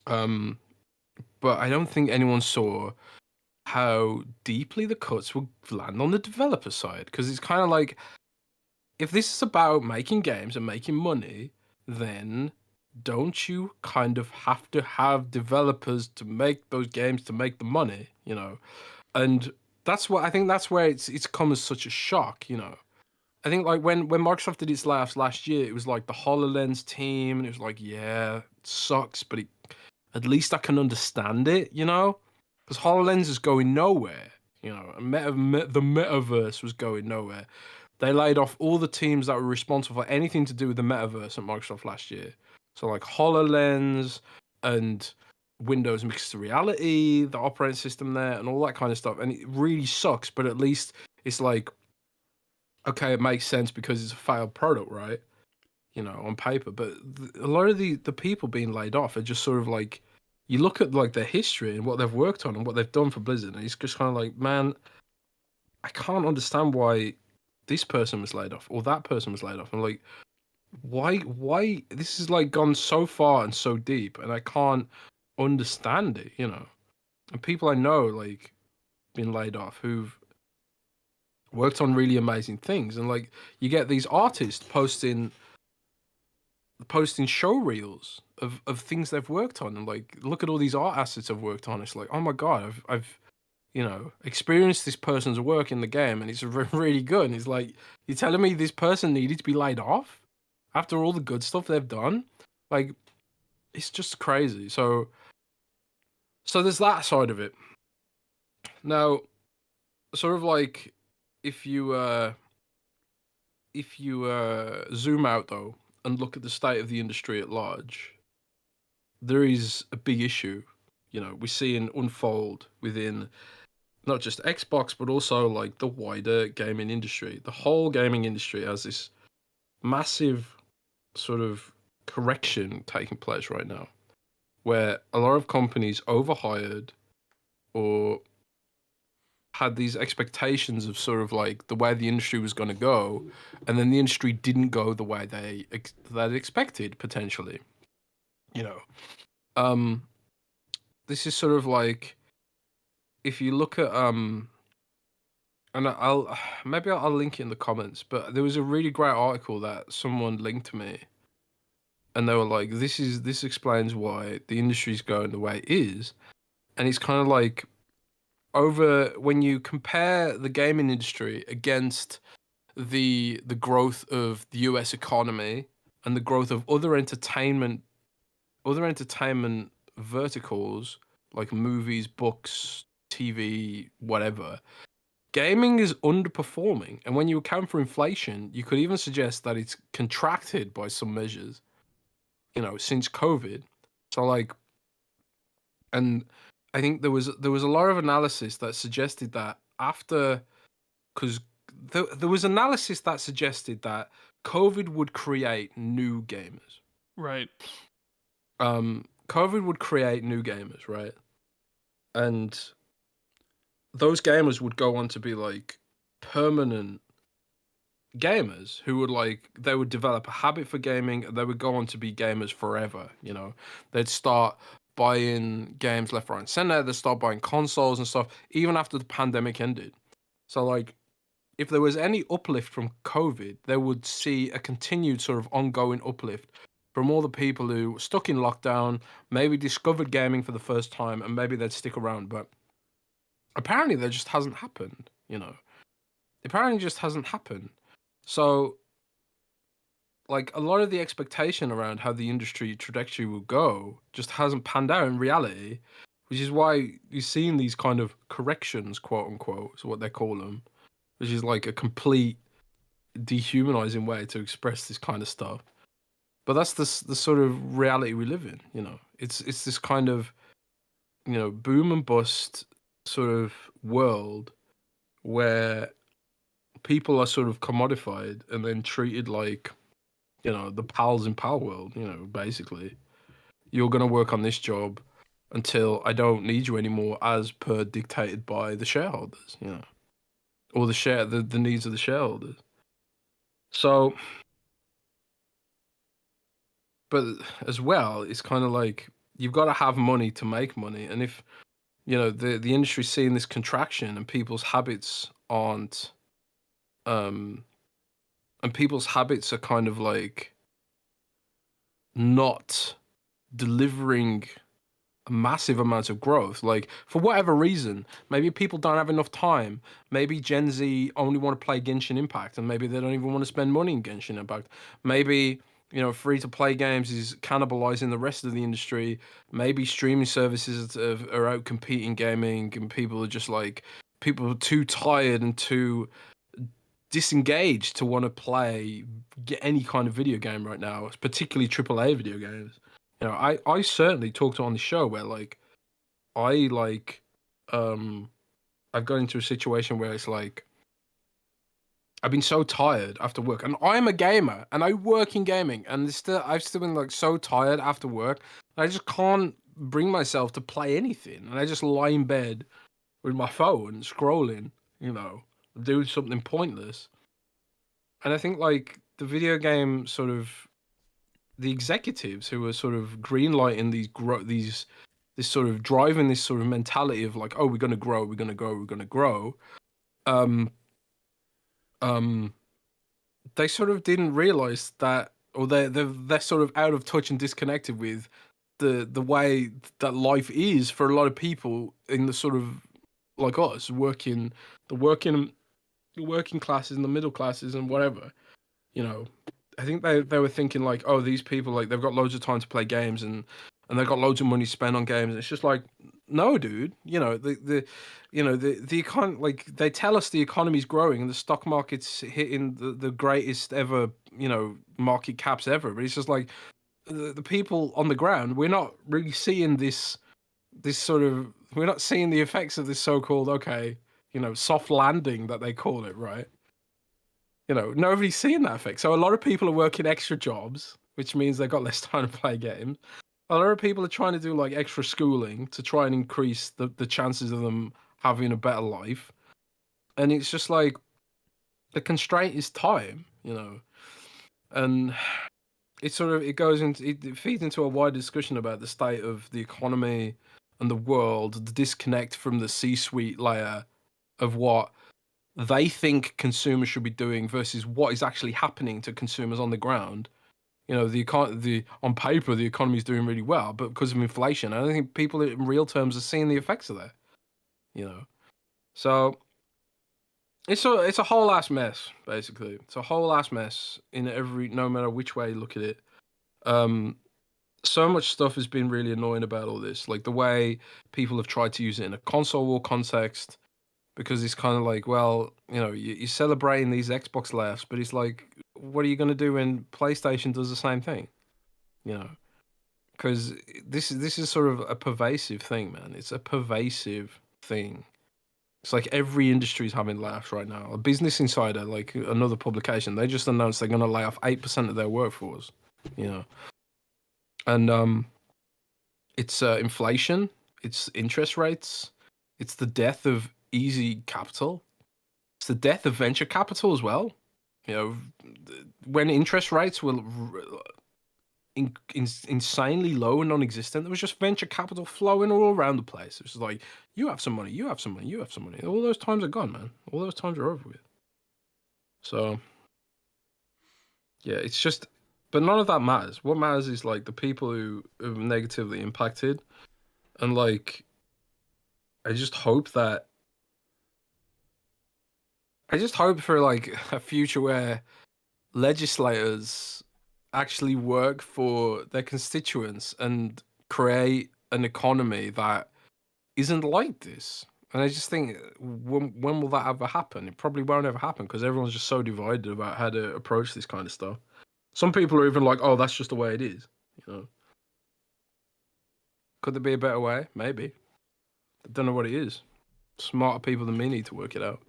But I don't think anyone saw how deeply the cuts would land on the developer side, because it's kind of like, if this is about making games and making money, then don't you kind of have to have developers to make those games to make the money, you know? And that's what I think, that's where it's come as such a shock, you know? I think like when Microsoft did its layoffs last year, it was like the HoloLens team, and it was like, yeah, it sucks, but at least I can understand it, you know? Because HoloLens is going nowhere, you know, and the metaverse was going nowhere. They laid off all the teams that were responsible for anything to do with the metaverse at Microsoft last year. So like HoloLens and Windows Mixed Reality, the operating system there, and all that kind of stuff. And it really sucks, but at least it's like, okay, it makes sense because it's a failed product, right? You know, on paper. But a lot of the people being laid off are just sort of like, you look at like their history and what they've worked on and what they've done for Blizzard, and it's just kind of like, man, I can't understand why this person was laid off or that person was laid off. I'm like, why this is like gone so far and so deep, and I can't understand it, you know. And people I know like been laid off who've worked on really amazing things, and like you get these artists posting show reels of things they've worked on, and like, look at all these art assets I've worked on. It's like, oh my god, I've you know, experienced this person's work in the game, and it's really good. And it's like, you're telling me this person needed to be laid off after all the good stuff they've done? Like, it's just crazy. So there's that side of it. Now, sort of like, if you zoom out though and look at the state of the industry at large, there is a big issue, you know, we're seeing unfold within not just Xbox, but also like the wider gaming industry. The whole gaming industry has this massive sort of correction taking place right now, where a lot of companies overhired or had these expectations of sort of like the way the industry was going to go, and then the industry didn't go the way they expected, potentially, you know. This is sort of like, if you look at and I'll link it in the comments, but there was a really great article that someone linked to me, and they were like, this explains why the industry's going the way it is. And it's kind of like, over when you compare the gaming industry against the growth of the US economy and the growth of other entertainment verticals like movies, books, TV, whatever, gaming is underperforming. And when you account for inflation, you could even suggest that it's contracted by some measures, you know, since COVID. So like, and I think there was a lot of analysis that suggested that because there was analysis that suggested that COVID would create new gamers. Right. COVID would create new gamers, right? And those gamers would go on to be like permanent gamers who would like, they would develop a habit for gaming, and they would go on to be gamers forever, you know. They'd start buying games left, right, and center. They'd start buying consoles and stuff even after the pandemic ended. So like, if there was any uplift from COVID, they would see a continued sort of ongoing uplift from all the people who were stuck in lockdown, maybe discovered gaming for the first time, and maybe they'd stick around. But apparently that just hasn't happened, you know. Apparently just hasn't happened. So like, a lot of the expectation around how the industry trajectory will go just hasn't panned out in reality, which is why you're seeing these kind of corrections, quote unquote, is what they call them, which is like a complete dehumanizing way to express this kind of stuff. But that's the sort of reality we live in, you know. It's this kind of, boom and bust sort of world where people are sort of commodified and then treated like, the pals in Palworld, basically. You're going to work on this job until I don't need you anymore, as per dictated by the shareholders, or the needs of the shareholders. So, but as well, it's kind of like you've got to have money to make money, and if the industry's seeing this contraction and people's habits aren't, and people's habits are kind of like not delivering massive amounts of growth, like for whatever reason, maybe people don't have enough time, maybe Gen Z only want to play Genshin Impact, and maybe they don't even want to spend money in Genshin Impact, maybe free to play games is cannibalizing the rest of the industry, maybe streaming services are out competing gaming, and people are too tired and too disengaged to want to get any kind of video game right now, particularly AAA video games. I certainly talked on the show where I've got into a situation where it's like I've been so tired after work, and I'm a gamer and I work in gaming, and I've still been like so tired after work, I just can't bring myself to play anything, and I just lie in bed with my phone scrolling, doing something pointless. And I think like the video game sort of the executives who are sort of greenlighting this sort of driving this sort of mentality of like, oh, we're going to grow, we're going to grow, we're going to grow. They sort of didn't realize that, or they're sort of out of touch and disconnected with the way that life is for a lot of people in the sort of like us the working classes and the middle classes and whatever. I think they were thinking like, oh, these people, like, they've got loads of time to play games and they've got loads of money to spend on games. And it's just like, no, dude. The like they tell us the economy's growing and the stock market's hitting the greatest ever, market caps ever. But it's just like the people on the ground, we're not really seeing this sort of, we're not seeing the effects of this so-called soft landing that they call it, right? Nobody's seeing that effect. So a lot of people are working extra jobs, which means they've got less time to play games. A lot of people are trying to do like extra schooling to try and increase the chances of them having a better life. And it's just like the constraint is time, and it feeds into a wide discussion about the state of the economy and the world, the disconnect from the C-suite layer of what they think consumers should be doing versus what is actually happening to consumers on the ground. On paper, the economy is doing really well, but because of inflation, I don't think people in real terms are seeing the effects of that. So it's a whole ass mess, basically. It's a whole ass mess no matter which way you look at it. So much stuff has been really annoying about all this, like the way people have tried to use it in a console war context. Because it's kind of like, well, you're celebrating these Xbox layoffs, but it's like, what are you going to do when PlayStation does the same thing? Because this is sort of a pervasive thing, man. It's a pervasive thing. It's like every industry is having layoffs right now. A Business Insider, like another publication, they just announced they're going to lay off 8% of their workforce. And it's inflation, it's interest rates, it's the death of easy capital. It's the death of venture capital as well. When interest rates were insanely low and non-existent, there was just venture capital flowing all around the place. It was like, you have some money, you have some money, you have some money. All those times are gone, man. All those times are over with. So, yeah, it's just, but none of that matters. What matters is like the people who are negatively impacted, and like, I just hope for like a future where legislators actually work for their constituents and create an economy that isn't like this. And I just think, when will that ever happen? It probably won't ever happen because everyone's just so divided about how to approach this kind of stuff. Some people are even like, oh, that's just the way it is. Could there be a better way? Maybe. I don't know what it is. Smarter people than me need to work it out.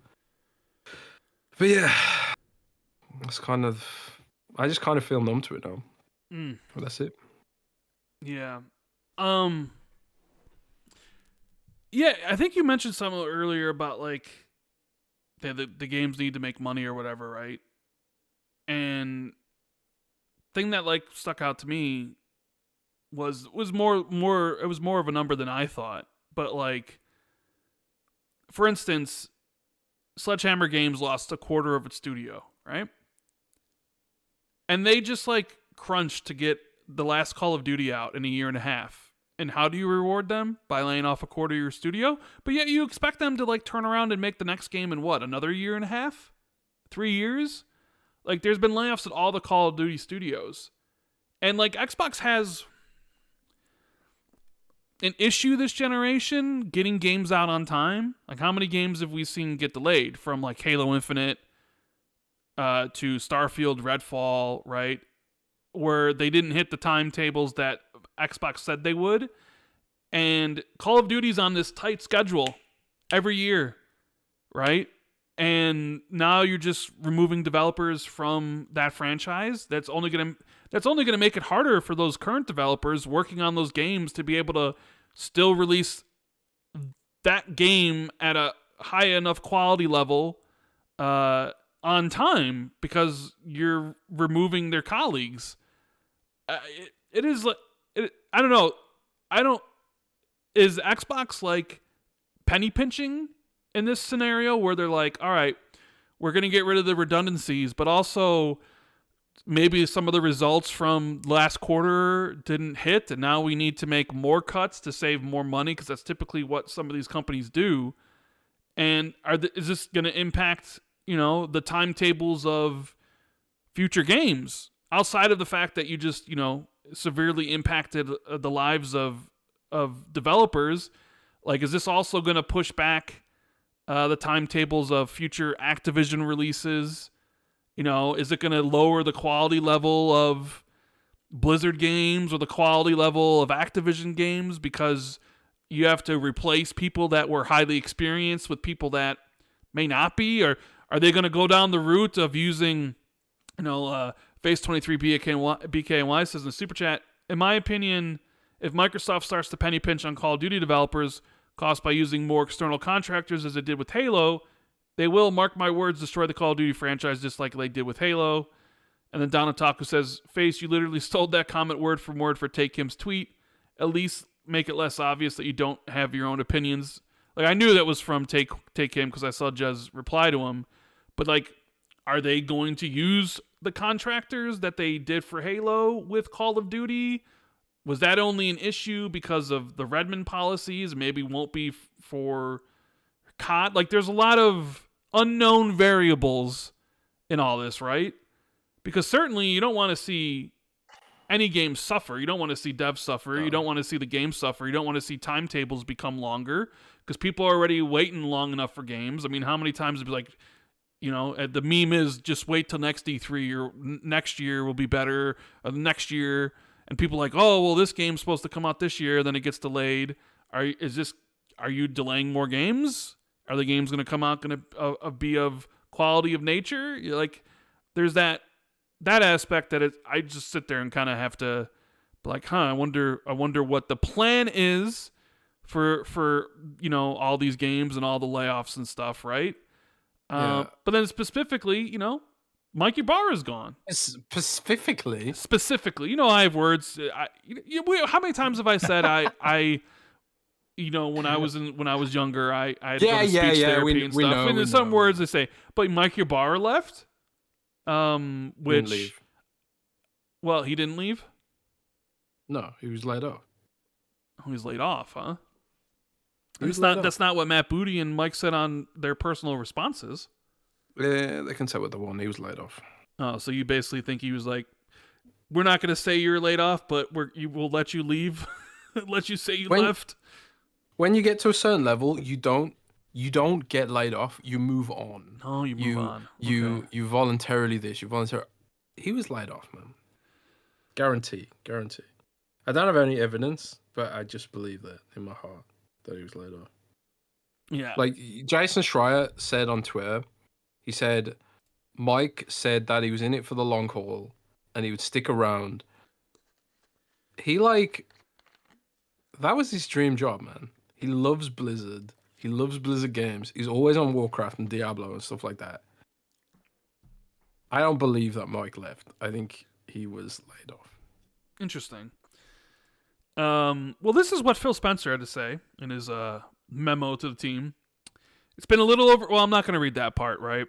But yeah, that's kind of. I just kind of feel numb to it now. Well, that's it. Yeah. Yeah, I think you mentioned something earlier about like the games need to make money or whatever, right? And thing that like stuck out to me was more it was more of a number than I thought. But like, for instance, Sledgehammer Games lost a quarter of its studio, right? And they just like crunched to get the last Call of Duty out in a year and a half. And how do you reward them? By laying off a quarter of your studio? But yet you expect them to like turn around and make the next game in what, another year and a half? 3 years? Like there's been layoffs at all the Call of Duty studios. And like Xbox has an issue this generation getting games out on time. Like how many games have we seen get delayed from like Halo Infinite to Starfield, Redfall, right? Where they didn't hit the timetables that Xbox said they would. And Call of Duty's on this tight schedule every year, right? And now you're just removing developers from that franchise. That's only gonna make it harder for those current developers working on those games to be able to still release that game at a high enough quality level on time, because you're removing their colleagues. It is like, I don't know. Is Xbox like penny pinching in this scenario where they're like, all right, we're going to get rid of the redundancies, but also maybe some of the results from last quarter didn't hit, and now we need to make more cuts to save more money, because that's typically what some of these companies do. And is this going to impact, the timetables of future games, outside of the fact that you just, severely impacted the lives of developers? Like, is this also going to push back the timetables of future Activision releases? Is it going to lower the quality level of Blizzard games or the quality level of Activision games because you have to replace people that were highly experienced with people that may not be? Or are they going to go down the route of using, Face23 BKNY says in the Super Chat, in my opinion, if Microsoft starts to penny pinch on Call of Duty developers caused by using more external contractors as it did with Halo, they will, mark my words, destroy the Call of Duty franchise just like they did with Halo. And then Donataku says, Face, you literally stole that comment word for Take Kim's tweet. At least make it less obvious that you don't have your own opinions. Like, I knew that was from Take Kim because I saw Jez reply to him. But, like, are they going to use the contractors that they did for Halo with Call of Duty? Was that only an issue because of the Redmond policies? Maybe won't be for COD. Like, there's a lot of unknown variables in all this, right? Because certainly you don't want to see any game suffer. You don't want to see devs suffer. You don't want to see the game suffer. You don't want to see timetables become longer because people are already waiting long enough for games. I mean, how many times it'd be like, the meme is just wait till next E3 or next year will be better, or the next year. And people are like, oh, well, this game's supposed to come out this year, then it gets delayed. Are you delaying more games? Are the games going to come out going to be of quality of nature? Like, there's that aspect that I just sit there and kind of have to be like, I wonder what the plan is for all these games and all the layoffs and stuff, right? Yeah. But then specifically, Mike Ybarra is gone. Specifically, I have words. How many times have I said when I was younger, I had to go to speech therapy and stuff. And in some words they say, but Mike Ybarra left. Didn't leave. Well, he didn't leave. No, he was laid off. Oh, he was laid off, huh? That's not what Matt Booty and Mike said on their personal responses. Yeah, they can say what they want. He was laid off. Oh, so you basically think he was like, we're not going to say you're laid off, but we'll let you leave, let you say left. When you get to a certain level, you don't get laid off. You move on. Oh, you move on. You voluntarily this. He was laid off, man. Guarantee. I don't have any evidence, but I just believe that in my heart that he was laid off. Yeah. Like Jason Schreier said on Twitter, he said Mike said that he was in it for the long haul and he would stick around. He that was his dream job, man. He loves Blizzard. He loves Blizzard games. He's always on Warcraft and Diablo and stuff like that. I don't believe that Mike left. I think he was laid off. Interesting. Well, this is what Phil Spencer had to say in his memo to the team. It's been a little over. Well, I'm not going to read that part, right?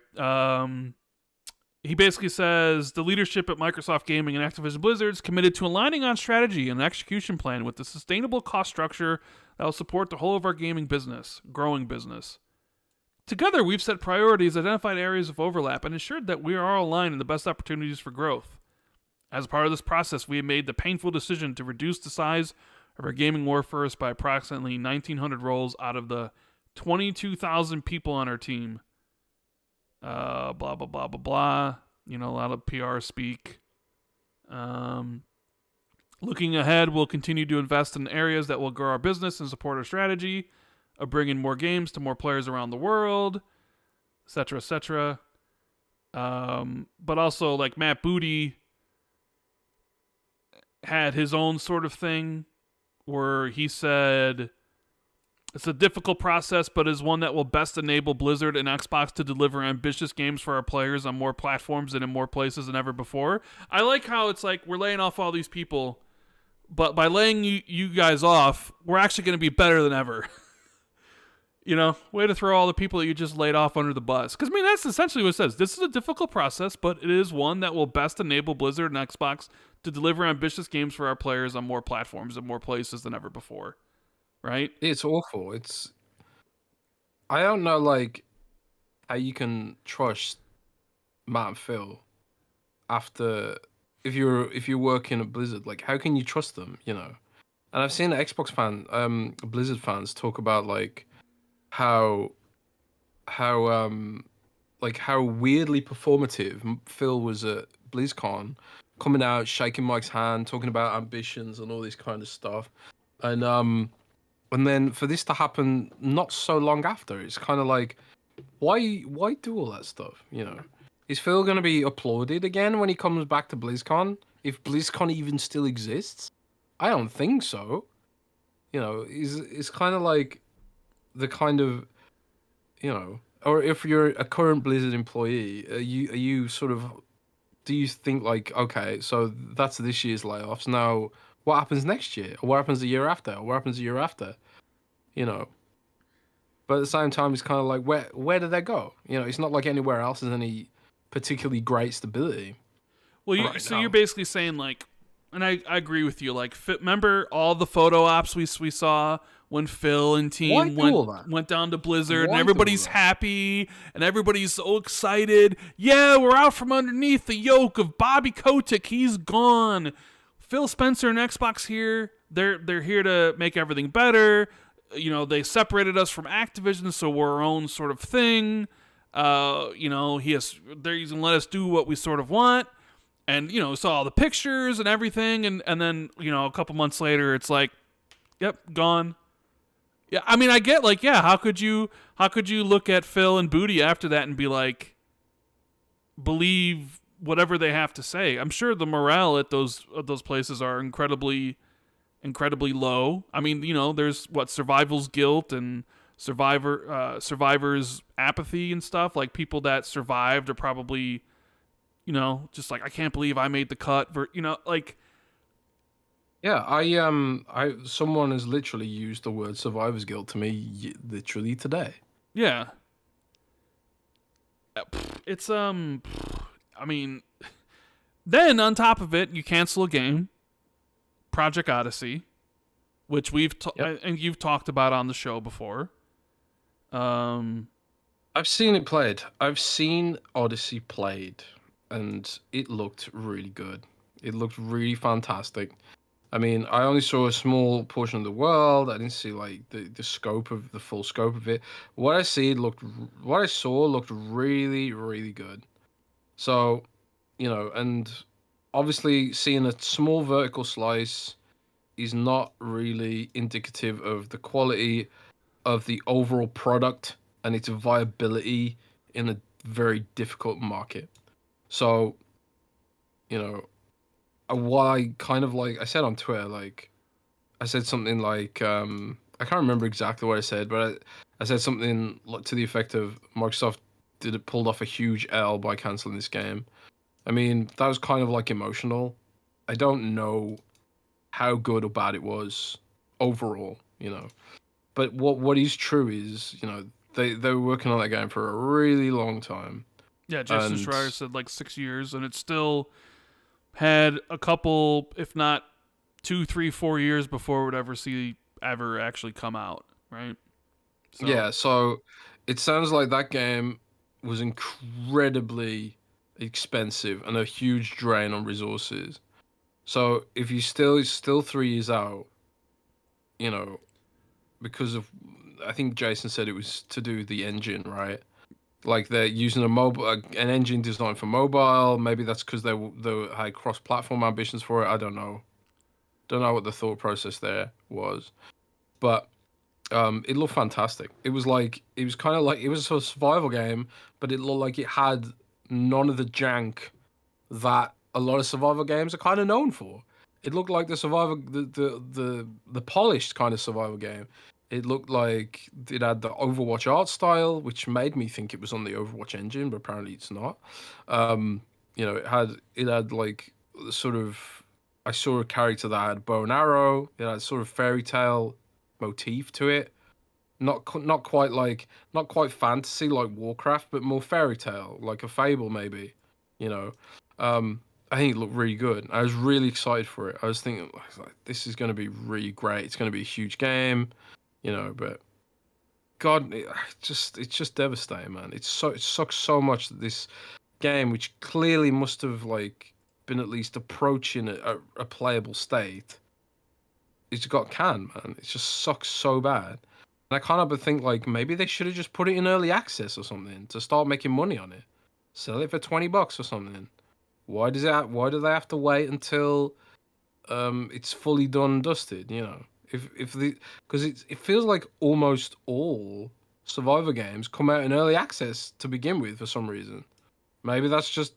He basically says the leadership at Microsoft Gaming and Activision Blizzard is committed to aligning on strategy and execution plan with the sustainable cost structure that will support the whole of our gaming business, growing business. Together, we've set priorities, identified areas of overlap, and ensured that we are all aligned in the best opportunities for growth. As part of this process, we have made the painful decision to reduce the size of our gaming workforce by approximately 1,900 roles out of the 22,000 people on our team. Blah, blah, blah, blah, blah. You know, a lot of PR speak. Looking ahead, we'll continue to invest in areas that will grow our business and support our strategy of bringing more games to more players around the world, etc., etc. But also, like, Matt Booty had his own sort of thing where he said it's a difficult process, but is one that will best enable Blizzard and Xbox to deliver ambitious games for our players on more platforms and in more places than ever before. I like how it's like we're laying off all these people, but by laying you guys off, we're actually going to be better than ever. You know, way to throw all the people that you just laid off under the bus. Because, I mean, that's essentially what it says. This is a difficult process, but it is one that will best enable Blizzard and Xbox to deliver ambitious games for our players on more platforms and more places than ever before. Right? It's awful. I don't know, like, how you can trust Matt and Phil after if you're working at Blizzard. Like, how can you trust them? You know, and I've seen Blizzard fans talk about like how weirdly performative Phil was at BlizzCon, coming out, shaking Mike's hand, talking about ambitions and all this kind of stuff, and then for this to happen not so long after, it's kind of like, why do all that stuff? You know, is Phil going to be applauded again when he comes back to BlizzCon? If BlizzCon even still exists, I don't think so. You know, it's kind of like the kind of, you know, or if you're a current Blizzard employee, are you sort of, do you think like, okay, so that's this year's layoffs. Now, what happens next year? Or what happens the year after? Or what happens the year after? You know. But at the same time, it's kind of like, where do they go? You know, it's not like anywhere else has any particularly great stability. Well, you're basically saying, like, and I agree with you. Like, remember all the photo ops we saw when Phil and team went down to Blizzard, and everybody's happy and everybody's so excited. Yeah, we're out from underneath the yoke of Bobby Kotick. He's gone. Phil Spencer and Xbox here. They're here to make everything better. You know, they separated us from Activision, so we're our own sort of thing. You know, he's gonna let us do what we sort of want. And, you know, saw all the pictures and everything, and then, you know, a couple months later, it's like, yep, gone. Yeah, I mean, I get, like, yeah, how could you look at Phil and Booty after that and be like, believe whatever they have to say? I'm sure the morale at those places are incredibly low. I mean, you know, there's survival's guilt and survivors' apathy and stuff. Like, people that survived are probably, you know, just like, I can't believe I made the cut. You know, like, yeah, someone has literally used the word survivor's guilt to me literally today. Yeah. It's I mean, then on top of it, you cancel a game, Project Odyssey, which and you've talked about on the show before. I've seen it played. I've seen Odyssey played, and it looked really good. It looked really fantastic. I mean, I only saw a small portion of the world. I didn't see like the full scope of it. What I saw looked really, really good. So, you know, and obviously seeing a small vertical slice is not really indicative of the quality of the overall product and its viability in a very difficult market. So, you know, why kind of like I said on Twitter, like I said something like I can't remember exactly what I said, but I said something to the effect of Microsoft pulled off a huge L by canceling this game. I mean, that was kind of like emotional. I don't know how good or bad it was overall, But what is true is, they were working on that game for a really long time. Yeah, Jason Schreier said like 6 years, and it still had a couple, if not 2, 3, 4 years before it would ever actually come out, right? So. Yeah, so it sounds like that game was incredibly expensive and a huge drain on resources. So if you still 3 years out, because of, I think Jason said it was to do with the engine, right? Like they're using an engine designed for mobile. Maybe that's because they had cross-platform ambitions for it. I don't know. Don't know what the thought process there was, but it looked fantastic. It was kind of like it was a survival game, but it looked like it had none of the jank that a lot of survival games are kind of known for. It looked like the polished kind of survival game. It looked like it had the Overwatch art style, which made me think it was on the Overwatch engine, but apparently it's not. It had like sort of, I saw a character that had bow and arrow. It had sort of fairy tale motif to it. Not quite fantasy like Warcraft, but more fairy tale, like a fable maybe. I think it looked really good. I was really excited for it. I was thinking, like, this is going to be really great. It's going to be a huge game, But God, it's just devastating, man. It sucks so much that this game, which clearly must have like been at least approaching a playable state, it's got canned, man. It just sucks so bad. And I kind of think like maybe they should have just put it in early access or something to start making money on it. Sell it for $20 or something. Why do they have to wait until it's fully done and dusted? Because it feels like almost all Survivor games come out in early access to begin with for some reason. Maybe that's just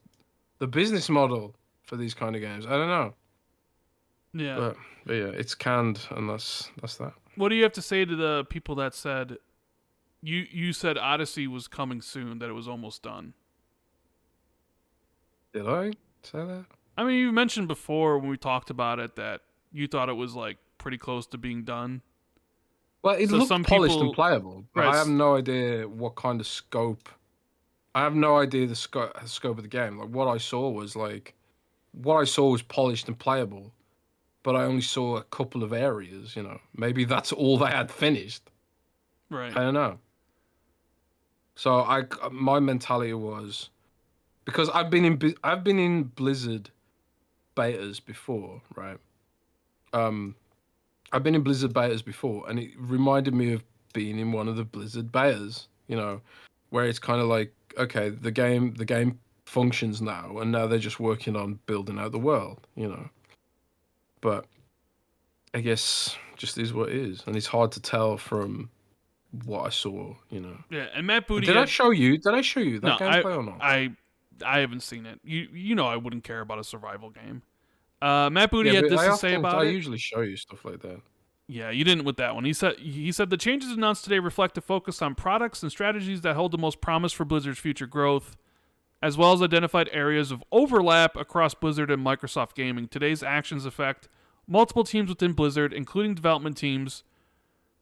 the business model for these kind of games. I don't know. Yeah. But yeah, it's canned, and that's that. What do you have to say to the people that said you said Odyssey was coming soon, that it was almost done? Did I say that? I mean, you mentioned before when we talked about it that you thought it was like pretty close to being done. Well, it looked polished and playable, but right. I have no idea what kind of scope. I have no idea the scope of the game. Like what I saw was polished and playable, but I only saw a couple of areas. Maybe that's all they had finished. Right. I don't know. So my mentality was, because I've been in Blizzard betas before, right? I've been in Blizzard betas before, and it reminded me of being in one of the Blizzard betas, where it's kind of like, okay, the game functions now, and now they're just working on building out the world, But I guess just is what it is, and it's hard to tell from what I saw, Yeah, and Matt Booty. Did I show you that gameplay or not? I haven't seen it. I wouldn't care about a survival game. Matt Booty had this to say about it. I usually show you stuff like that. Yeah, you didn't with that one. He said the changes announced today reflect a focus on products and strategies that hold the most promise for Blizzard's future growth, as well as identified areas of overlap across Blizzard and Microsoft Gaming. Today's actions affect multiple teams within Blizzard, including development teams,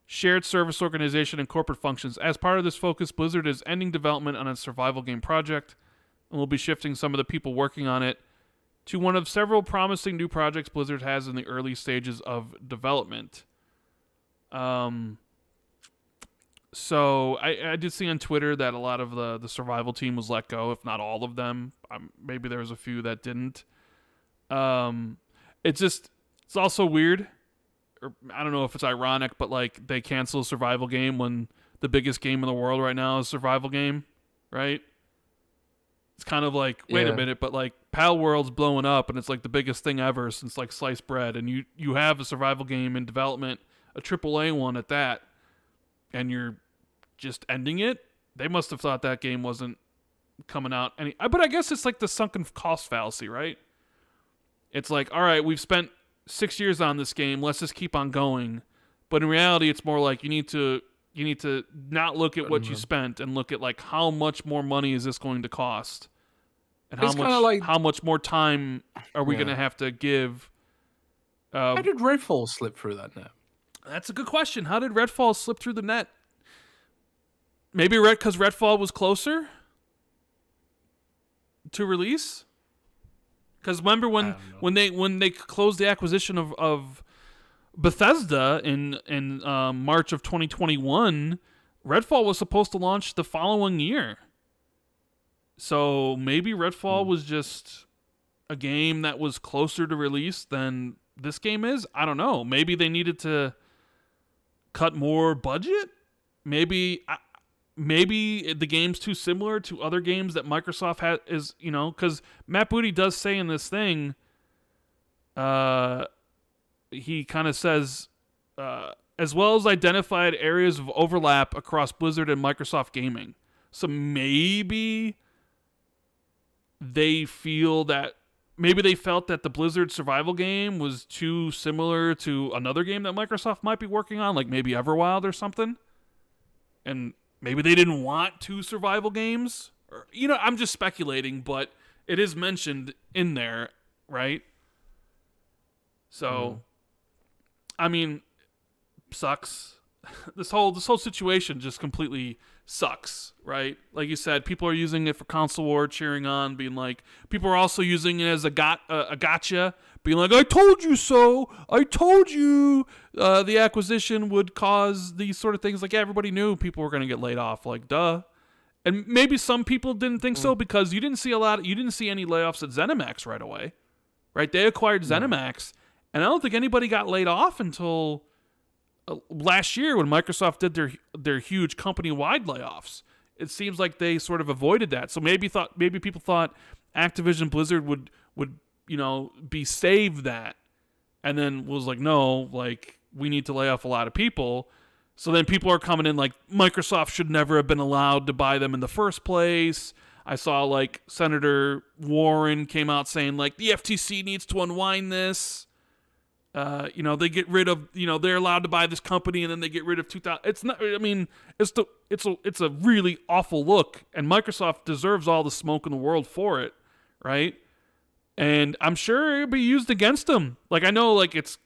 shared service organization, and corporate functions. As part of this focus, Blizzard is ending development on a survival game project and will be shifting some of the people working on it to one of several promising new projects Blizzard has in the early stages of development. So I did see on Twitter that a lot of the survival team was let go, if not all of them. Maybe there was a few that didn't. It's also weird, or I don't know if it's ironic, but like they cancel a survival game when the biggest game in the world right now is a survival game, right? It's kind of like, wait a minute, but like Palworld's blowing up and it's like the biggest thing ever since like sliced bread, and you have a survival game in development, a AAA one at that, and you're just ending it, they must have thought that game wasn't coming out but I guess it's like the sunken cost fallacy, right? It's like, all right, we've spent 6 years on this game, let's just keep on going. But in reality, it's more like you need to not look at what you spent and look at like how much more money is this going to cost, and how much more time are we going to have to give. How did Redfall slip through that net? That's a good question. How did Redfall slip through the net? Maybe because Redfall was closer to release. Because remember when they closed the acquisition of Bethesda in March of 2021, Redfall was supposed to launch the following year. So maybe Redfall was just a game that was closer to release than this game is. I don't know. Maybe they needed to cut more budget. Maybe the game's too similar to other games that Microsoft is, because Matt Booty does say in this thing, he kind of says, as well as identified areas of overlap across Blizzard and Microsoft gaming. So maybe they felt that the Blizzard survival game was too similar to another game that Microsoft might be working on, like maybe Everwild or something. And maybe they didn't want two survival games. Or, I'm just speculating, but it is mentioned in there, right? So, I mean, sucks. This whole situation just completely sucks, right? Like you said, people are using it for console war, cheering on, being like, people are also using it as a gotcha, being like, I told you so. I told you the acquisition would cause these sort of things. Like, everybody knew people were going to get laid off. Like, duh. And maybe some people didn't think so because you didn't see any layoffs at ZeniMax right away, right? They acquired ZeniMax, and I don't think anybody got laid off until last year when Microsoft did their huge company-wide layoffs. It seems like they sort of avoided that. So maybe people thought Activision Blizzard would be saved that, and then was like, no, like, we need to lay off a lot of people. So then people are coming in like, Microsoft should never have been allowed to buy them in the first place. I saw like Senator Warren came out saying like the FTC needs to unwind this. They get rid of, they're allowed to buy this company and then they get rid of 2000. It's not, I mean, it's a really awful look, and Microsoft deserves all the smoke in the world for it, right? And I'm sure it'll be used against them. Like, I know, like, it's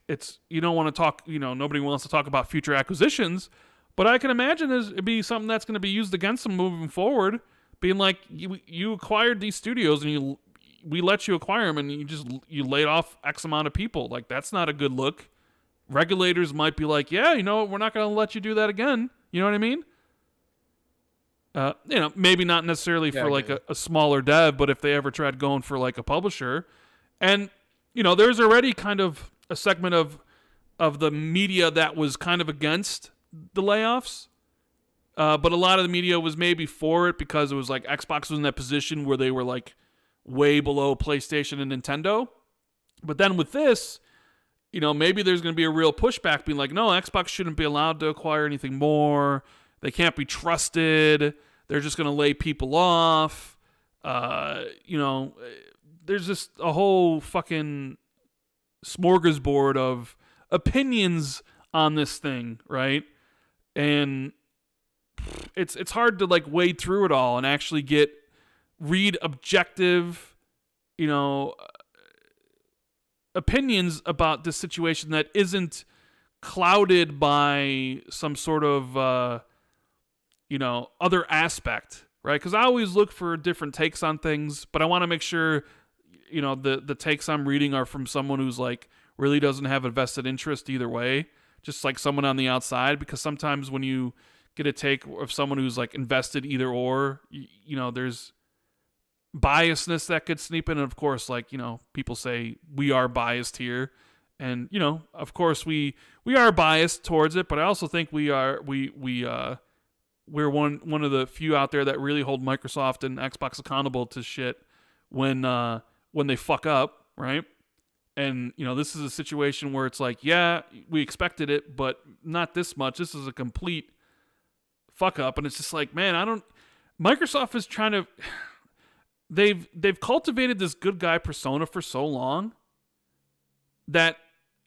you don't want to talk, nobody wants to talk about future acquisitions, but I can imagine it'd be something that's going to be used against them moving forward, being like, you acquired these studios and we let you acquire them, and you laid off X amount of people. Like, that's not a good look. Regulators might be like, yeah, we're not going to let you do that again. You know what I mean? Maybe not necessarily for like a smaller dev, but if they ever tried going for like a publisher. And, there's already kind of a segment of the media that was kind of against the layoffs. But a lot of the media was maybe for it because it was like Xbox was in that position where they were like way below PlayStation and Nintendo. But then with this, maybe there's going to be a real pushback being like, no, Xbox shouldn't be allowed to acquire anything more. They can't be trusted. They're just going to lay people off. There's just a whole fucking smorgasbord of opinions on this thing, right? And it's hard to like wade through it all and actually read objective, opinions about this situation that isn't clouded by some sort of, other aspect, right? Because I always look for different takes on things, but I want to make sure, the takes I'm reading are from someone who's like really doesn't have a vested interest either way, just like someone on the outside. Because sometimes when you get a take of someone who's like invested either or, there's biasness that could sneak in. And of course, like, people say we are biased here, and of course we are biased towards it, but I also think we're one of the few out there that really hold Microsoft and Xbox accountable to shit when they fuck up, right? And this is a situation where it's like, yeah, we expected it, but not this much. This is a complete fuck up, and it's just like, man, Microsoft is trying to. They've cultivated this good guy persona for so long that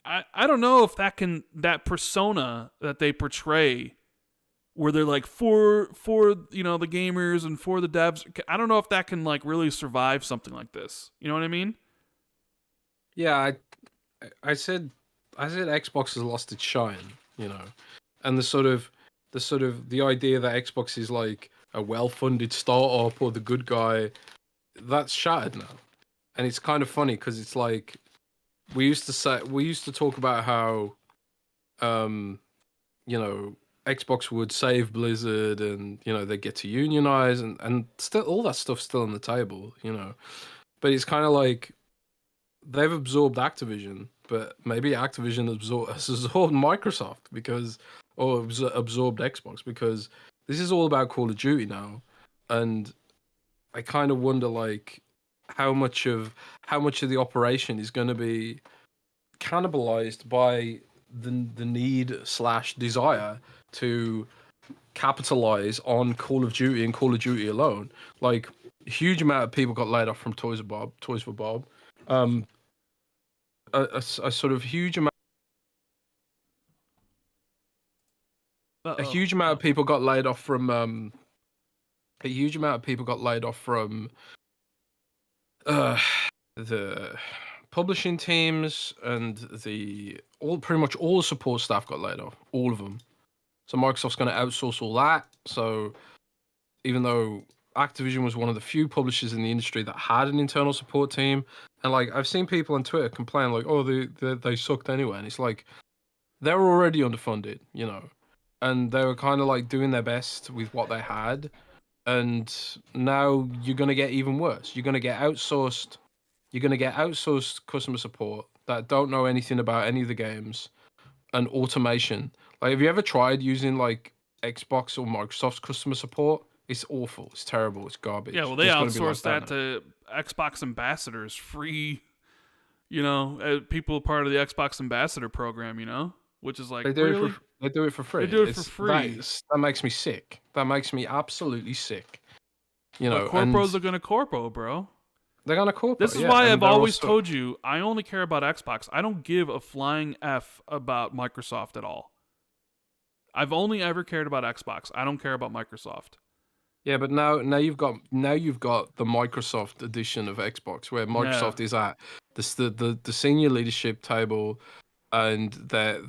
I don't know if that persona that they portray, where they're like for the gamers and for the devs, I don't know if that can like really survive something like this. You know what I mean? Yeah, I said Xbox has lost its shine, and the idea that Xbox is like a well-funded startup or the good guy, that's shattered now. And it's kind of funny because it's like we used to talk about how Xbox would save Blizzard and they get to unionize and still all that stuff's still on the table, but it's kind of like they've absorbed Activision, but maybe Activision has absorbed Microsoft absorbed Xbox, because this is all about Call of Duty now. And I kind of wonder like how much of the operation is going to be cannibalized by the need/desire to capitalize on Call of Duty and Call of Duty alone. Like a huge amount of people got laid off from Toys for Bob. A sort of huge amount. Uh-oh. A huge amount of people got laid off from. A huge amount of people got laid off from. The publishing teams and pretty much all the support staff got laid off. All of them. So Microsoft's going to outsource all that. So even though Activision was one of the few publishers in the industry that had an internal support team, and like I've seen people on Twitter complain like, oh, they sucked anyway, and it's like they were already underfunded, and they were kind of like doing their best with what they had, and now you're gonna get even worse. You're gonna get outsourced customer support that don't know anything about any of the games, and automation. Like, have you ever tried using like Xbox or Microsoft's customer support? It's awful. It's terrible. It's garbage. Yeah, well, they It's gonna be outsourced like that to Xbox ambassadors, free, people part of the Xbox ambassador program, which is like, They do really? they do it for free. They do it for free. That makes me sick. That makes me absolutely sick. But corpos are gonna corpo, bro. They're gonna corpo. This is why I've always told you I only care about Xbox. I don't give a flying F about Microsoft at all. I've only ever cared about Xbox. I don't care about Microsoft. Yeah, but now you've got the Microsoft edition of Xbox, where Microsoft is at the senior leadership table, and they're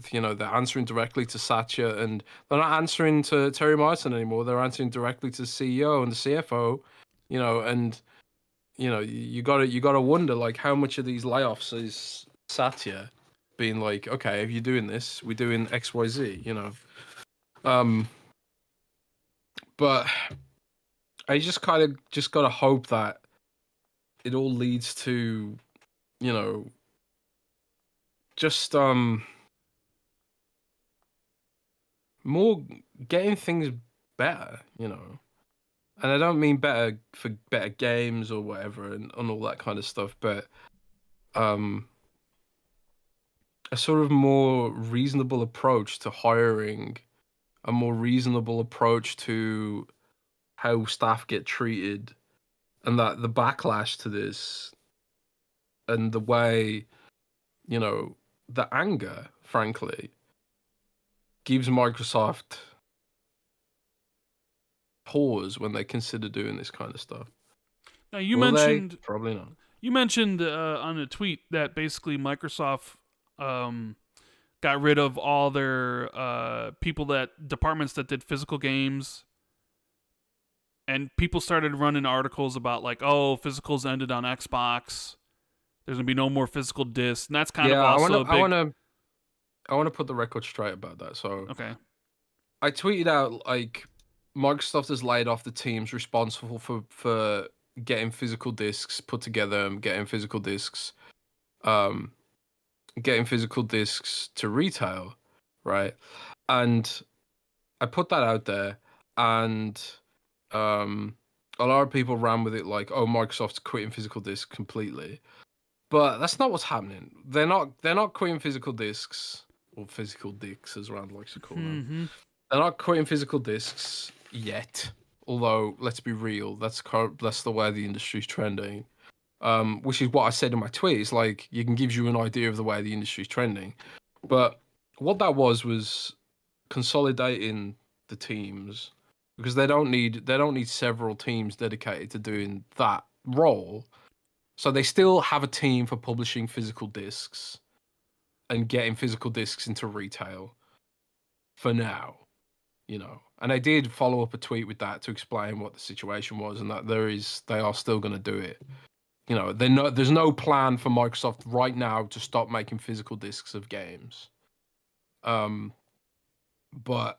answering directly to Satya, and they're not answering to Terry Martin anymore. They're answering directly to the CEO and the CFO, and you gotta wonder like how much of these layoffs is Satya being like, okay, if you're doing this, we're doing XYZ, but I just gotta hope that it all leads to, just more getting things better, and I don't mean better for better games or whatever and all that kind of stuff, but a sort of more reasonable approach to hiring, a more reasonable approach to how staff get treated, and that the backlash to this and the way, the anger, frankly, gives Microsoft pause when they consider doing this kind of stuff. Now, you Will mentioned they? Probably not. You mentioned on a tweet that basically Microsoft got rid of all their departments that did physical games, and people started running articles about like, oh, physicals ended on Xbox. There's gonna be no more physical discs, and that's kind of also a big. I want to put the record straight about that. So okay, I tweeted out like Microsoft has laid off the teams responsible for getting physical discs put together and getting physical discs to retail, right? And I put that out there, and a lot of people ran with it like, oh, Microsoft's quitting physical discs completely. But that's not what's happening. They're not quitting physical discs, or physical dicks as Rand likes to call them. They're not quitting physical discs yet. Although, let's be real, that's the way the industry's trending. Which is what I said in my tweet. It's like you can give you an idea of the way the industry's trending, but what that was consolidating the teams because they don't need several teams dedicated to doing that role. So they still have a team for publishing physical discs and getting physical discs into retail for now, you know. And I did follow up a tweet with that to explain what the situation was and that they are still going to do it. You know, there's no plan for Microsoft right now to stop making physical discs of games. But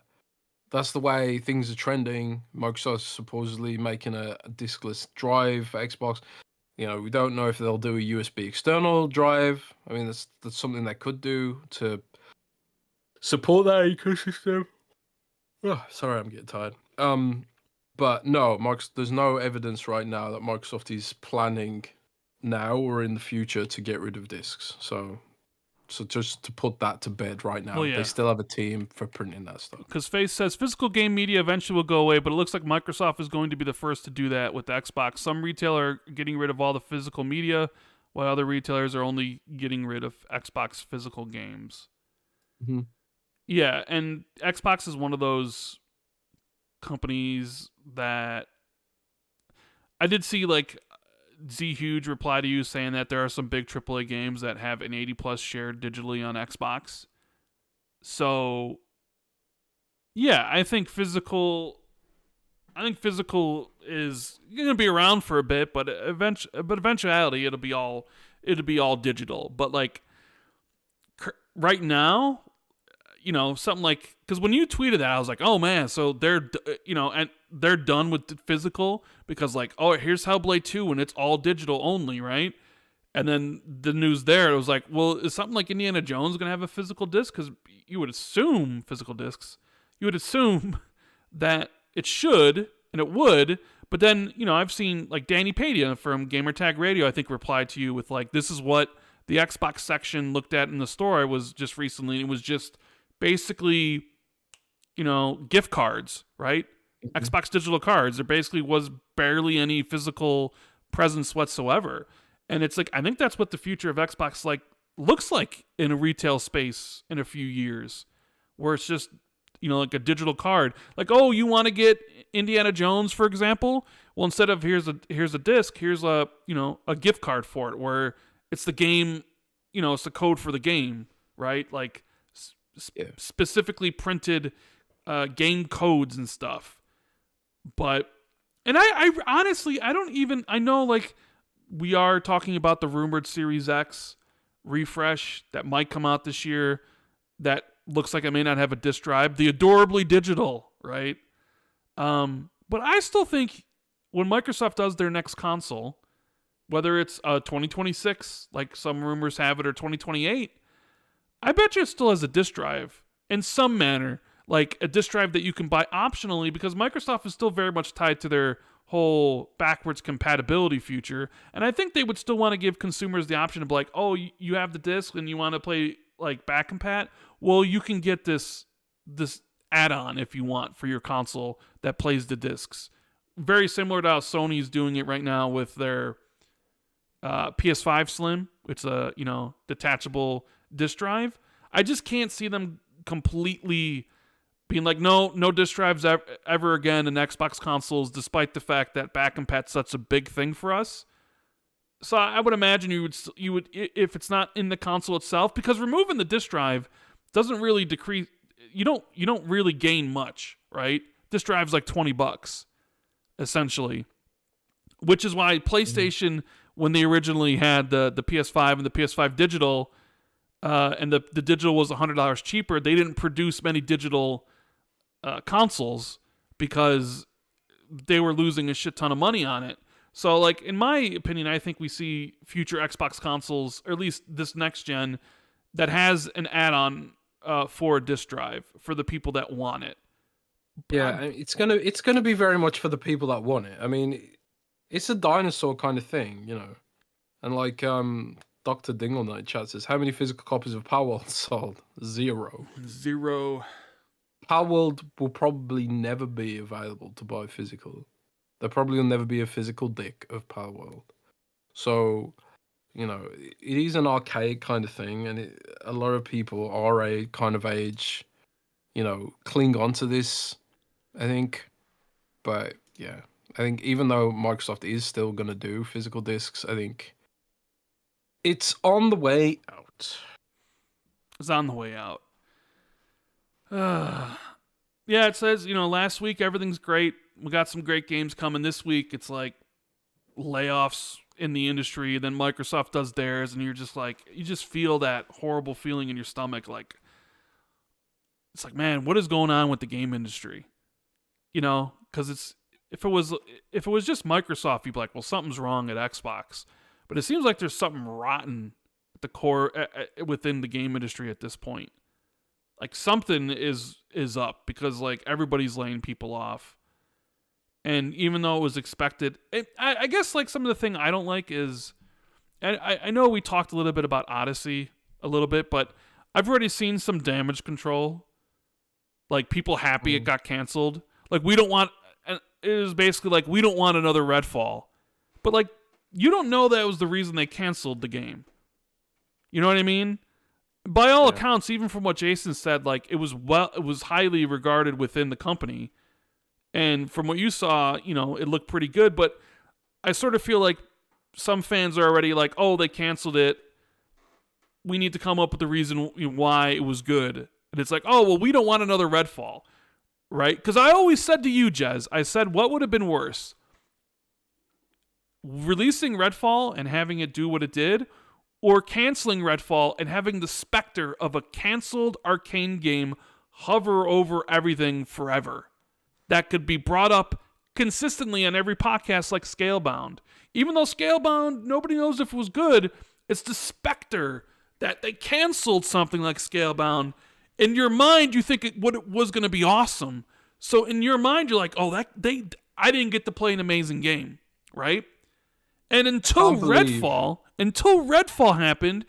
that's the way things are trending. Microsoft's supposedly making a diskless drive for Xbox. You know, we don't know if they'll do a USB external drive. I mean, that's something they could do to support that ecosystem. Oh, sorry, I'm getting tired. But no, there's no evidence right now that Microsoft is planning now or in the future to get rid of discs. So just to put that to bed right now, Well, yeah. They still have a team for printing that stuff. Because Face says physical game media eventually will go away, but it looks like Microsoft is going to be the first to do that with the Xbox. Some retailers are getting rid of all the physical media, while other retailers are only getting rid of Xbox physical games. Mm-hmm. Yeah, and Xbox is one of those companies that I did see like Z Huge reply to you saying that there are some big AAA games that have an 80+ shared digitally on Xbox. So yeah, I think physical is going to be around for a bit, but eventuality it'll be all digital. But like right now, you know, something like, because when you tweeted that, I was like, oh man, so they're, you know, and they're done with the physical because like, oh, here's Hellblade 2 and it's all digital only, right? And then the news there, it was like, well, is something like Indiana Jones going to have a physical disc? Because you would assume physical discs, you would assume that it should and it would. But then, you know, I've seen like Danny Padia from Gamertag Radio, I think, replied to you with like, this is what the Xbox section looked at in the store. I was just recently, it was just basically, you know, gift cards, right? Mm-hmm. Xbox digital cards. There basically was barely any physical presence whatsoever. And it's like, I think that's what the future of Xbox like looks like in a retail space in a few years, where it's just, you know, like a digital card. Like, oh, you want to get Indiana Jones, for example? Well, instead of here's a disc, here's a, you know, a gift card for it, where it's the game, you know, it's the code for the game, right? Like specifically printed game codes and stuff. But, and I honestly, I know like we are talking about the rumored Series X refresh that might come out this year that looks like it may not have a disc drive, the adorably digital, right? But I still think when Microsoft does their next console, whether it's 2026, like some rumors have it, or 2028, I bet you it still has a disc drive in some manner, like a disc drive that you can buy optionally, because Microsoft is still very much tied to their whole backwards compatibility future. And I think they would still want to give consumers the option of like, oh, you have the disc and you want to play like back compat. Well, you can get this add-on if you want for your console that plays the discs. Very similar to how Sony's doing it right now with their PS5 Slim. It's a, you know, detachable disc drive. I just can't see them completely being like, no disc drives ever again in Xbox consoles, despite the fact that back compat's such a big thing for us. So I would imagine you would if it's not in the console itself, because removing the disc drive doesn't really decrease. You don't really gain much, right? Disc drive's like $20 essentially, which is why PlayStation, when they originally had the PS5 and the PS5 digital, and the digital was $100 cheaper, they didn't produce many digital consoles because they were losing a shit ton of money on it. So, like, in my opinion, I think we see future Xbox consoles, or at least this next gen, that has an add-on for a disc drive for the people that want it. Yeah, it's gonna be very much for the people that want it. I mean, it's a dinosaur kind of thing, you know. And like Dr. Dingle chat says, how many physical copies of Palworld sold? Zero. Palworld will probably never be available to buy physical. There probably will never be a physical deck of Palworld. So, it is an arcade kind of thing, and a lot of people our kind of age, cling on to this, I think. But yeah, I think even though Microsoft is still going to do physical discs, I think it's on the way out. It's on the way out. Yeah, it says, last week everything's great. We got some great games coming. This week it's like layoffs in the industry. Then Microsoft does theirs, and you're just like, you just feel that horrible feeling in your stomach. Like, it's like, man, what is going on with the game industry? Because if it was just Microsoft, you'd be like, well, something's wrong at Xbox. But it seems like there's something rotten at the core within the game industry at this point. Like, something is up, because like everybody's laying people off. And even though it was expected, I guess like some of the thing I don't like is, I know we talked a little bit about Odyssey a little bit, but I've already seen some damage control. Like, people happy it got canceled. Like, we don't want, it was basically like, we don't want another Redfall. But like, you don't know that was the reason they canceled the game. You know what I mean? By all accounts, even from what Jason said, like, it was highly regarded within the company. And from what you saw, it looked pretty good. But I sort of feel like some fans are already like, oh, they canceled it. We need to come up with the reason why it was good. And it's like, oh, well, we don't want another Redfall. Right? Because I always said to you, Jez, I said, what would have been worse? Releasing Redfall and having it do what it did, or canceling Redfall and having the specter of a canceled arcane game hover over everything forever. That could be brought up consistently on every podcast, like Scalebound. Even though Scalebound, nobody knows if it was good, it's the specter that they canceled something like Scalebound. In your mind, you think it was going to be awesome. So in your mind, you're like, oh, I didn't get to play an amazing game, right? And until Redfall happened,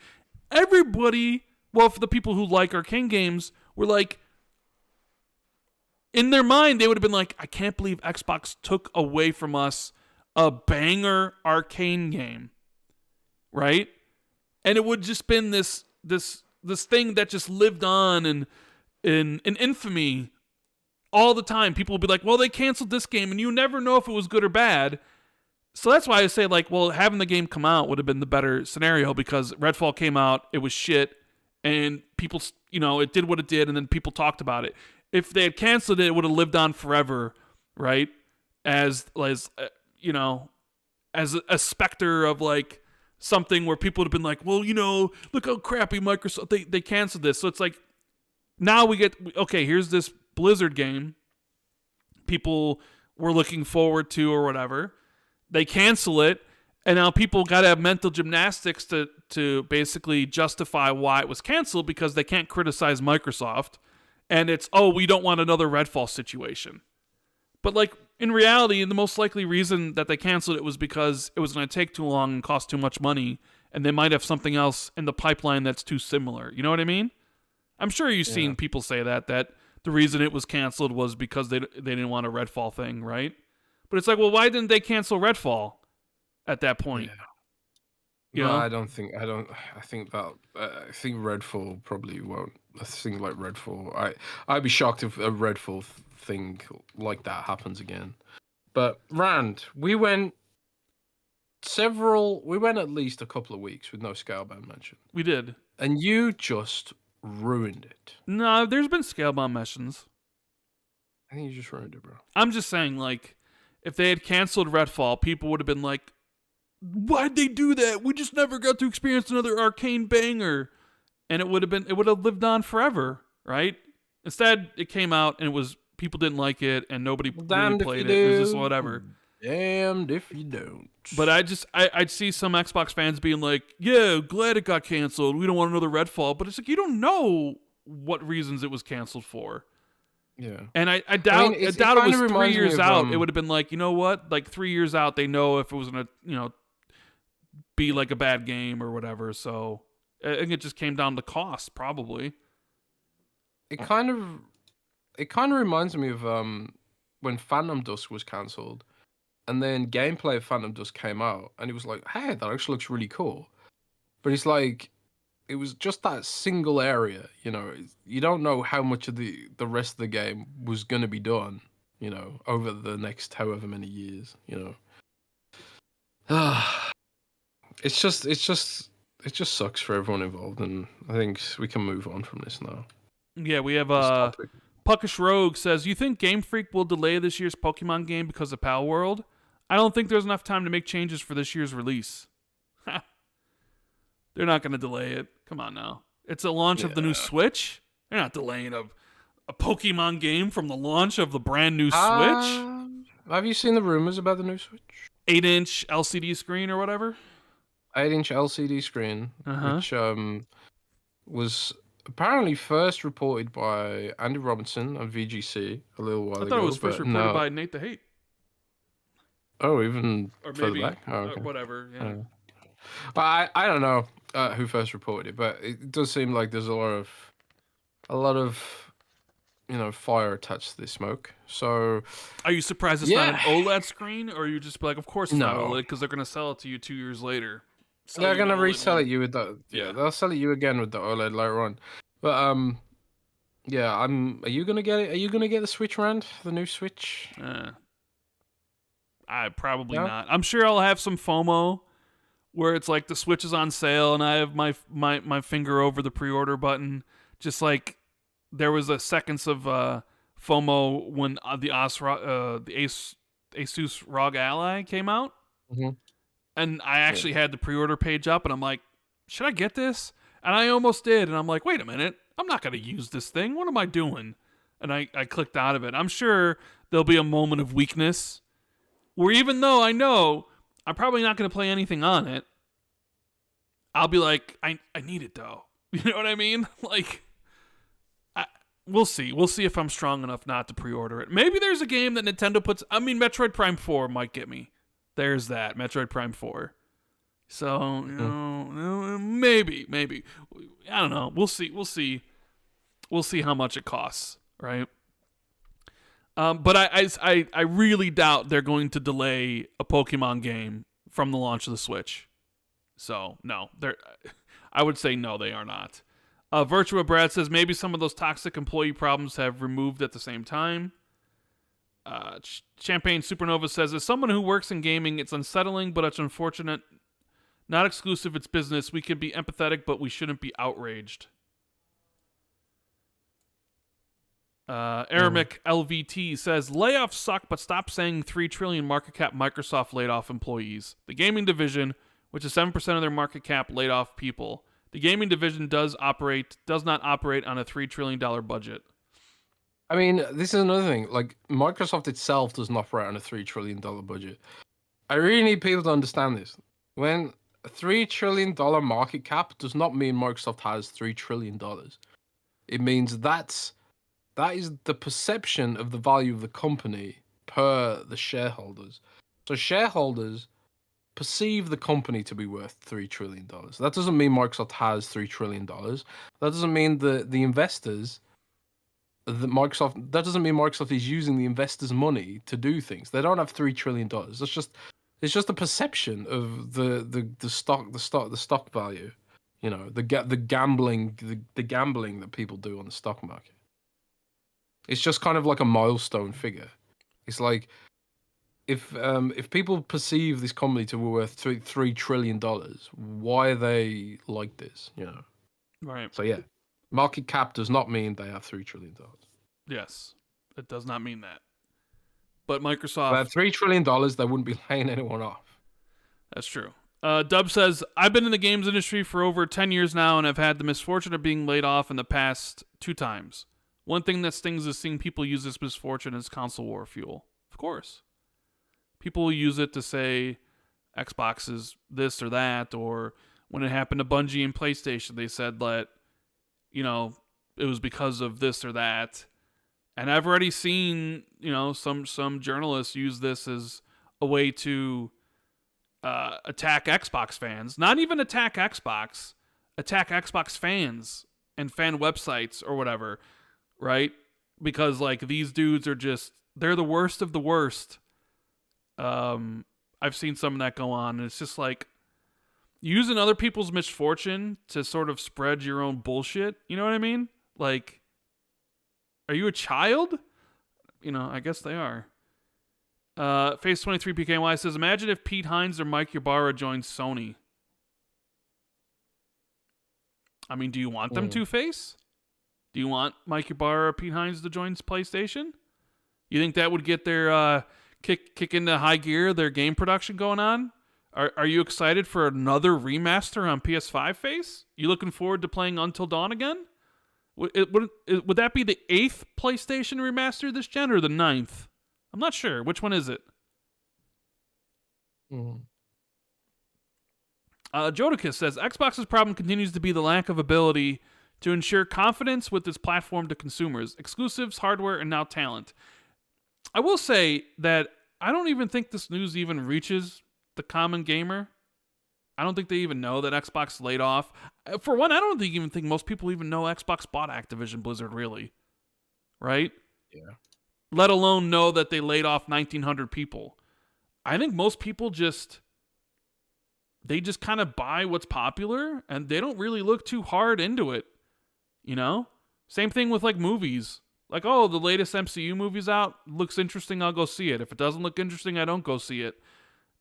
everybody, well, for the people who like arcane games, were like, in their mind, they would have been like, I can't believe Xbox took away from us a banger arcane game, right? And it would just been this thing that just lived on in infamy all the time. People would be like, well, they canceled this game, and you never know if it was good or bad. So that's why I say, like, well, having the game come out would have been the better scenario, because Redfall came out, it was shit, and people, it did what it did, and then people talked about it. If they had canceled it, it would have lived on forever, right? As a specter of like something where people would have been like, well, look how crappy Microsoft, they canceled this. So it's like, now we get, okay, here's this Blizzard game people were looking forward to or whatever. They cancel it, and now people got to have mental gymnastics to basically justify why it was canceled, because they can't criticize Microsoft. And it's, oh, we don't want another Redfall situation. But like, in reality, the most likely reason that they canceled it was because it was going to take too long and cost too much money, and they might have something else in the pipeline that's too similar. You know what I mean? I'm sure you've seen people say that the reason it was canceled was because they didn't want a Redfall thing, right? But it's like, well, why didn't they cancel Redfall at that point? Yeah. I think Redfall probably won't. A thing like Redfall, I'd be shocked if a Redfall thing like that happens again. But Rand, we went at least a couple of weeks with no Scalebound mention. We did. And you just ruined it. No, there's been Scalebound mentions. I think you just ruined it, bro. I'm just saying, like, if they had canceled Redfall, people would have been like, why'd they do that? We just never got to experience another arcane banger. And it would have lived on forever, right? Instead, it came out and people didn't like it, and nobody really played it. It was just whatever. Damned if you don't. But I'd see some Xbox fans being like, yeah, glad it got canceled. We don't want another Redfall. But it's like, you don't know what reasons it was canceled for. Yeah. And I doubt it was 3 years out. It would have been like, you know what? Like 3 years out, they know if it was going to, be like a bad game or whatever. So I think it just came down to cost, probably. It kind of, it kind of reminds me of when Phantom Dusk was cancelled, and then gameplay of Phantom Dusk came out, and it was like, hey, that actually looks really cool. But it's like, it was just that single area, you know. You don't know how much of the rest of the game was going to be done, you know, over the next however many years, you know. It just sucks for everyone involved, and I think we can move on from this now. Yeah, we have This topic. Puckish Rogue says, you think Game Freak will delay this year's Pokemon game because of Palworld? I don't think there's enough time to make changes for this year's release. They're not going to delay it. Come on now. It's a launch of the new Switch. They're not delaying a Pokemon game from the launch of the brand new Switch. Have you seen the rumors about the new Switch? 8-inch LCD screen or whatever? 8-inch LCD screen, which was apparently first reported by Andy Robinson on VGC a little while ago. I thought it was first reported by Nate the Hate. Oh, even or further maybe, back? Oh, okay. Whatever, yeah. But I don't know who first reported it, but it does seem like there's a lot of you know, fire attached to this smoke. So, are you surprised it's not an OLED screen, or are you just like, of course it's not OLED because they're gonna sell it to you 2 years later? They're gonna resell it you with the they'll sell it you again with the OLED later on. But yeah, are you gonna get it? Are you gonna get the Switch, Rand? The new Switch? I probably not. I'm sure I'll have some FOMO where it's like the Switch is on sale and I have my finger over the pre-order button, just like there was a seconds of FOMO when the Asus ROG Ally came out, and I actually had the pre-order page up, and I'm like, should I get this? And I almost did, and I'm like, wait a minute, I'm not gonna use this thing. What am I doing? And I clicked out of it. I'm sure there'll be a moment of weakness where, even though I know I'm probably not gonna play anything on it, I'll be like, I need it though. You know what I mean? Like, we'll see. We'll see if I'm strong enough not to pre-order it. Maybe there's a game that Nintendo puts... I mean, Metroid Prime 4 might get me. There's that. Metroid Prime 4. So, you know, maybe. I don't know. We'll see. We'll see how much it costs, right? But I really doubt they're going to delay a Pokemon game from the launch of the Switch. So, no. I would say no, they are not. Virtua Brad says maybe some of those toxic employee problems have removed at the same time. Champagne Supernova says, as someone who works in gaming, it's unsettling, but it's unfortunate. Not exclusive, it's business. We can be empathetic, but we shouldn't be outraged. Aramic LVT says, layoffs suck, but stop saying 3 trillion market cap Microsoft laid off employees. The gaming division, which is 7% of their market cap, laid off people. The gaming division does not operate on a $3 trillion budget. I mean, this is another thing. Like, Microsoft itself doesn't operate on a $3 trillion budget. I really need people to understand this. When a $3 trillion market cap does not mean Microsoft has $3 trillion. It means that is the perception of the value of the company per the shareholders. So shareholders perceive the company to be worth $3 trillion. That doesn't mean Microsoft has $3 trillion. That doesn't mean the investors, that doesn't mean Microsoft is using the investors' money to do things. They don't have $3 trillion. It's just a perception of the stock value. You know, the gambling that people do on the stock market. It's just kind of like a milestone figure. It's like, if people perceive this company to be worth $3 trillion, why are they like this? You know, right? So yeah, market cap does not mean they have $3 trillion. Yes, it does not mean that. But Microsoft, if they have $3 trillion, they wouldn't be laying anyone off. That's true. Dub says, I've been in the games industry for over 10 years now, and I've had the misfortune of being laid off in the past 2 times. One thing that stings is seeing people use this misfortune as console war fuel. Of course. People will use it to say Xbox is this or that, or when it happened to Bungie and PlayStation, they said that, you know, it was because of this or that. And I've already seen, you know, some journalists use this as a way to attack Xbox fans. Not even attack Xbox fans and fan websites or whatever, right? because like these dudes are they're the worst of the worst. I've seen some of that go on, and it's just like using other people's misfortune to sort of spread your own bullshit. You know what I mean? Like, are you a child? I guess they are. Phase 23 PKY says, imagine if Pete Hines or Mike Ybarra joined Sony. I mean, do you want them to face? Do you want Mike Ybarra or Pete Hines to join PlayStation? You think that would get their kick into high gear, their game production going on? Are you excited for another remaster on PS5 face? You looking forward to playing Until Dawn again? Would that be the 8th PlayStation remaster this gen or the 9th? I'm not sure. Which one is it? Jodicus says, Xbox's problem continues to be the lack of ability to ensure confidence with its platform to consumers, exclusives, hardware, and now talent. I will say that I don't even think this news even reaches the common gamer. I don't think they even know that Xbox laid off. For one, I don't even think most people even know Xbox bought Activision Blizzard, really. Right? Yeah. Let alone know that they laid off 1,900 people. I think most people just kind of buy what's popular, and they don't really look too hard into it. Same thing with like movies. Like, oh, the latest MCU movie's out. Looks interesting, I'll go see it. If it doesn't look interesting, I don't go see it.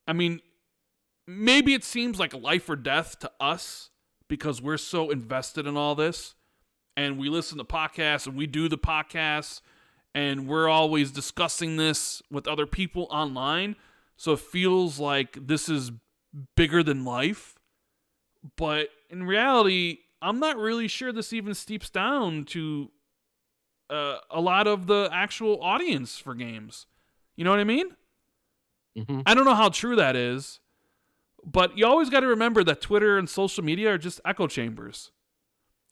I mean, maybe it seems like life or death to us because we're so invested in all this, and we listen to podcasts and we do the podcasts, and we're always discussing this with other people online. So it feels like this is bigger than life. But in reality, I'm not really sure this even steeps down to a lot of the actual audience for games. You know what I mean? Mm-hmm. I don't know how true that is, but you always got to remember that Twitter and social media are just echo chambers,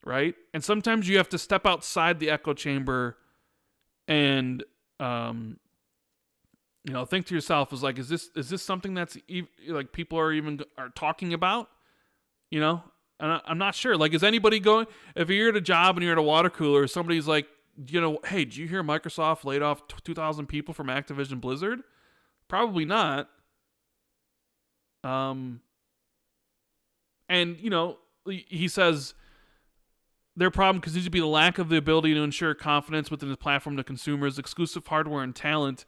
right? And sometimes you have to step outside the echo chamber and think to yourself, is this something that's like people are talking about? And I'm not sure. Like, is anybody going? If you're at a job and you're at a water cooler, somebody's like, hey, did you hear Microsoft laid off 2,000 people from Activision Blizzard? Probably not. And he says their problem continues to be the lack of the ability to ensure confidence within the platform to consumers, exclusive hardware, and talent.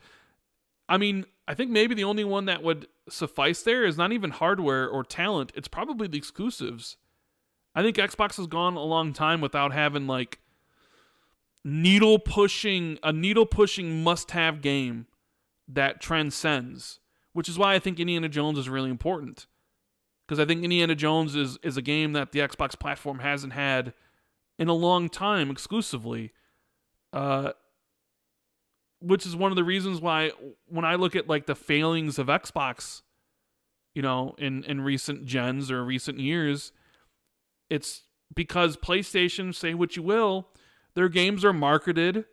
I mean, I think maybe the only one that would suffice there is not even hardware or talent. It's probably the exclusives. I think Xbox has gone a long time without having like a needle pushing must-have game that transcends, which is why I think Indiana Jones is really important. Because I think Indiana Jones is a game that the Xbox platform hasn't had in a long time exclusively. Which is one of the reasons why when I look at like the failings of Xbox, in recent gens or recent years, it's because PlayStation, say what you will, their games are marketed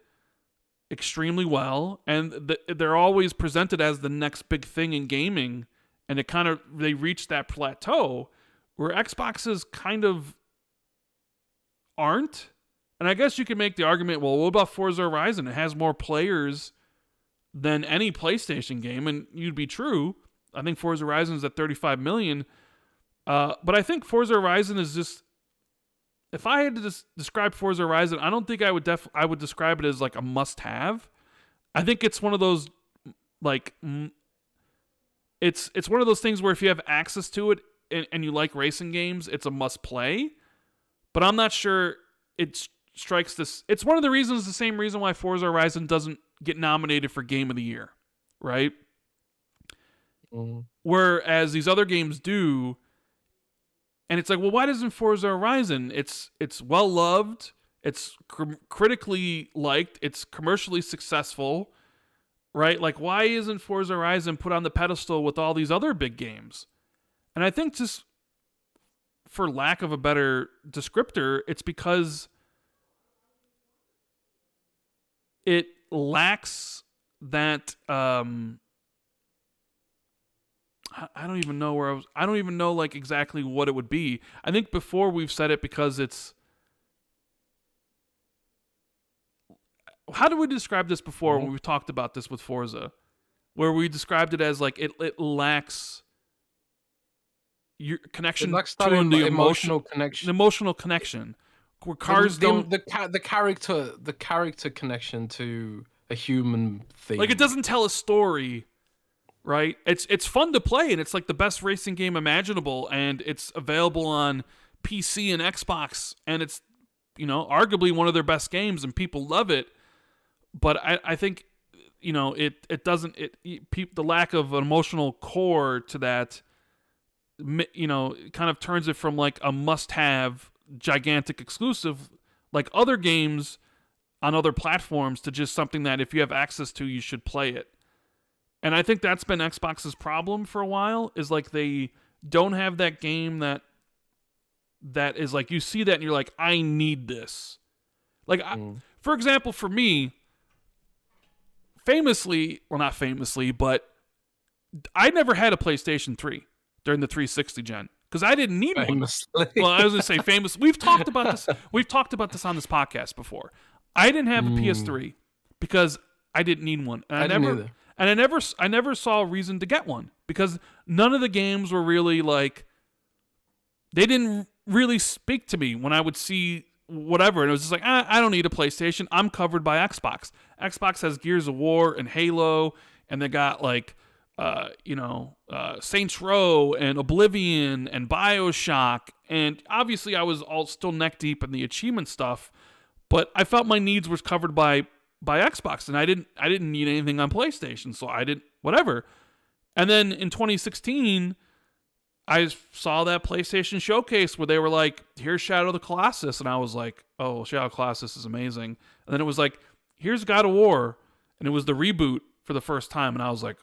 extremely well, and they're always presented as the next big thing in gaming, and they reach that plateau where Xboxes kind of aren't. And I guess you could make the argument, well, what about Forza Horizon? It has more players than any PlayStation game, and you'd be true. I think Forza Horizon is at 35 million. But I think Forza Horizon is just, if I had to describe Forza Horizon, I don't think I would describe it as like a must-have. I think it's one of those like it's one of those things where if you have access to it and you like racing games, it's a must-play. But I'm not sure it strikes this. It's one of the same reason why Forza Horizon doesn't get nominated for Game of the Year, right? Mm-hmm. Whereas these other games do. And it's like, well, why doesn't Forza Horizon? It's well loved, it's critically liked, it's commercially successful, right? Like, why isn't Forza Horizon put on the pedestal with all these other big games? And I think just for lack of a better descriptor, it's because it lacks that I don't even know I don't even know like exactly what it would be. I think before we've said it because how do we describe this before when we've talked about this with Forza, where we described it as like it lacks your connection to the emotional connection. Emotional connection. Where cars don't the character connection to a human thing. Like, it doesn't tell a story, right? It's fun to play, and it's like the best racing game imaginable, and it's available on PC and Xbox, and it's, you know, arguably one of their best games, and people love it. But I think, you know, it doesn't the lack of an emotional core to that, you know, kind of turns it from like a must-have gigantic exclusive like other games on other platforms to just something that if you have access to, you should play it. And I think that's been Xbox's problem for a while, is like they don't have that game that is like, you see that and you're like, I need this. Like, for example, for me, not famously, but I never had a PlayStation 3 during the 360 gen because I didn't need one. Well, I was going to say famous. We've talked about this. We've talked about this on this podcast before. I didn't have a PS3 because I didn't need one. And I never saw a reason to get one because none of the games were really like, they didn't really speak to me when I would see whatever. And it was just like, I don't need a PlayStation. I'm covered by Xbox. Xbox has Gears of War and Halo, and they got like, Saints Row and Oblivion and BioShock. And obviously I was all still neck deep in the achievement stuff, but I felt my needs were covered by Xbox, and I didn't need anything on PlayStation, so I didn't, whatever. And then in 2016, I saw that PlayStation showcase where they were like, here's Shadow of the Colossus, and I was like, oh, Shadow of the Colossus is amazing. And then it was like, here's God of War, and it was the reboot for the first time, and I was like,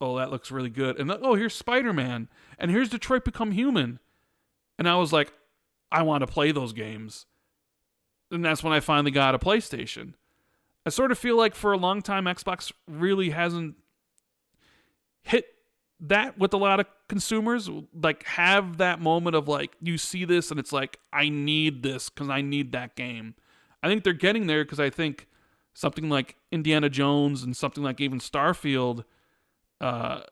oh, that looks really good. And oh, here's Spider-Man, and here's Detroit Become Human. And I was like, I want to play those games. And that's when I finally got a PlayStation. I sort of feel like for a long time, Xbox really hasn't hit that with a lot of consumers. Like, have that moment of like, you see this and it's like, I need this because I need that game. I think they're getting there because I think something like Indiana Jones and something like even Starfield, are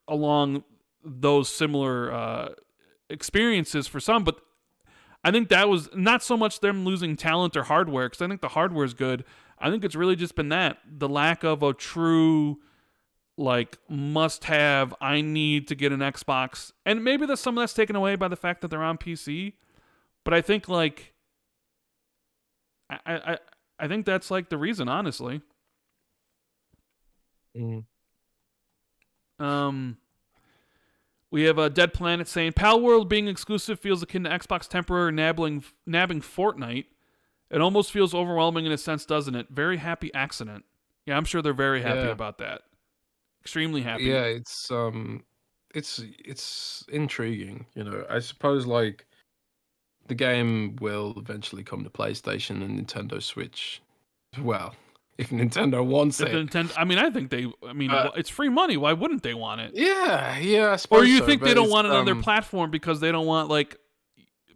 along those similar experiences for some. But I think that was not so much them losing talent or hardware, because I think the hardware is good. I think it's really just been the lack of a true, like, must-have, I need to get an Xbox. And maybe some of that's taken away by the fact that they're on PC. But I think, like, I think that's, like, the reason, honestly. We have a Dead Planet saying, Palworld being exclusive feels akin to Xbox temporary nabbing Fortnite. It almost feels overwhelming in a sense, doesn't it? Very happy accident. Yeah, I'm sure they're very happy about that. Extremely happy. Yeah, it's intriguing. You know, I suppose like the game will eventually come to PlayStation and Nintendo Switch. Well, if Nintendo wants it. I think it's free money. Why wouldn't they want it? Yeah, I suppose. Or you think they don't want it on their platform because they don't want, like,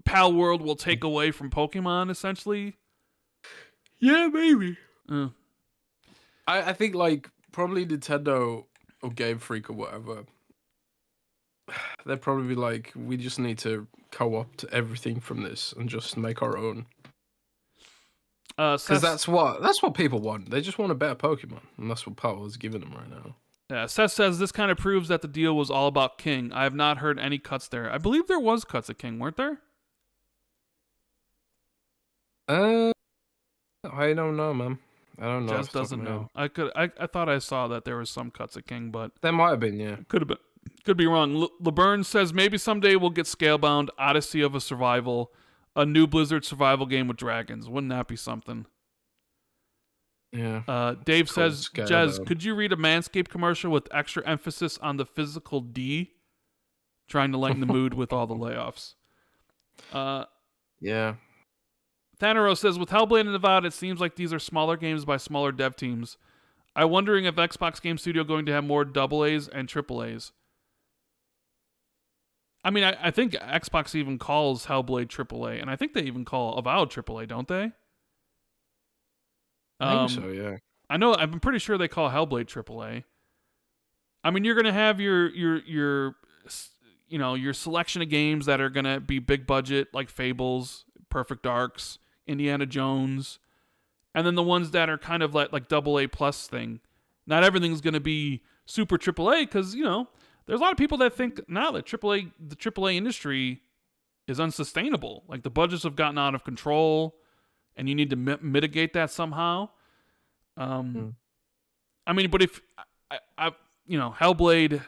Palworld will take away from Pokemon, essentially? Yeah, maybe. I think, like, probably Nintendo or Game Freak or whatever, they'd probably be like, we just need to co-opt everything from this and just make our own. Because that's what people want. They just want a better Pokemon, and that's what Palworld is giving them right now. Yeah, Seth says this kind of proves that the deal was all about King. I have not heard any cuts there. I believe there was cuts at King, weren't there? I don't know, man. I don't know. Jez doesn't know. I thought I saw that there was some cuts at King, but there might have been. Yeah, could have been. Could be wrong. LeBurn says maybe someday we'll get Scalebound, Odyssey of a Survival, a new Blizzard survival game with dragons. Wouldn't that be something? Yeah. Dave says, Jez, could you read a Manscaped commercial with extra emphasis on the physical D? Trying to lighten the mood with all the layoffs. Yeah. Thanero says, with Hellblade and Avowed, it seems like these are smaller games by smaller dev teams. I'm wondering if Xbox Game Studio going to have more AA's and AAA's. I mean, I think Xbox even calls Hellblade AAA, and I think they even call Avowed AAA, don't they? I think so, yeah. I know. I'm pretty sure they call Hellblade AAA. I mean, you're gonna have your your selection of games that are gonna be big budget, like Fables, Perfect Darks, Indiana Jones, and then the ones that are kind of like AA plus thing. Not everything's gonna be super AAA because there's a lot of people that think now that the AAA industry is unsustainable. Like the budgets have gotten out of control, and you need to mitigate that somehow. I mean, but if Hellblade,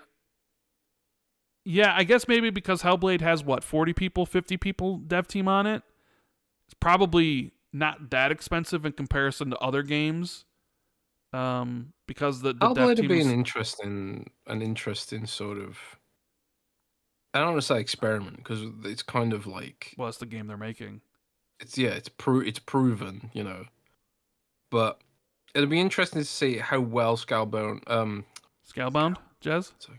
yeah, I guess maybe because Hellblade has 40 people, 50 people dev team on it. It's probably not that expensive in comparison to other games. Because the dev Hellblade would be teams, an interesting sort of. I don't want to say experiment because it's kind of like well, it's the game they're making. it's proven, but it'll be interesting to see how well Scalebound, Jez? sorry,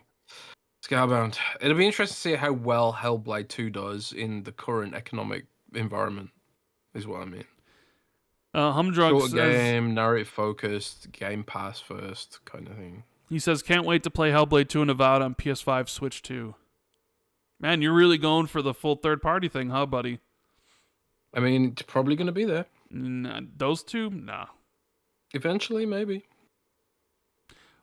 Scalebound. It'll be interesting to see how well Hellblade 2 does in the current economic environment. Is what I mean. Humdrug Short says, game, narrative focused, Game Pass first kind of thing. he says, can't wait to play Hellblade 2 and Avowed on PS5, Switch 2. Man, you're really going for the full third-party thing, huh, buddy? I mean, it's probably going to be there. Nah, those two? Nah. Eventually, maybe.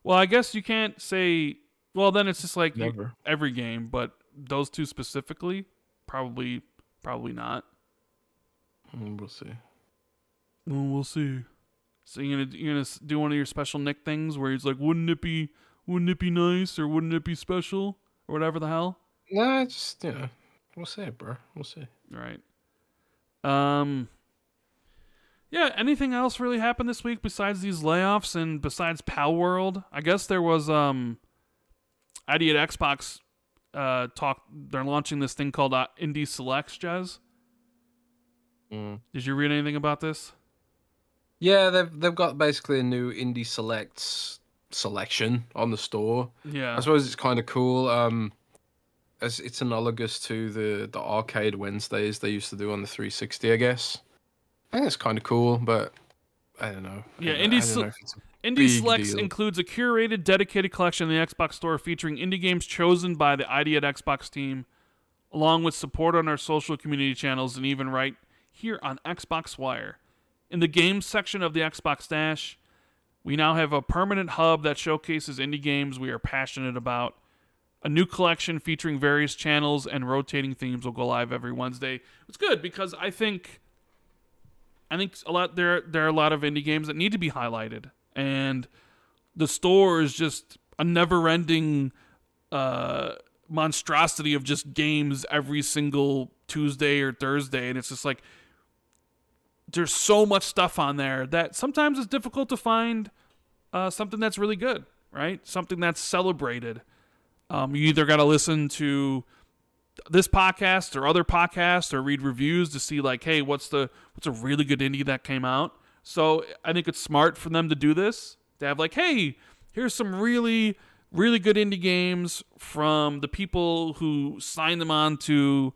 Well, I guess you can't say... Well, then it's just like Never. every game, but those two specifically, probably not. We'll see. Well, we'll see. So you're gonna do one of your special Nick things where he's like, wouldn't it be nice or wouldn't it be special or whatever the hell? Nah, just we'll see, bro. We'll see. Right. Yeah. Anything else really happened this week besides these layoffs and besides Palworld? I guess there was ID at Xbox talk. They're launching this thing called Indie Selects, Jez. Did you read anything about this? Yeah, they've got basically a new Indie Selects selection on the store. Yeah. I suppose it's kind of cool. As it's analogous to the arcade Wednesdays they used to do on the 360, I guess. I think it's kind of cool, but I don't know. Yeah, I don't know if it's a Indie big Selects deal. includes a curated, dedicated collection in the Xbox Store featuring indie games chosen by the ID at Xbox team, along with support on our social community channels and even right here on Xbox Wire. In the games section of the Xbox Dash, we now have a permanent hub that showcases indie games we are passionate about. A new collection featuring various channels and rotating themes will go live every Wednesday. It's good because I think a lot there are a lot of indie games that need to be highlighted, and the store is just a never-ending monstrosity of just games every single Tuesday or Thursday, and it's just like there's so much stuff on there that sometimes it's difficult to find something that's really good, right? Something that's celebrated. You either got to listen to this podcast or other podcasts or read reviews to see like, hey, what's a really good indie that came out. So I think it's smart for them to do this, to have like, hey, here's some really, really good indie games from the people who signed them on to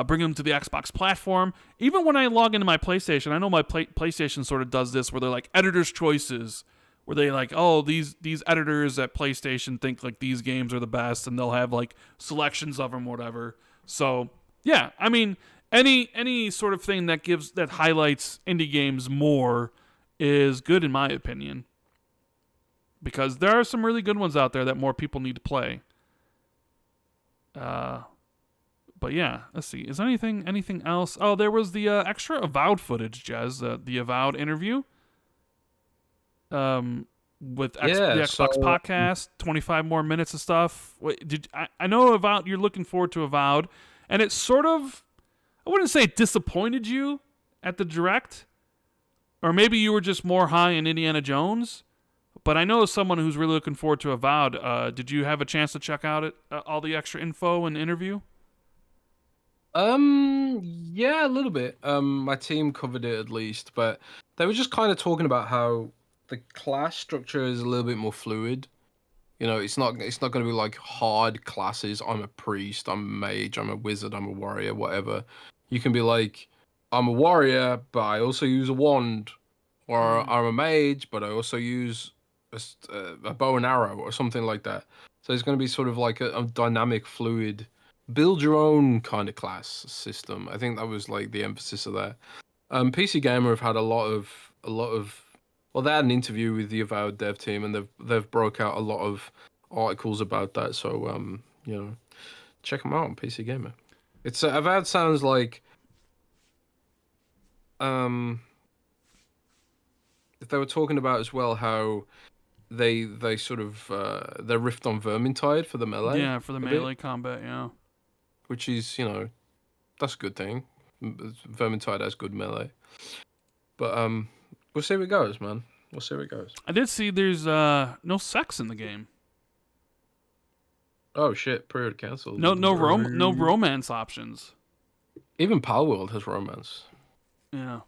bring them to the Xbox platform. Even when I log into my PlayStation, I know my PlayStation sort of does this where they're like editor's choices, where they like, oh, these editors at PlayStation think like these games are the best, and they'll have like selections of them or whatever. So yeah, I mean, any sort of thing that highlights indie games more is good in my opinion, because there are some really good ones out there that more people need to play. But yeah, let's see. Is there anything else? Oh, there was the extra Avowed footage, Jez, the Avowed interview. With the Xbox podcast, 25 more minutes of stuff. Wait, I know Avowed, you're looking forward to Avowed, and it sort of, I wouldn't say it disappointed you at the direct, or maybe you were just more high in Indiana Jones, but I know as someone who's really looking forward to Avowed, did you have a chance to check out all the extra info and interview? Yeah, a little bit. My team covered it at least, but they were just kind of talking about how the class structure is a little bit more fluid. It's not going to be like hard classes. I'm a priest, I'm a mage, I'm a wizard, I'm a warrior, whatever. You can be like, I'm a warrior, but I also use a wand, or I'm a mage, but I also use a bow and arrow or something like that. So it's going to be sort of like a dynamic, fluid, build your own kind of class system. I think that was like the emphasis of that. PC Gamer have had a lot of. Well, they had an interview with the Avowed dev team, and they've broke out a lot of articles about that. So check them out on PC Gamer. It's Avowed sounds like they were talking about as well how they sort of they riffed on Vermintide for the melee. Yeah, for the melee combat, yeah. Which is, that's a good thing. Vermintide has good melee. But we'll see where it goes, man. We'll see where it goes. I did see there's no sex in the game. Oh shit, pre-order cancelled. No romance options. Even Palworld has romance. Yeah.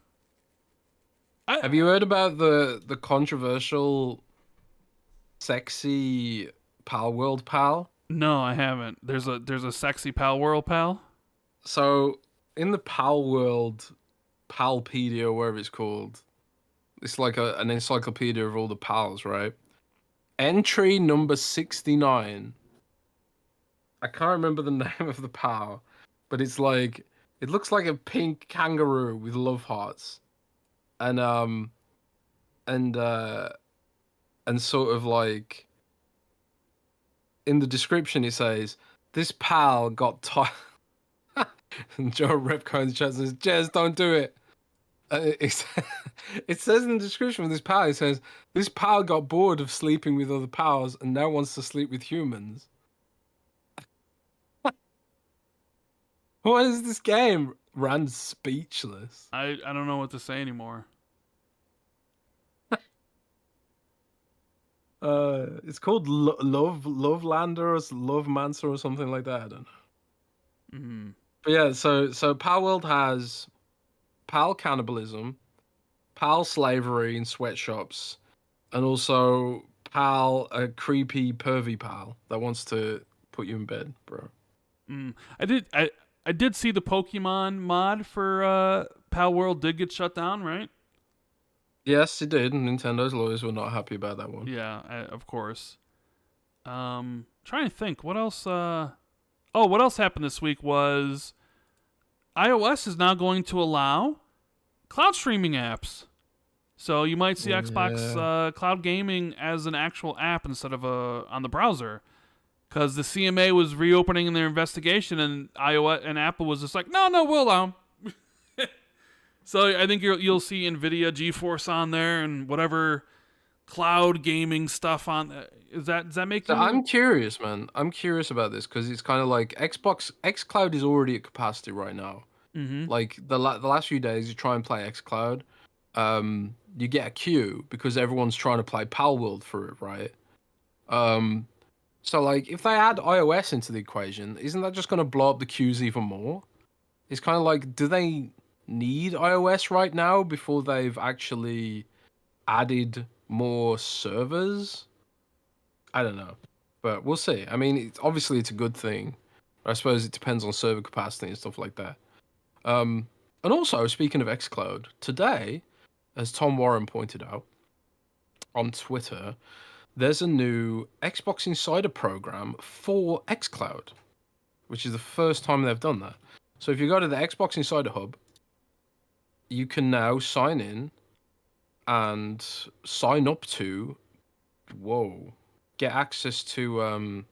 Have you heard about the controversial sexy Palworld pal? No, I haven't. There's a sexy Palworld pal. So in the Palworld Palpedia, whatever it's called, it's like an encyclopedia of all the pals, right? Entry number 69. I can't remember the name of the pal, but it's like it looks like a pink kangaroo with love hearts, and sort of like in the description it says this pal got tired. And Joe Repco in the chat says, "Jez, don't do it." It says in the description of this pal, it says this pal got bored of sleeping with other pals and now wants to sleep with humans. What is this game? Rand's speechless. I don't know what to say anymore. It's called Lovelander or Lovemancer or something like that. I don't know. Mm-hmm. But yeah, so Palworld has pal cannibalism, pal slavery in sweatshops, and also a creepy pervy pal that wants to put you in bed, bro. I did see the Pokemon mod for Palworld did get shut down, right? Yes, it did. Nintendo's lawyers were not happy about that one. Yeah, of course. Trying to think what else. What else happened this week was iOS is now going to allow cloud streaming apps. So you might see Xbox Cloud Gaming as an actual app instead of on the browser. Because the CMA was reopening their investigation, and iOS and Apple was just like, no, we'll allow them. So I think you'll see NVIDIA GeForce on there and whatever cloud gaming stuff on. Does that make? So I'm curious, man. I'm curious about this because it's kind of like xCloud is already at capacity right now. Mm-hmm. Like the last few days, you try and play xCloud, you get a queue because everyone's trying to play Palworld for it, right? So like if they add iOS into the equation, isn't that just going to blow up the queues even more? It's kind of like, do they need iOS right now before they've actually added more servers? I don't know, but we'll see. I mean, obviously it's a good thing. I suppose it depends on server capacity and stuff like that. And also, speaking of xCloud, today, as Tom Warren pointed out on Twitter, there's a new Xbox Insider program for xCloud, which is the first time they've done that. So if you go to the Xbox Insider Hub, you can now sign in and sign up to, get access to,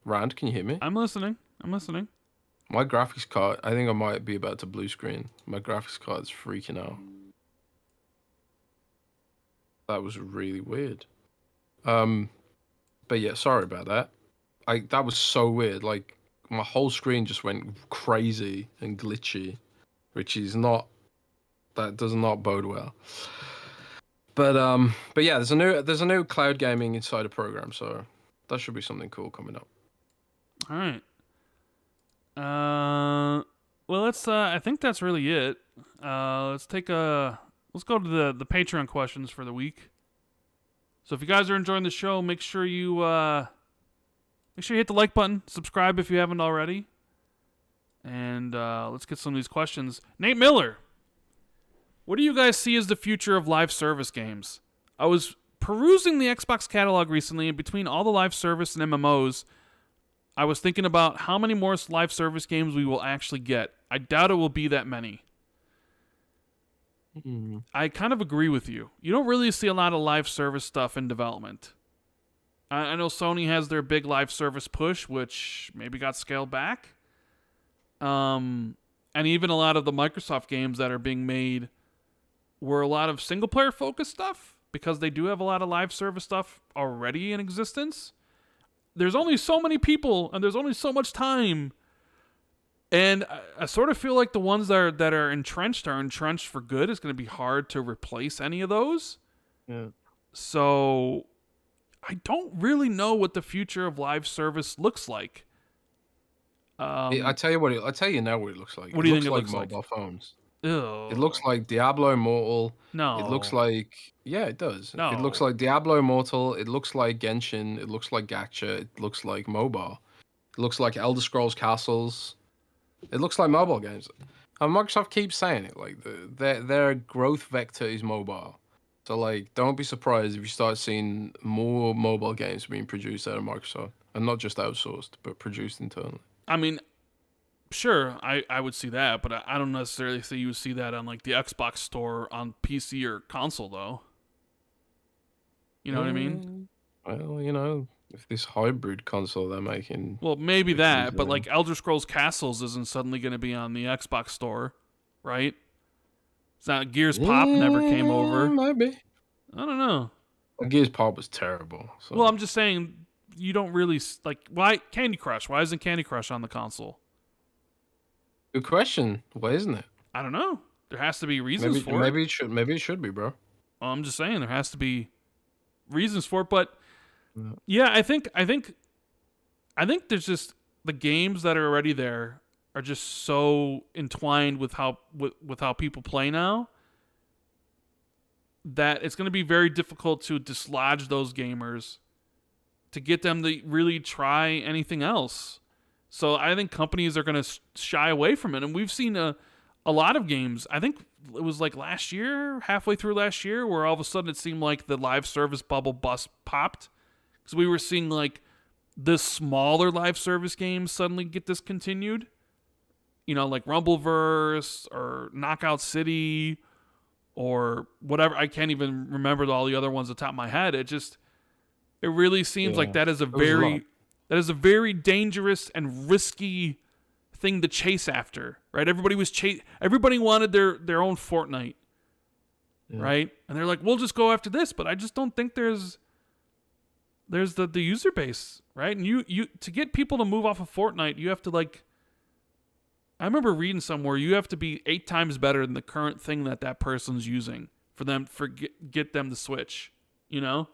Rand, can you hear me? I'm listening. My graphics card, I think I might be about to blue screen. My graphics card's freaking out. That was really weird. But yeah, sorry about that. That was so weird. Like my whole screen just went crazy and glitchy, which is that does not bode well. But yeah, there's a new cloud gaming insider program, so that should be something cool coming up. All right. Well, let's. I think that's really it. Let's go to the Patreon questions for the week. So if you guys are enjoying the show, make sure you hit the like button, subscribe if you haven't already, and let's get some of these questions. Nate Miller, What do you guys see as the future of live service games? I was perusing the Xbox catalog recently, and between all the live service and MMOs, I was thinking about how many more live service games we will actually get. I doubt it will be that many. I kind of agree with you. You don't really see a lot of live service stuff in development. I know Sony has their big live service push, which maybe got scaled back. And even a lot of the Microsoft games that are being made were a lot of single-player focused stuff because they do have a lot of live service stuff already in existence. There's only so many people, and there's only so much time. And I sort of feel like the ones that are entrenched for good. It's going to be hard to replace any of those. Yeah. So I don't really know what the future of live service looks like. I tell you now what it looks like. What do you think It it looks looks like like? mobile phones. Ew. It looks like Diablo Immortal. No. It looks like it does. No. It looks like Diablo Immortal. It looks like Genshin. It looks like Gacha. It looks like mobile. It looks like Elder Scrolls Castles. It looks like mobile games. And Microsoft keeps saying it. Like their growth vector is mobile. So like, don't be surprised if you start seeing more mobile games being produced out of Microsoft, and not just outsourced, but produced internally. I mean, sure, I would see that, but I don't necessarily think you would see that on like the Xbox store on PC or console, though. You know what I mean? Well, if this hybrid console they're making. Well, maybe that, but like Elder Scrolls Castles isn't suddenly going to be on the Xbox store, right? It's not Gears Pop never came over. Maybe. I don't know. Gears Pop was terrible. So. Well, I'm just saying you don't really like why Candy Crush. Why isn't Candy Crush on the console? Good question. Why isn't it? I don't know. There has to be reasons for it. Maybe it should be, bro. Well, I'm just saying there has to be reasons for it, but yeah, I think there's just the games that are already there are just so entwined with how people play now that it's going to be very difficult to dislodge those gamers to get them to really try anything else. So I think companies are going to shy away from it, and we've seen a lot of games. I think it was like halfway through last year, where all of a sudden it seemed like the live service bubble bust popped because we were seeing like the smaller live service games suddenly get discontinued. Like Rumbleverse or Knockout City or whatever. I can't even remember all the other ones at the top of my head. It really seems like that is a very dangerous and risky thing to chase after, right? Everybody wanted their own Fortnite, right? And they're like, we'll just go after this, but I just don't think there's the user base, right? And you to get people to move off of Fortnite, you have to I remember reading somewhere you have to be 8 times better than the current thing that person's using for get them to switch, And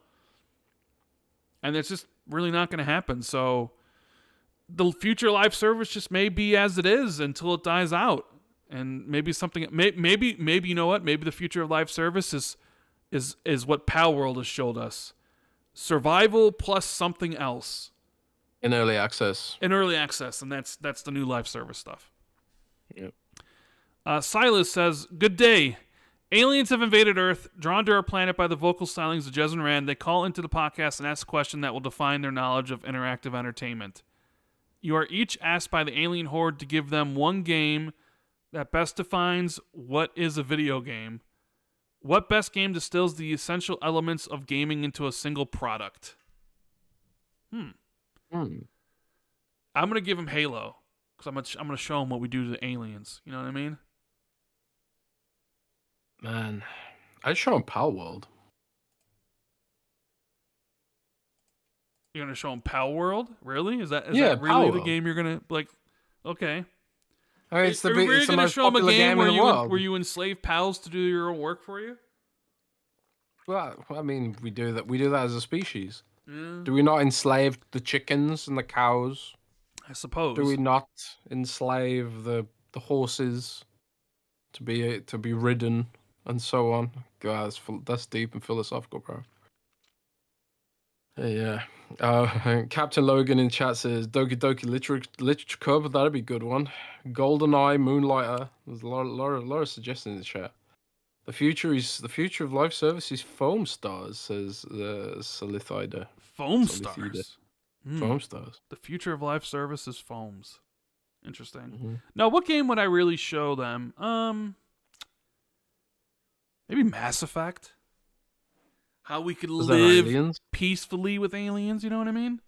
it's just really not going to happen. So the future live service just may be as it is until it dies out. And maybe maybe you know what? Maybe the future of live service is what Palworld has showed us. Survival plus something else. In early access. And that's the new live service stuff. Yep. Silas says, "Good day. Aliens have invaded Earth, drawn to our planet by the vocal stylings of Jez and Rand. They call into the podcast and ask a question that will define their knowledge of interactive entertainment. You are each asked by the alien horde to give them one game that best defines what is a video game. What best game distills the essential elements of gaming into a single product?" I'm gonna give him Halo because I'm gonna show him what we do to the aliens. You know what I mean? Man, I'd show him Palworld. You're gonna show him Palworld? Really? Is that really Palworld. the game you're gonna like? Okay. I mean, it's the show most him a popular game in the world. where you enslave pals to do your own work for you? Well, I mean, we do that. We do that as a species. Yeah, Do we not enslave the chickens and the cows? I suppose. Do we not enslave the horses to be ridden and so on? God, that's deep and philosophical, bro. Yeah. Captain Logan in chat says Doki Doki Literature Club. That'd be a good one. GoldenEye, Moonlighter. There's a lot of suggestions in the chat. The future of live service is foam stars, says Solithida. Foam Solithida. stars. Hmm. Foam stars. The future of live service is foams. Interesting. Mm-hmm. Now, what game would I really show them? Maybe Mass Effect. How we could live peacefully with aliens. You know what I mean?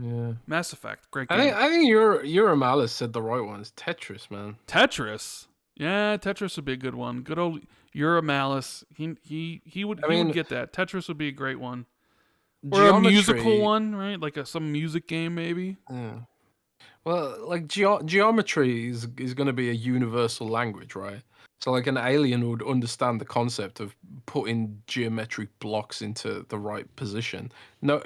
Yeah. Mass Effect, great game. I think your Malice said the right one. It's Tetris, man. Tetris. Yeah, Tetris would be a good one. Good old Malice. He would get that. Tetris would be a great one. Or a musical one, right? Like some music game, maybe. Yeah. Well, like geometry is going to be a universal language, right? So like an alien would understand the concept of putting geometric blocks into the right position. No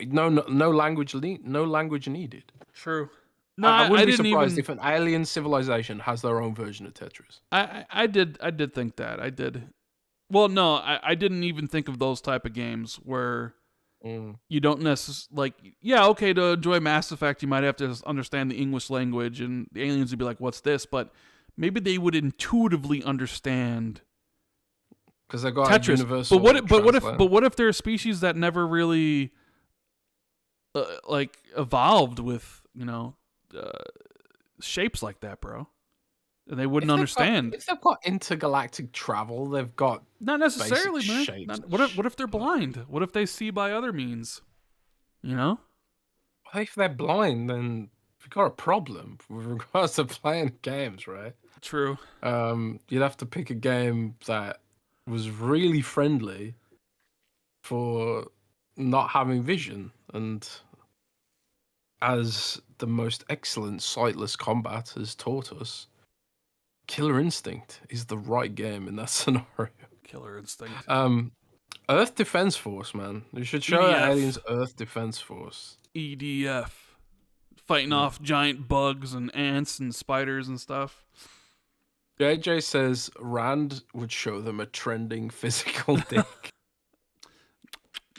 language needed. True. No, I wouldn't I be didn't surprised even... if an alien civilization has their own version of Tetris. I did think that. I did. Well, no, I didn't even think of those type of games where you don't necessarily to enjoy Mass Effect, you might have to understand the English language, and the aliens would be like, "What's this?" But maybe they would intuitively understand because they got Tetris. A universal. But what if they're a species that never really evolved with shapes like that, bro? And they wouldn't understand. If they've got intergalactic travel, they've got not necessarily, man. Shapes. What if they're blind? What if they see by other means? You know? If they're blind, then we've got a problem with regards to playing games, right? True. You'd have to pick a game that was really friendly for not having vision, and as the most excellent sightless combat has taught us, Killer Instinct is the right game in that scenario. Killer Instinct. Earth Defense Force, man. You should show aliens Earth Defense Force. EDF. Fighting off giant bugs and ants and spiders and stuff. JJ says Rand would show them a trending physical dick.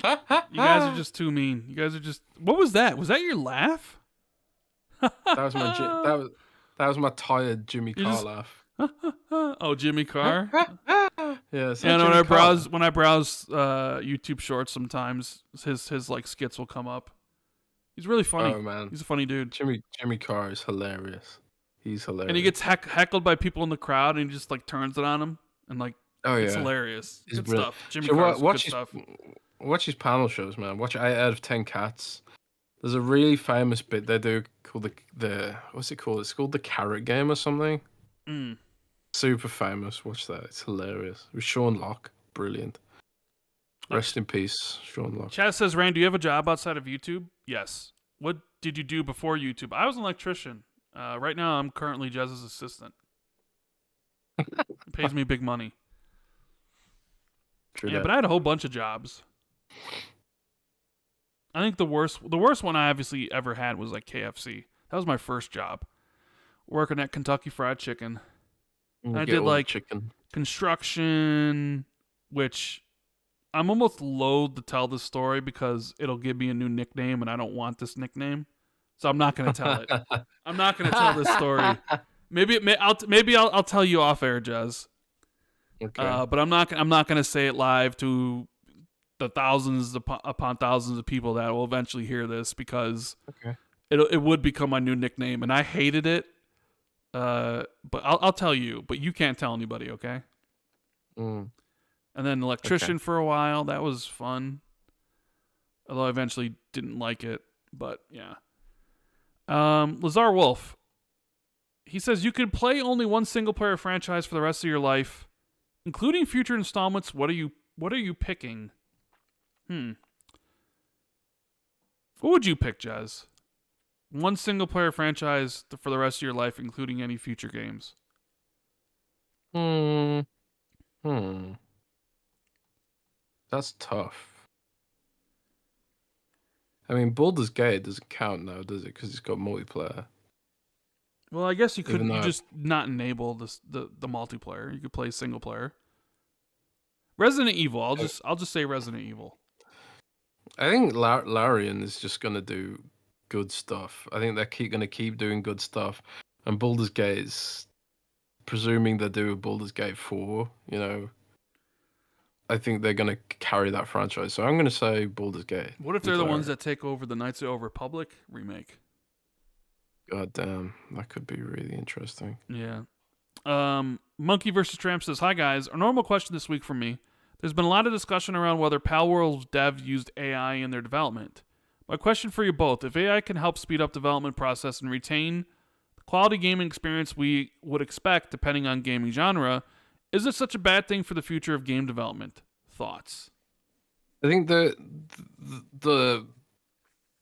You guys are just too mean. You guys are just... What was that? Was that your laugh? That was my tired Jimmy Carr laugh. Oh, Jimmy Carr. Yeah. When I browse YouTube Shorts, sometimes his like skits will come up. He's really funny. Oh man, he's a funny dude. Jimmy Carr is hilarious. He's hilarious. And he gets heckled by people in the crowd, and he just like turns it on him, and like, it's hilarious. It's good stuff. Jimmy Carr's good stuff. Watch his panel shows, man. Watch 8 out of 10 Cats. There's a really famous bit they do called the what's it called? It's called the Carrot Game or something. Super famous. Watch that. It's hilarious. With Sean Locke. Brilliant. Rest in peace, Sean Locke. Chaz says, Rand, do you have a job outside of YouTube? Yes. What did you do before YouTube? I was an electrician. Right now, I'm currently Jez's assistant. It pays me big money. True but I had a whole bunch of jobs. I think the worst one I obviously ever had was like KFC. That was my first job, working at Kentucky Fried Chicken. I did like construction, which I'm almost loath to tell this story because it'll give me a new nickname, and I don't want this nickname, so I'm not going to tell it. I'm not going to tell this story. Maybe I'll tell you off air, Jez. Okay. But I'm not going to say it live to the thousands upon thousands of people that will eventually hear this, because it would become my new nickname, and I hated it. But I'll tell you, but you can't tell anybody, okay? And then electrician for a while. That was fun. Although I eventually didn't like it, but yeah. Lazar Wolf. He says you could play only one single player franchise for the rest of your life, including future installments. What are you picking? What would you pick, Jez? One single player franchise for the rest of your life, including any future games. That's tough. I mean, Baldur's Gate doesn't count now, does it? Because it's got multiplayer. Well, I guess you could just not enable the multiplayer. You could play single player. Resident Evil. I'll just say Resident Evil. I think Larian is just gonna do good stuff. I think they're gonna keep doing good stuff, and Baldur's Gate is, presuming they do a Baldur's Gate 4, I think they're gonna carry that franchise. So I'm gonna say Baldur's Gate. What if they're the ones that take over the Knights of the Old Republic remake? God damn, that could be really interesting. Yeah. Monkey vs. Tramp says, "Hi guys, a normal question this week from me. There's been a lot of discussion around whether Palworld's dev used AI in their development. My question for you both, if AI can help speed up development process and retain the quality gaming experience we would expect depending on gaming genre, is it such a bad thing for the future of game development? Thoughts?" I think the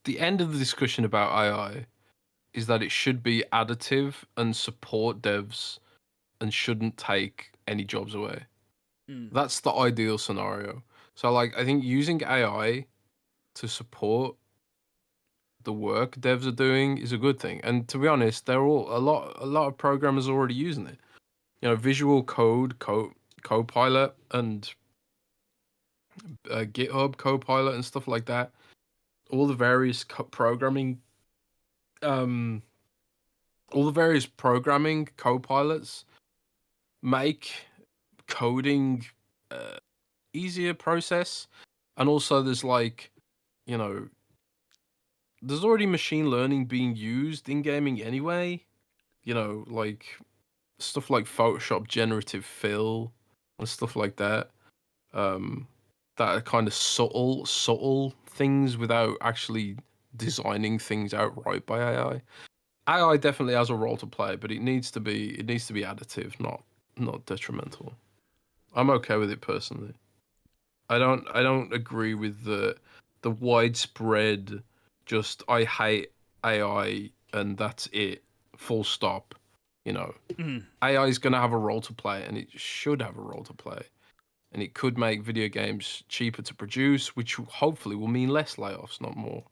end of the discussion about AI is that it should be additive and support devs and shouldn't take any jobs away. That's the ideal scenario. So like I think using AI to support the work devs are doing is a good thing. And to be honest, they're all a lot of programmers are already using it. You know, Visual Code, Copilot, and GitHub Copilot and stuff like that. All the various programming copilots make coding easier process. And also there's like, you know, there's already machine learning being used in gaming anyway. You know, like stuff like Photoshop generative fill and stuff like that. That are kind of subtle things without actually designing things outright by AI. AI definitely has a role to play, but it needs to be additive, not detrimental. I'm okay with it personally. I don't agree with the widespread just I hate AI and that's it, full stop. You know, AI is going to have a role to play, and it should have a role to play. And it could make video games cheaper to produce, which hopefully will mean less layoffs, not more.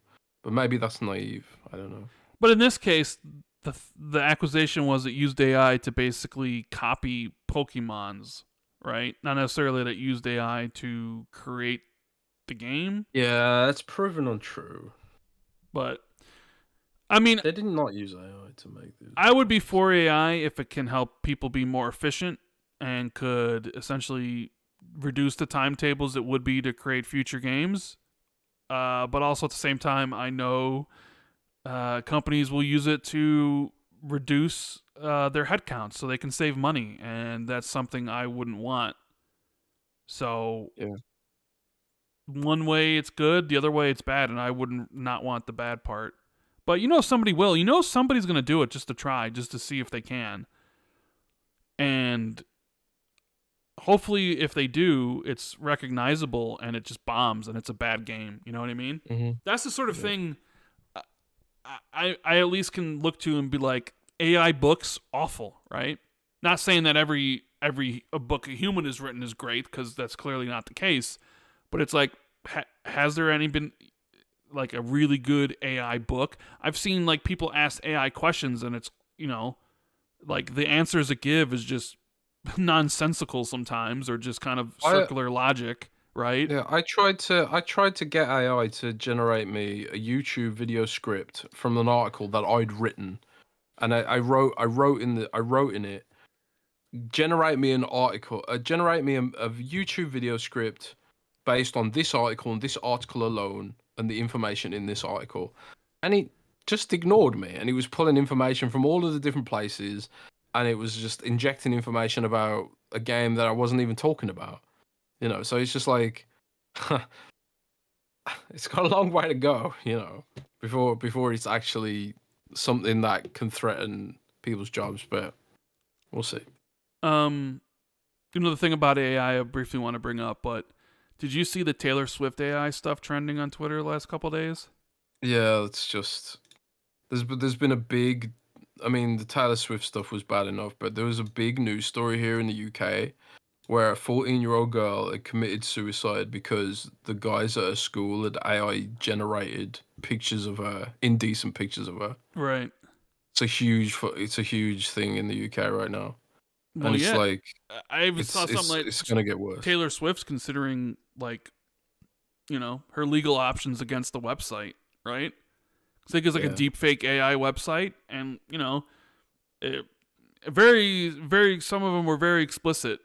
But maybe that's naive. I don't know. But in this case, the accusation was it used AI to basically copy Pokemons, right? Not necessarily that it used AI to create the game. Yeah, that's proven untrue. But I mean, they did not use AI to make this. I would be for AI if it can help people be more efficient and could essentially reduce the timetables it would be to create future games. But also at the same time, I know companies will use it to reduce their headcount so they can save money, and that's something I wouldn't want. So yeah. One way it's good, the other way it's bad, and I wouldn't not want the bad part. But you know somebody will. You know somebody's going to do it just to try, just to see if they can. And hopefully if they do, it's recognizable and it just bombs and it's a bad game. You know what I mean? Mm-hmm. That's the sort of thing I at least can look to and be like, AI books, awful, right? Not saying that every book a human has written is great, because that's clearly not the case. But it's like, has there any been like a really good AI book? I've seen like people ask AI questions and it's, you know, like the answers it give is just nonsensical sometimes, or just kind of circular logic, right? Yeah, I tried to get AI to generate me a YouTube video script from an article that I'd written, and I wrote in it, generate me an article, generate me a YouTube video script based on this article and this article alone and the information in this article, and it just ignored me, and it was pulling information from all of the different places, and it was just injecting information about a game that I wasn't even talking about. You know, so it's just like, it's got a long way to go, you know, before it's actually something that can threaten people's jobs, but we'll see. You know, the thing about AI I briefly want to bring up, but did you see the Taylor Swift AI stuff trending on Twitter the last couple of days? Yeah, it's just, there's been a big, I mean, the Taylor Swift stuff was bad enough, but there was a big news story here in the UK where a 14-year-old girl had committed suicide because the guys at her school had AI generated pictures of her, indecent pictures of her. Right. It's a huge thing in the UK right now. Well, and it's yeah. like, I even saw something like it's gonna get worse. Taylor Swift's considering, like, you know, her legal options against the website, right? I think it's like a deep fake AI website, and you know, very, very. Some of them were very explicit.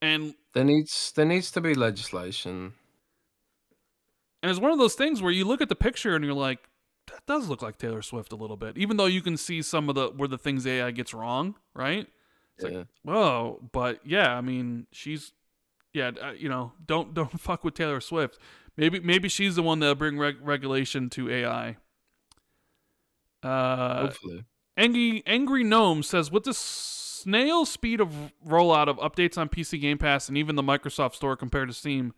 And There needs to be legislation. And it's one of those things where you look at the picture and you're like, that does look like Taylor Swift a little bit, even though you can see some of where the things AI gets wrong, right? It's like, whoa, but yeah, I mean, she's, don't fuck with Taylor Swift. Maybe she's the one that'll bring regulation to AI. Hopefully. Angry Gnome says, with the snail speed of rollout of updates on PC Game Pass and even the Microsoft Store compared to Steam,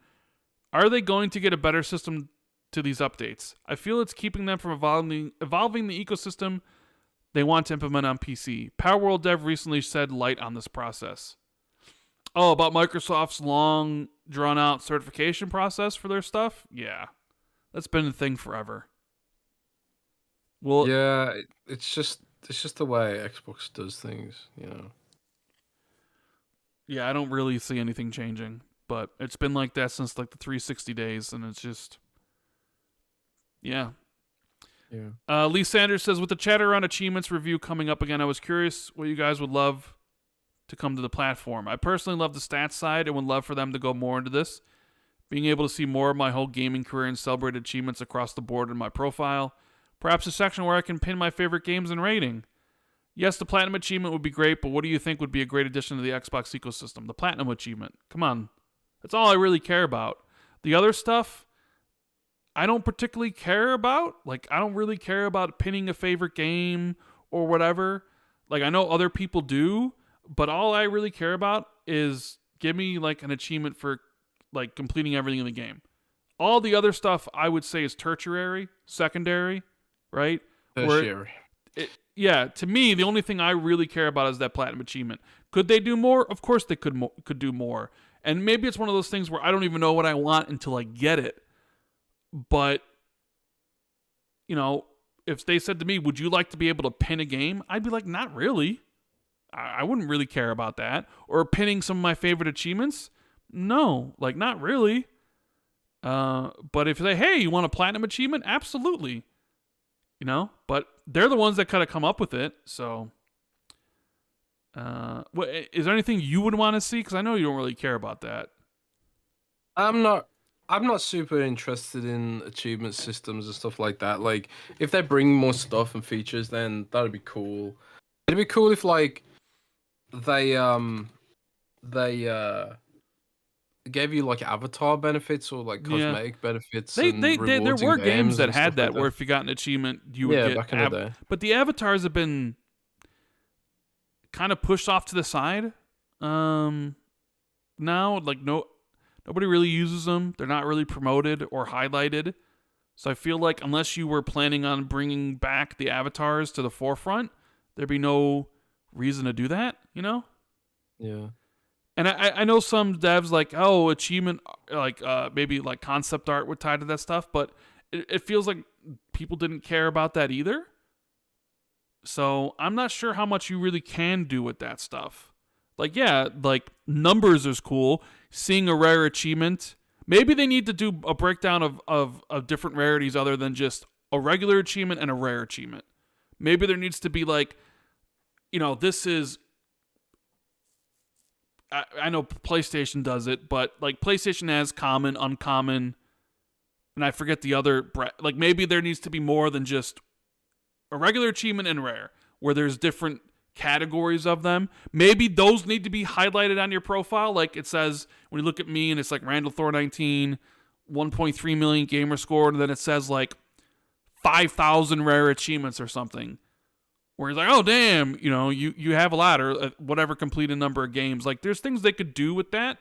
are they going to get a better system to these updates? I feel it's keeping them from evolving the ecosystem they want to implement on PC. Palworld dev recently shed light on this process. Oh, about Microsoft's long, drawn-out certification process for their stuff? Yeah. That's been a thing forever. Well, yeah, it's just the way Xbox does things, you know. Yeah, I don't really see anything changing. But it's been like that since like the 360 days, and it's just, yeah. Lee Sanders says, with the chatter around achievements review coming up again, I was curious what you guys would love to come to the platform. I personally love the stats side and would love for them to go more into this. Being able to see more of my whole gaming career and celebrate achievements across the board in my profile. Perhaps a section where I can pin my favorite games and rating. Yes, the Platinum Achievement would be great, but what do you think would be a great addition to the Xbox ecosystem? The Platinum Achievement. Come on. That's all I really care about. The other stuff, I don't particularly care about. Like, I don't really care about pinning a favorite game or whatever. Like, I know other people do, but all I really care about is give me, like, an achievement for, like, completing everything in the game. All the other stuff I would say is tertiary, secondary, right? Tertiary. Yeah, to me, the only thing I really care about is that Platinum Achievement. Could they do more? Of course they could do more. And maybe it's one of those things where I don't even know what I want until I get it. But, you know, if they said to me, would you like to be able to pin a game? I'd be like, not really. I wouldn't really care about that. Or pinning some of my favorite achievements? No, like, not really. But if they say, hey, you want a Platinum Achievement? Absolutely. You know? But they're the ones that kind of come up with it, so... is there anything you would want to see? Because I know you don't really care about that. I'm not super interested in achievement systems and stuff like that. Like, if they bring more stuff and features, then that'd be cool. It'd be cool if, like, they gave you, like, avatar benefits or, like, cosmetic benefits. There were games that had that, where if you got an achievement, you would get... back in the day. But the avatars have been kind of pushed off to the side. Now, like, nobody really uses them. They're not really promoted or highlighted. So I feel like unless you were planning on bringing back the avatars to the forefront, there'd be no reason to do that, you know? Yeah. And I know some devs like, oh, achievement, like maybe like concept art would tie to that stuff, but it feels like people didn't care about that either. So I'm not sure how much you really can do with that stuff. Like, yeah, like numbers is cool. Seeing a rare achievement. Maybe they need to do a breakdown of different rarities other than just a regular achievement and a rare achievement. Maybe there needs to be like, you know, this is... I know PlayStation does it, but like PlayStation has common, uncommon, and I forget the other. Like maybe there needs to be more than just a regular achievement and rare, where there's different categories of them. Maybe those need to be highlighted on your profile. Like it says when you look at me and it's like Randall Thor 19, 1.3 million gamer score, and then it says like 5,000 rare achievements or something. Where he's like, oh, damn, you know, you have a lot, or whatever completed number of games. Like, there's things they could do with that.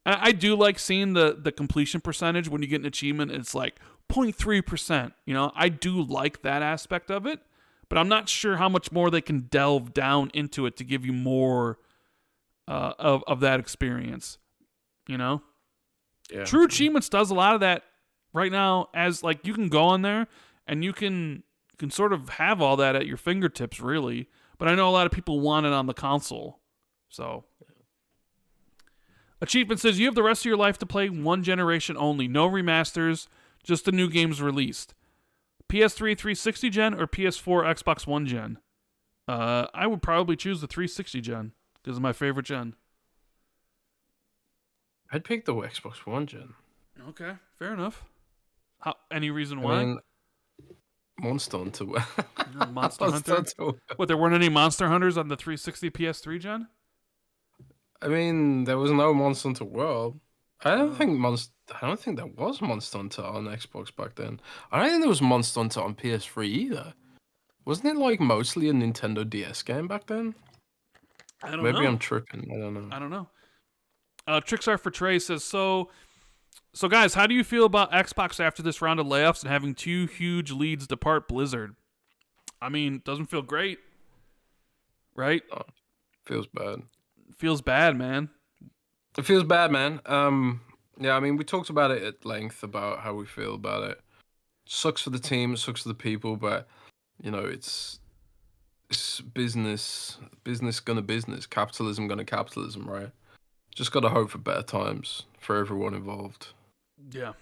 I do like seeing the completion percentage when you get an achievement. It's like 0.3%. You know, I do like that aspect of it. But I'm not sure how much more they can delve down into it to give you more of that experience. You know? Yeah. True Achievements does a lot of that right now, as, like, you can go on there and you can sort of have all that at your fingertips, really. But I know a lot of people want it on the console. So, Achievement says, you have the rest of your life to play one generation only. No remasters, just the new games released. PS3 360 gen or PS4 Xbox One gen? I would probably choose the 360 gen because it's my favorite gen. I'd pick the Xbox One gen. Okay, fair enough. Any reason I why? mean, Monster Hunter. Monster Hunter. What? There weren't any Monster Hunters on the 360 PS3 gen? I mean, there was no Monster Hunter World. I don't think there was Monster Hunter on Xbox back then. I don't think there was Monster Hunter on PS3 either. Wasn't it like mostly a Nintendo DS game back then? I don't Maybe know. I'm tripping. I don't know. I don't know. Trixar for Trey says, so guys, how do you feel about Xbox after this round of layoffs and having two huge leads depart Blizzard? I mean, doesn't feel great, right? Oh, feels bad. Feels bad, man. It feels bad, man. Yeah, I mean, we talked about it at length about how we feel about it. Sucks for the team, sucks for the people, but you know, it's business gonna business, capitalism gonna capitalism, right? Just gotta hope for better times for everyone involved. Yeah.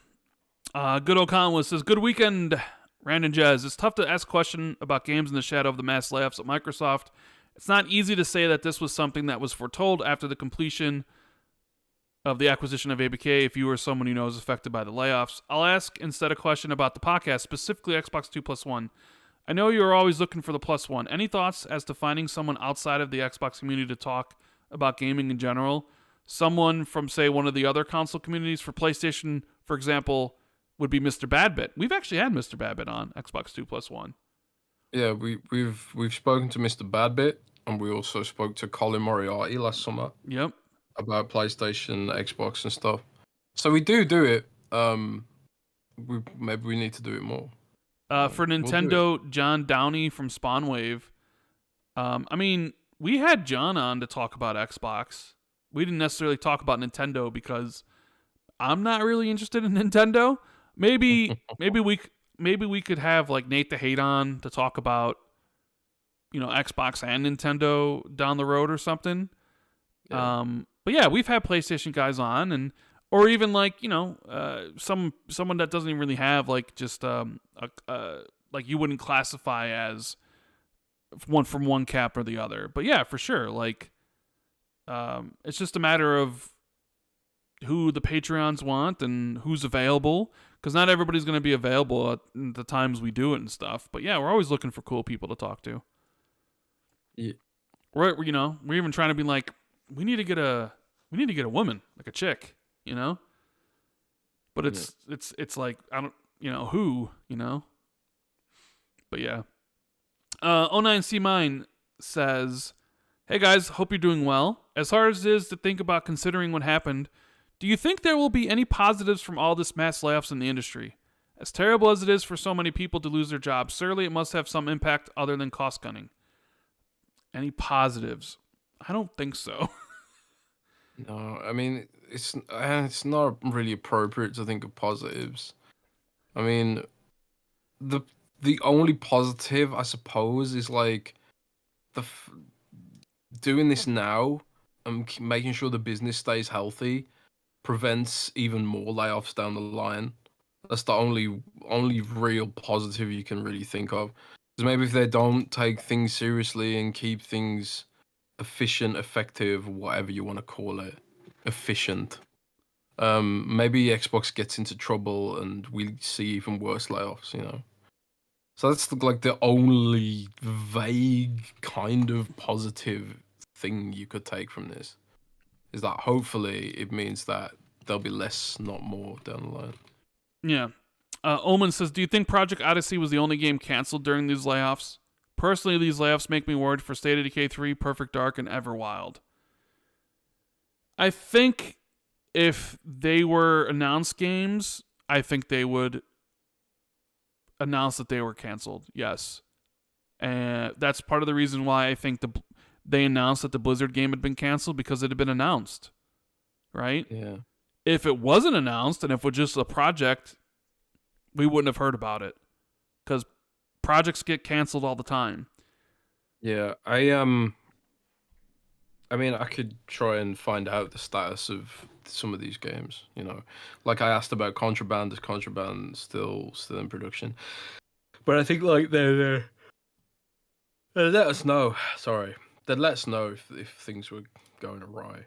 Good old Conway says, good weekend, Rand Jez. It's tough to ask a question about games in the shadow of the mass layoffs at Microsoft. It's not easy to say that this was something that was foretold after the completion of the acquisition of ABK if you or someone you know is affected by the layoffs. I'll ask instead a question about the podcast, specifically Xbox 2 Plus 1. I know you're always looking for the Plus 1. Any thoughts as to finding someone outside of the Xbox community to talk about gaming in general? Someone from, say, one of the other console communities. For PlayStation, for example, would be Mr. Badbit. We've actually had Mr. Badbit on Xbox 2 Plus 1. Yeah, we've spoken to Mr. Badbit, and we also spoke to Colin Moriarty last summer. Yep. About PlayStation, Xbox, and stuff. So we do it. Maybe we need to do it more. For Nintendo, John Downey from Spawnwave. I mean, we had John on to talk about Xbox. We didn't necessarily talk about Nintendo because I'm not really interested in Nintendo. Maybe we could have like Nate the Hate on to talk about, you know, Xbox and Nintendo down the road or something. Yeah. But yeah, we've had PlayStation guys on, and or even like, you know, someone that doesn't even really have like just like you wouldn't classify as one from one camp or the other. But yeah, for sure, like it's just a matter of who the Patreons want and who's available, because not everybody's going to be available at the times we do it and stuff. But yeah, we're always looking for cool people to talk to. Yeah. We're even trying to be like, we need to get a woman, like a chick, you know? But it's like, I don't, you know, who, you know? But yeah. 09C Mine says, hey guys, hope you're doing well. As hard as it is to think about considering what happened, do you think there will be any positives from all this mass layoffs in the industry? As terrible as it is for so many people to lose their jobs, surely it must have some impact other than cost cutting. Any positives? I don't think so. No, I mean, it's not really appropriate to think of positives. I mean, the only positive, I suppose, is like doing this now and making sure the business stays healthy prevents even more layoffs down the line. That's the only real positive you can really think of. Because maybe if they don't take things seriously and keep things efficient, effective, whatever you want to call it, efficient, maybe Xbox gets into trouble and we see even worse layoffs, you know. So that's like the only vague kind of positive thing you could take from this, is that hopefully it means that there'll be less, not more, down the line. Yeah. Omen says, do you think Project Odyssey was the only game canceled during these layoffs? Personally, these layoffs make me worried for State of Decay 3, Perfect Dark, and Everwild. I think if they were announced games, I think they would announce that they were canceled, yes. And that's part of the reason why I think they announced that the Blizzard game had been canceled, because it had been announced, right? Yeah. If it wasn't announced and if it was just a project, we wouldn't have heard about it, because projects get canceled all the time. Yeah, I mean, I could try and find out the status of some of these games, you know. Like I asked about Contraband, is Contraband still in production? But I think like they let us know. Sorry, they'd let us know if things were going awry.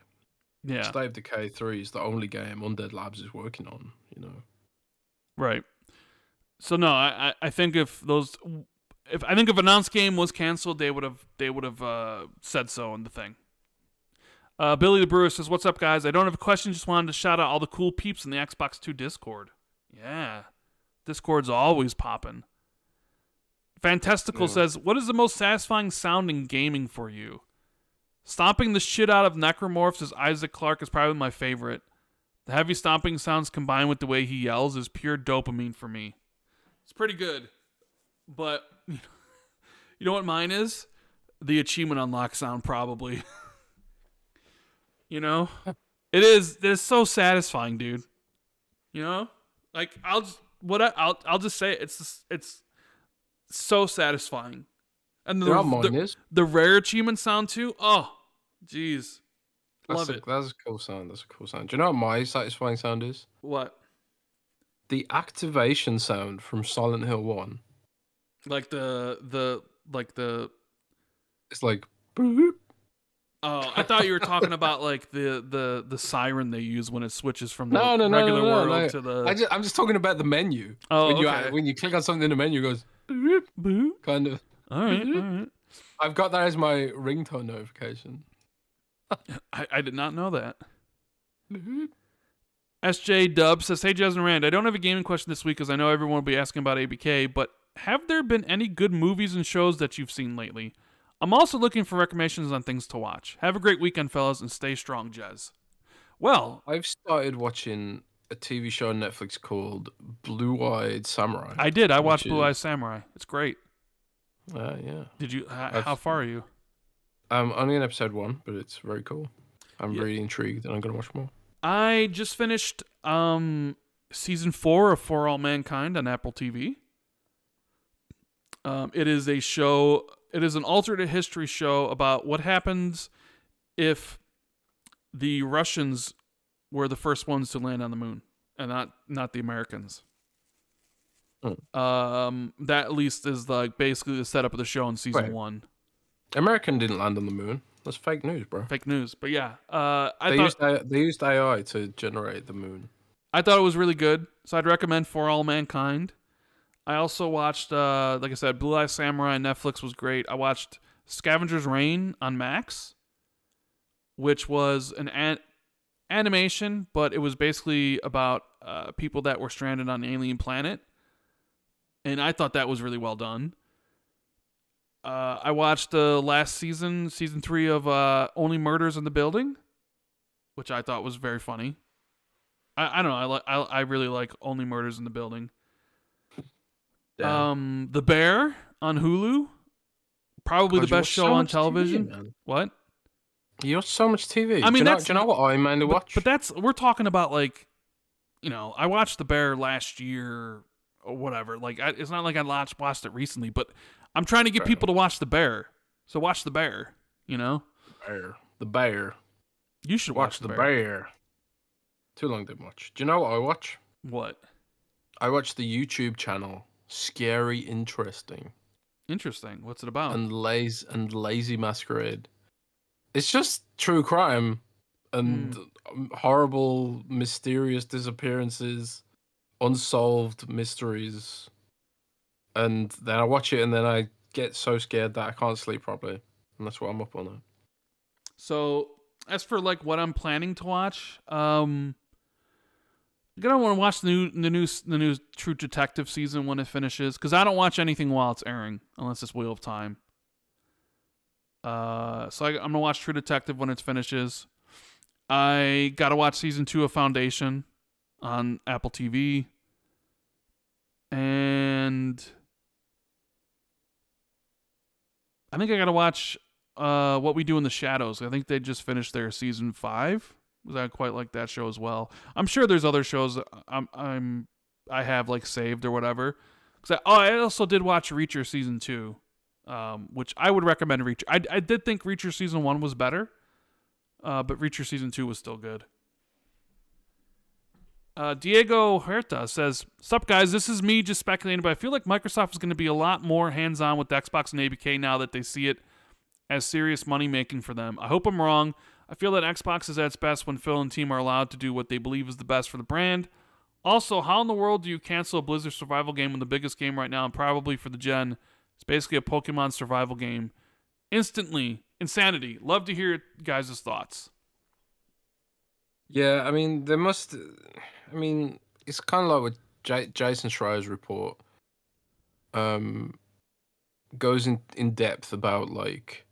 Yeah. State of Decay 3 is the only game Undead Labs is working on. Right. So no, I think if an announced game was canceled, they would have said so in the thing. Billy the Brewer says, "What's up, guys? I don't have a question. Just wanted to shout out all the cool peeps in the Xbox 2 Discord. Yeah, Discord's always popping." Fantastical says, "What is the most satisfying sound in gaming for you? Stomping the shit out of necromorphs as Isaac Clarke is probably my favorite. The heavy stomping sounds combined with the way he yells is pure dopamine for me. It's pretty good, but you know what mine is? The achievement unlock sound, probably." It is so satisfying, dude. Like I'll just say it. It's so satisfying. And the rare achievement sound too. Oh, jeez. Love it. That's a cool sound. Do you know what my satisfying sound is? What? The activation sound from Silent Hill 1. Like the It's like boop. Oh, I thought you were talking about like the siren they use when it switches from the regular world to the. I'm just talking about the menu. Oh, when you click on something in the menu, it goes boop, boop, kind of. All right. I've got that as my ringtone notification. I did not know that. SJ Dub says, "Hey, Jez and Rand, I don't have a gaming question this week because I know everyone will be asking about ABK, but have there been any good movies and shows that you've seen lately? I'm also looking for recommendations on things to watch. Have a great weekend, fellas, and stay strong, Jez." Well, I've started watching a TV show on Netflix called Blue-Eyed Samurai. I did. I watched Blue-Eyed Samurai. It's great. Yeah. Did you? How far are you? I'm only in episode 1, but it's very cool. I'm really intrigued, and I'm gonna watch more. I just finished season 4 of For All Mankind on Apple TV. It is a show. It is an alternate history show about what happens if the Russians were the first ones to land on the moon and not the Americans. That at least is like basically the setup of the show in season 1. American didn't land on the moon. That's fake news, bro. Fake news, but yeah. They used AI to generate the moon. I thought it was really good, so I'd recommend For All Mankind. I also watched, like I said, Blue Eye Samurai on Netflix was great. I watched Scavenger's Reign on Max, which was an animation, but it was basically about people that were stranded on an alien planet. And I thought that was really well done. I watched the last season 3 of Only Murders in the Building, which I thought was very funny. I don't know. I really like Only Murders in the Building. The Bear on Hulu, probably the best show on television. TV, what? You watch so much TV. I mean, do you know what I mainly watch? But we're talking about like, I watched The Bear last year or whatever. Like, it's not like I watched it recently, but I'm trying to get people to watch The Bear. So watch The Bear. The Bear. You should watch The Bear. Too long to watch. Do you know what I watch? What? I watch the YouTube channel Scary Interesting. Interesting. What's it about? And Lazy Masquerade. It's just true crime and horrible, mysterious disappearances, unsolved mysteries. And then I watch it and then I get so scared that I can't sleep properly. And that's what I'm up on now. So, as for like what I'm planning to watch, I'm gonna want to watch the new True Detective season when it finishes, because I don't watch anything while it's airing unless it's Wheel of Time. So I'm gonna watch True Detective when it finishes. I gotta watch season 2 of Foundation on Apple TV, and I think I gotta watch What We Do in the Shadows. I think they just finished their season 5. I quite like that show as well. I'm sure there's other shows I have like saved or whatever. I also did watch Reacher season 2, which I would recommend Reacher. I did think Reacher season 1 was better, but Reacher season 2 was still good. Diego Huerta says, "Sup guys, this is me just speculating, but I feel like Microsoft is going to be a lot more hands-on with the Xbox and ABK now that they see it as serious money making for them. I hope I'm wrong. I feel that Xbox is at its best when Phil and team are allowed to do what they believe is the best for the brand. Also, how in the world do you cancel a Blizzard survival game when the biggest game right now and probably for the gen is basically a Pokemon survival game? Instantly. Insanity. Love to hear guys' thoughts. Yeah, I mean, it's kind of like with Jason Schreier's report. Goes in depth about like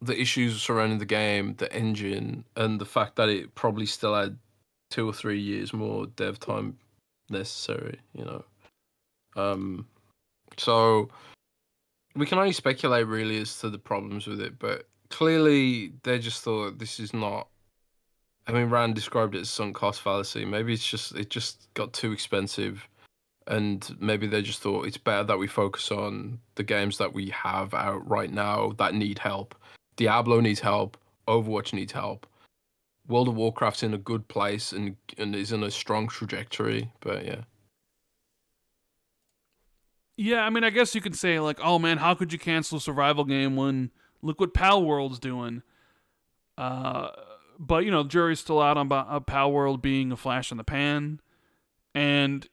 the issues surrounding the game, the engine, and the fact that it probably still had 2 or 3 years more dev time necessary. So we can only speculate really as to the problems with it, but clearly they just thought this is not. I mean, Rand described it as sunk cost fallacy. Maybe it just got too expensive. And maybe they just thought it's better that we focus on the games that we have out right now that need help. Diablo needs help. Overwatch needs help. World of Warcraft's in a good place and is in a strong trajectory. But yeah. Yeah, I mean, I guess you could say, like, oh man, how could you cancel a survival game when look what Palworld's doing? But, the jury's still out on Palworld being a flash in the pan. And,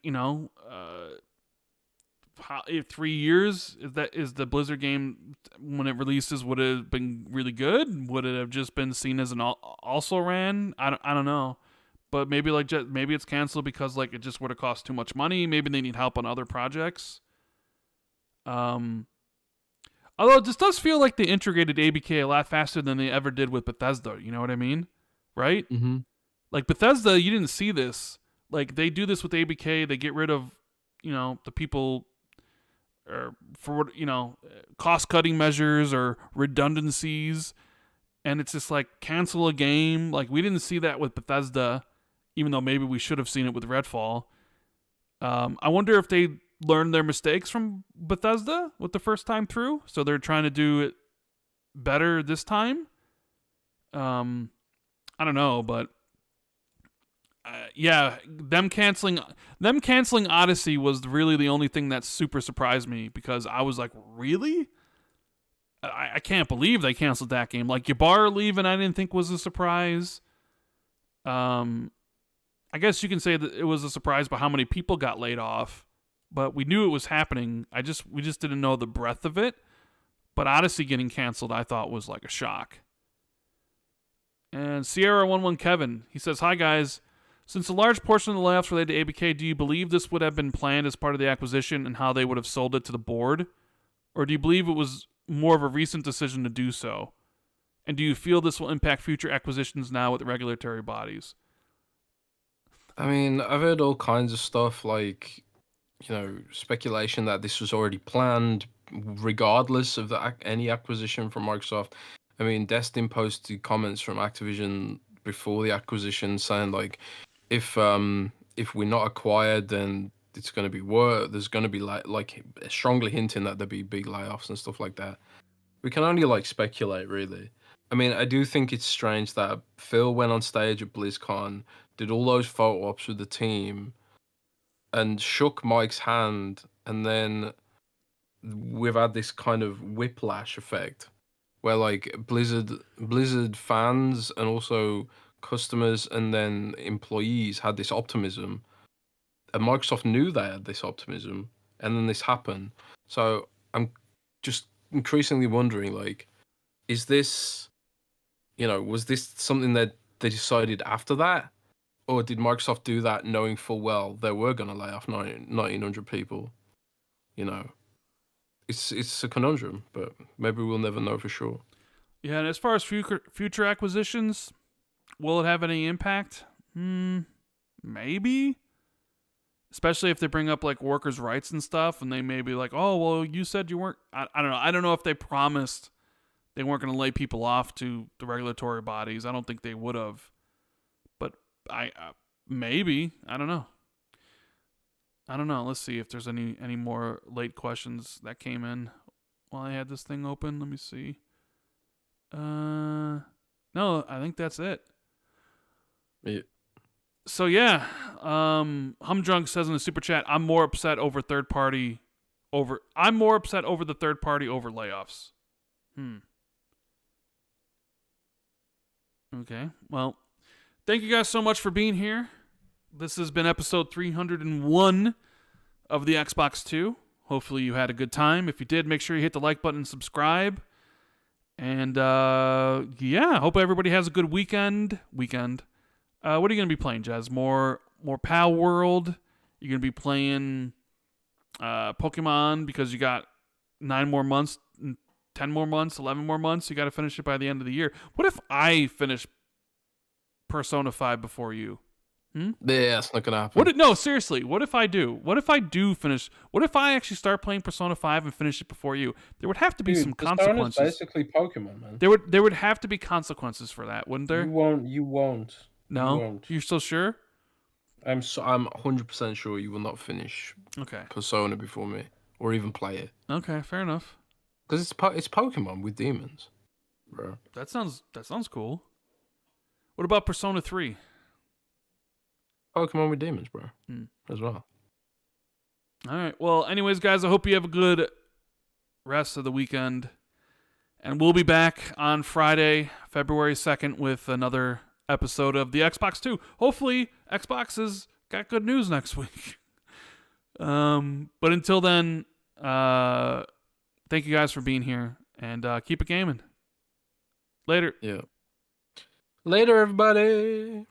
if 3 years is the Blizzard game when it releases, would it have been really good? Would it have just been seen as an also ran? I don't know. But maybe maybe it's canceled because like it just would have cost too much money. Maybe they need help on other projects. Although this does feel like they integrated ABK a lot faster than they ever did with Bethesda. You know what I mean? Right? Mm-hmm. Like Bethesda, you didn't see this. Like they do this with ABK. They get rid of, the people, or for cost cutting measures or redundancies, and it's just like cancel a game. Like we didn't see that with Bethesda, even though maybe we should have seen it with Redfall. I wonder if they learned their mistakes from Bethesda with the first time through, so they're trying to do it better this time. I don't know, but yeah, them canceling Odyssey was really the only thing that super surprised me, because I was like, really? I can't believe they canceled that game. Like Ybarra leaving, I didn't think was a surprise. I guess you can say that it was a surprise by how many people got laid off, but we knew it was happening. We just didn't know the breadth of it. But Odyssey getting canceled, I thought was like a shock. And Sierra11 Kevin, he says, "Hi guys. Since a large portion of the layoffs related to ABK, do you believe this would have been planned as part of the acquisition and how they would have sold it to the board? Or do you believe it was more of a recent decision to do so? And do you feel this will impact future acquisitions now with the regulatory bodies?" I mean, I've heard all kinds of stuff like, speculation that this was already planned regardless of any acquisition from Microsoft. I mean, Destin posted comments from Activision before the acquisition saying like, if we're not acquired, then it's going to be worse. There's going to be like strongly hinting that there'll be big layoffs and stuff like that. We can only like speculate, really. I mean, I do think it's strange that Phil went on stage at BlizzCon, did all those photo ops with the team, and shook Mike's hand, and then we've had this kind of whiplash effect where like Blizzard fans and also customers and then employees had this optimism, and Microsoft knew they had this optimism, and then this happened. So I'm just increasingly wondering, like, is this, was this something that they decided after that, or did Microsoft do that knowing full well they were going to lay off 1,900 people? It's a conundrum, but maybe we'll never know for sure. Yeah, and as far as future acquisitions, will it have any impact? Maybe. Especially if they bring up like workers' rights and stuff, and they may be like, "Oh, well, you said you weren't." I don't know. I don't know if they promised they weren't going to lay people off to the regulatory bodies. I don't think they would have. But maybe. I don't know. Let's see if there's any more late questions that came in while I had this thing open. Let me see. No, I think that's it. Yeah. So yeah, Humdrunk says in the super chat, I'm more upset over the third party over layoffs. Okay. Well, thank you guys so much for being here. This has been episode 301 of the Xbox 2. Hopefully you had a good time. If you did, make sure you hit the like button and subscribe. And yeah, hope everybody has a good weekend. What are you going to be playing, Jez? More Palworld? You're going to be playing Pokemon because you got 9 more months, 10 more months, 11 more months. You got to finish it by the end of the year. What if I finish Persona 5 before you? Yeah, that's not gonna happen. No, seriously. What if I do? What if I do finish? What if I actually start playing Persona 5 and finish it before you? There would have to be some consequences. Persona's basically Pokemon, man. There would have to be consequences for that, wouldn't there? You won't. No, You won't. You're so sure? I'm 100% sure you will not finish Okay. Persona before me, or even play it. Okay, fair enough. Because it's Pokemon with demons, bro. That sounds cool. What about Persona 3? Pokemon with demons, bro. As well. All right. Well, anyways, guys, I hope you have a good rest of the weekend. And we'll be back on Friday, February 2nd, with another episode of the Xbox 2. Hopefully, Xbox has got good news next week. But until then, thank you guys for being here, and keep it gaming. Later. Yeah. Later, everybody.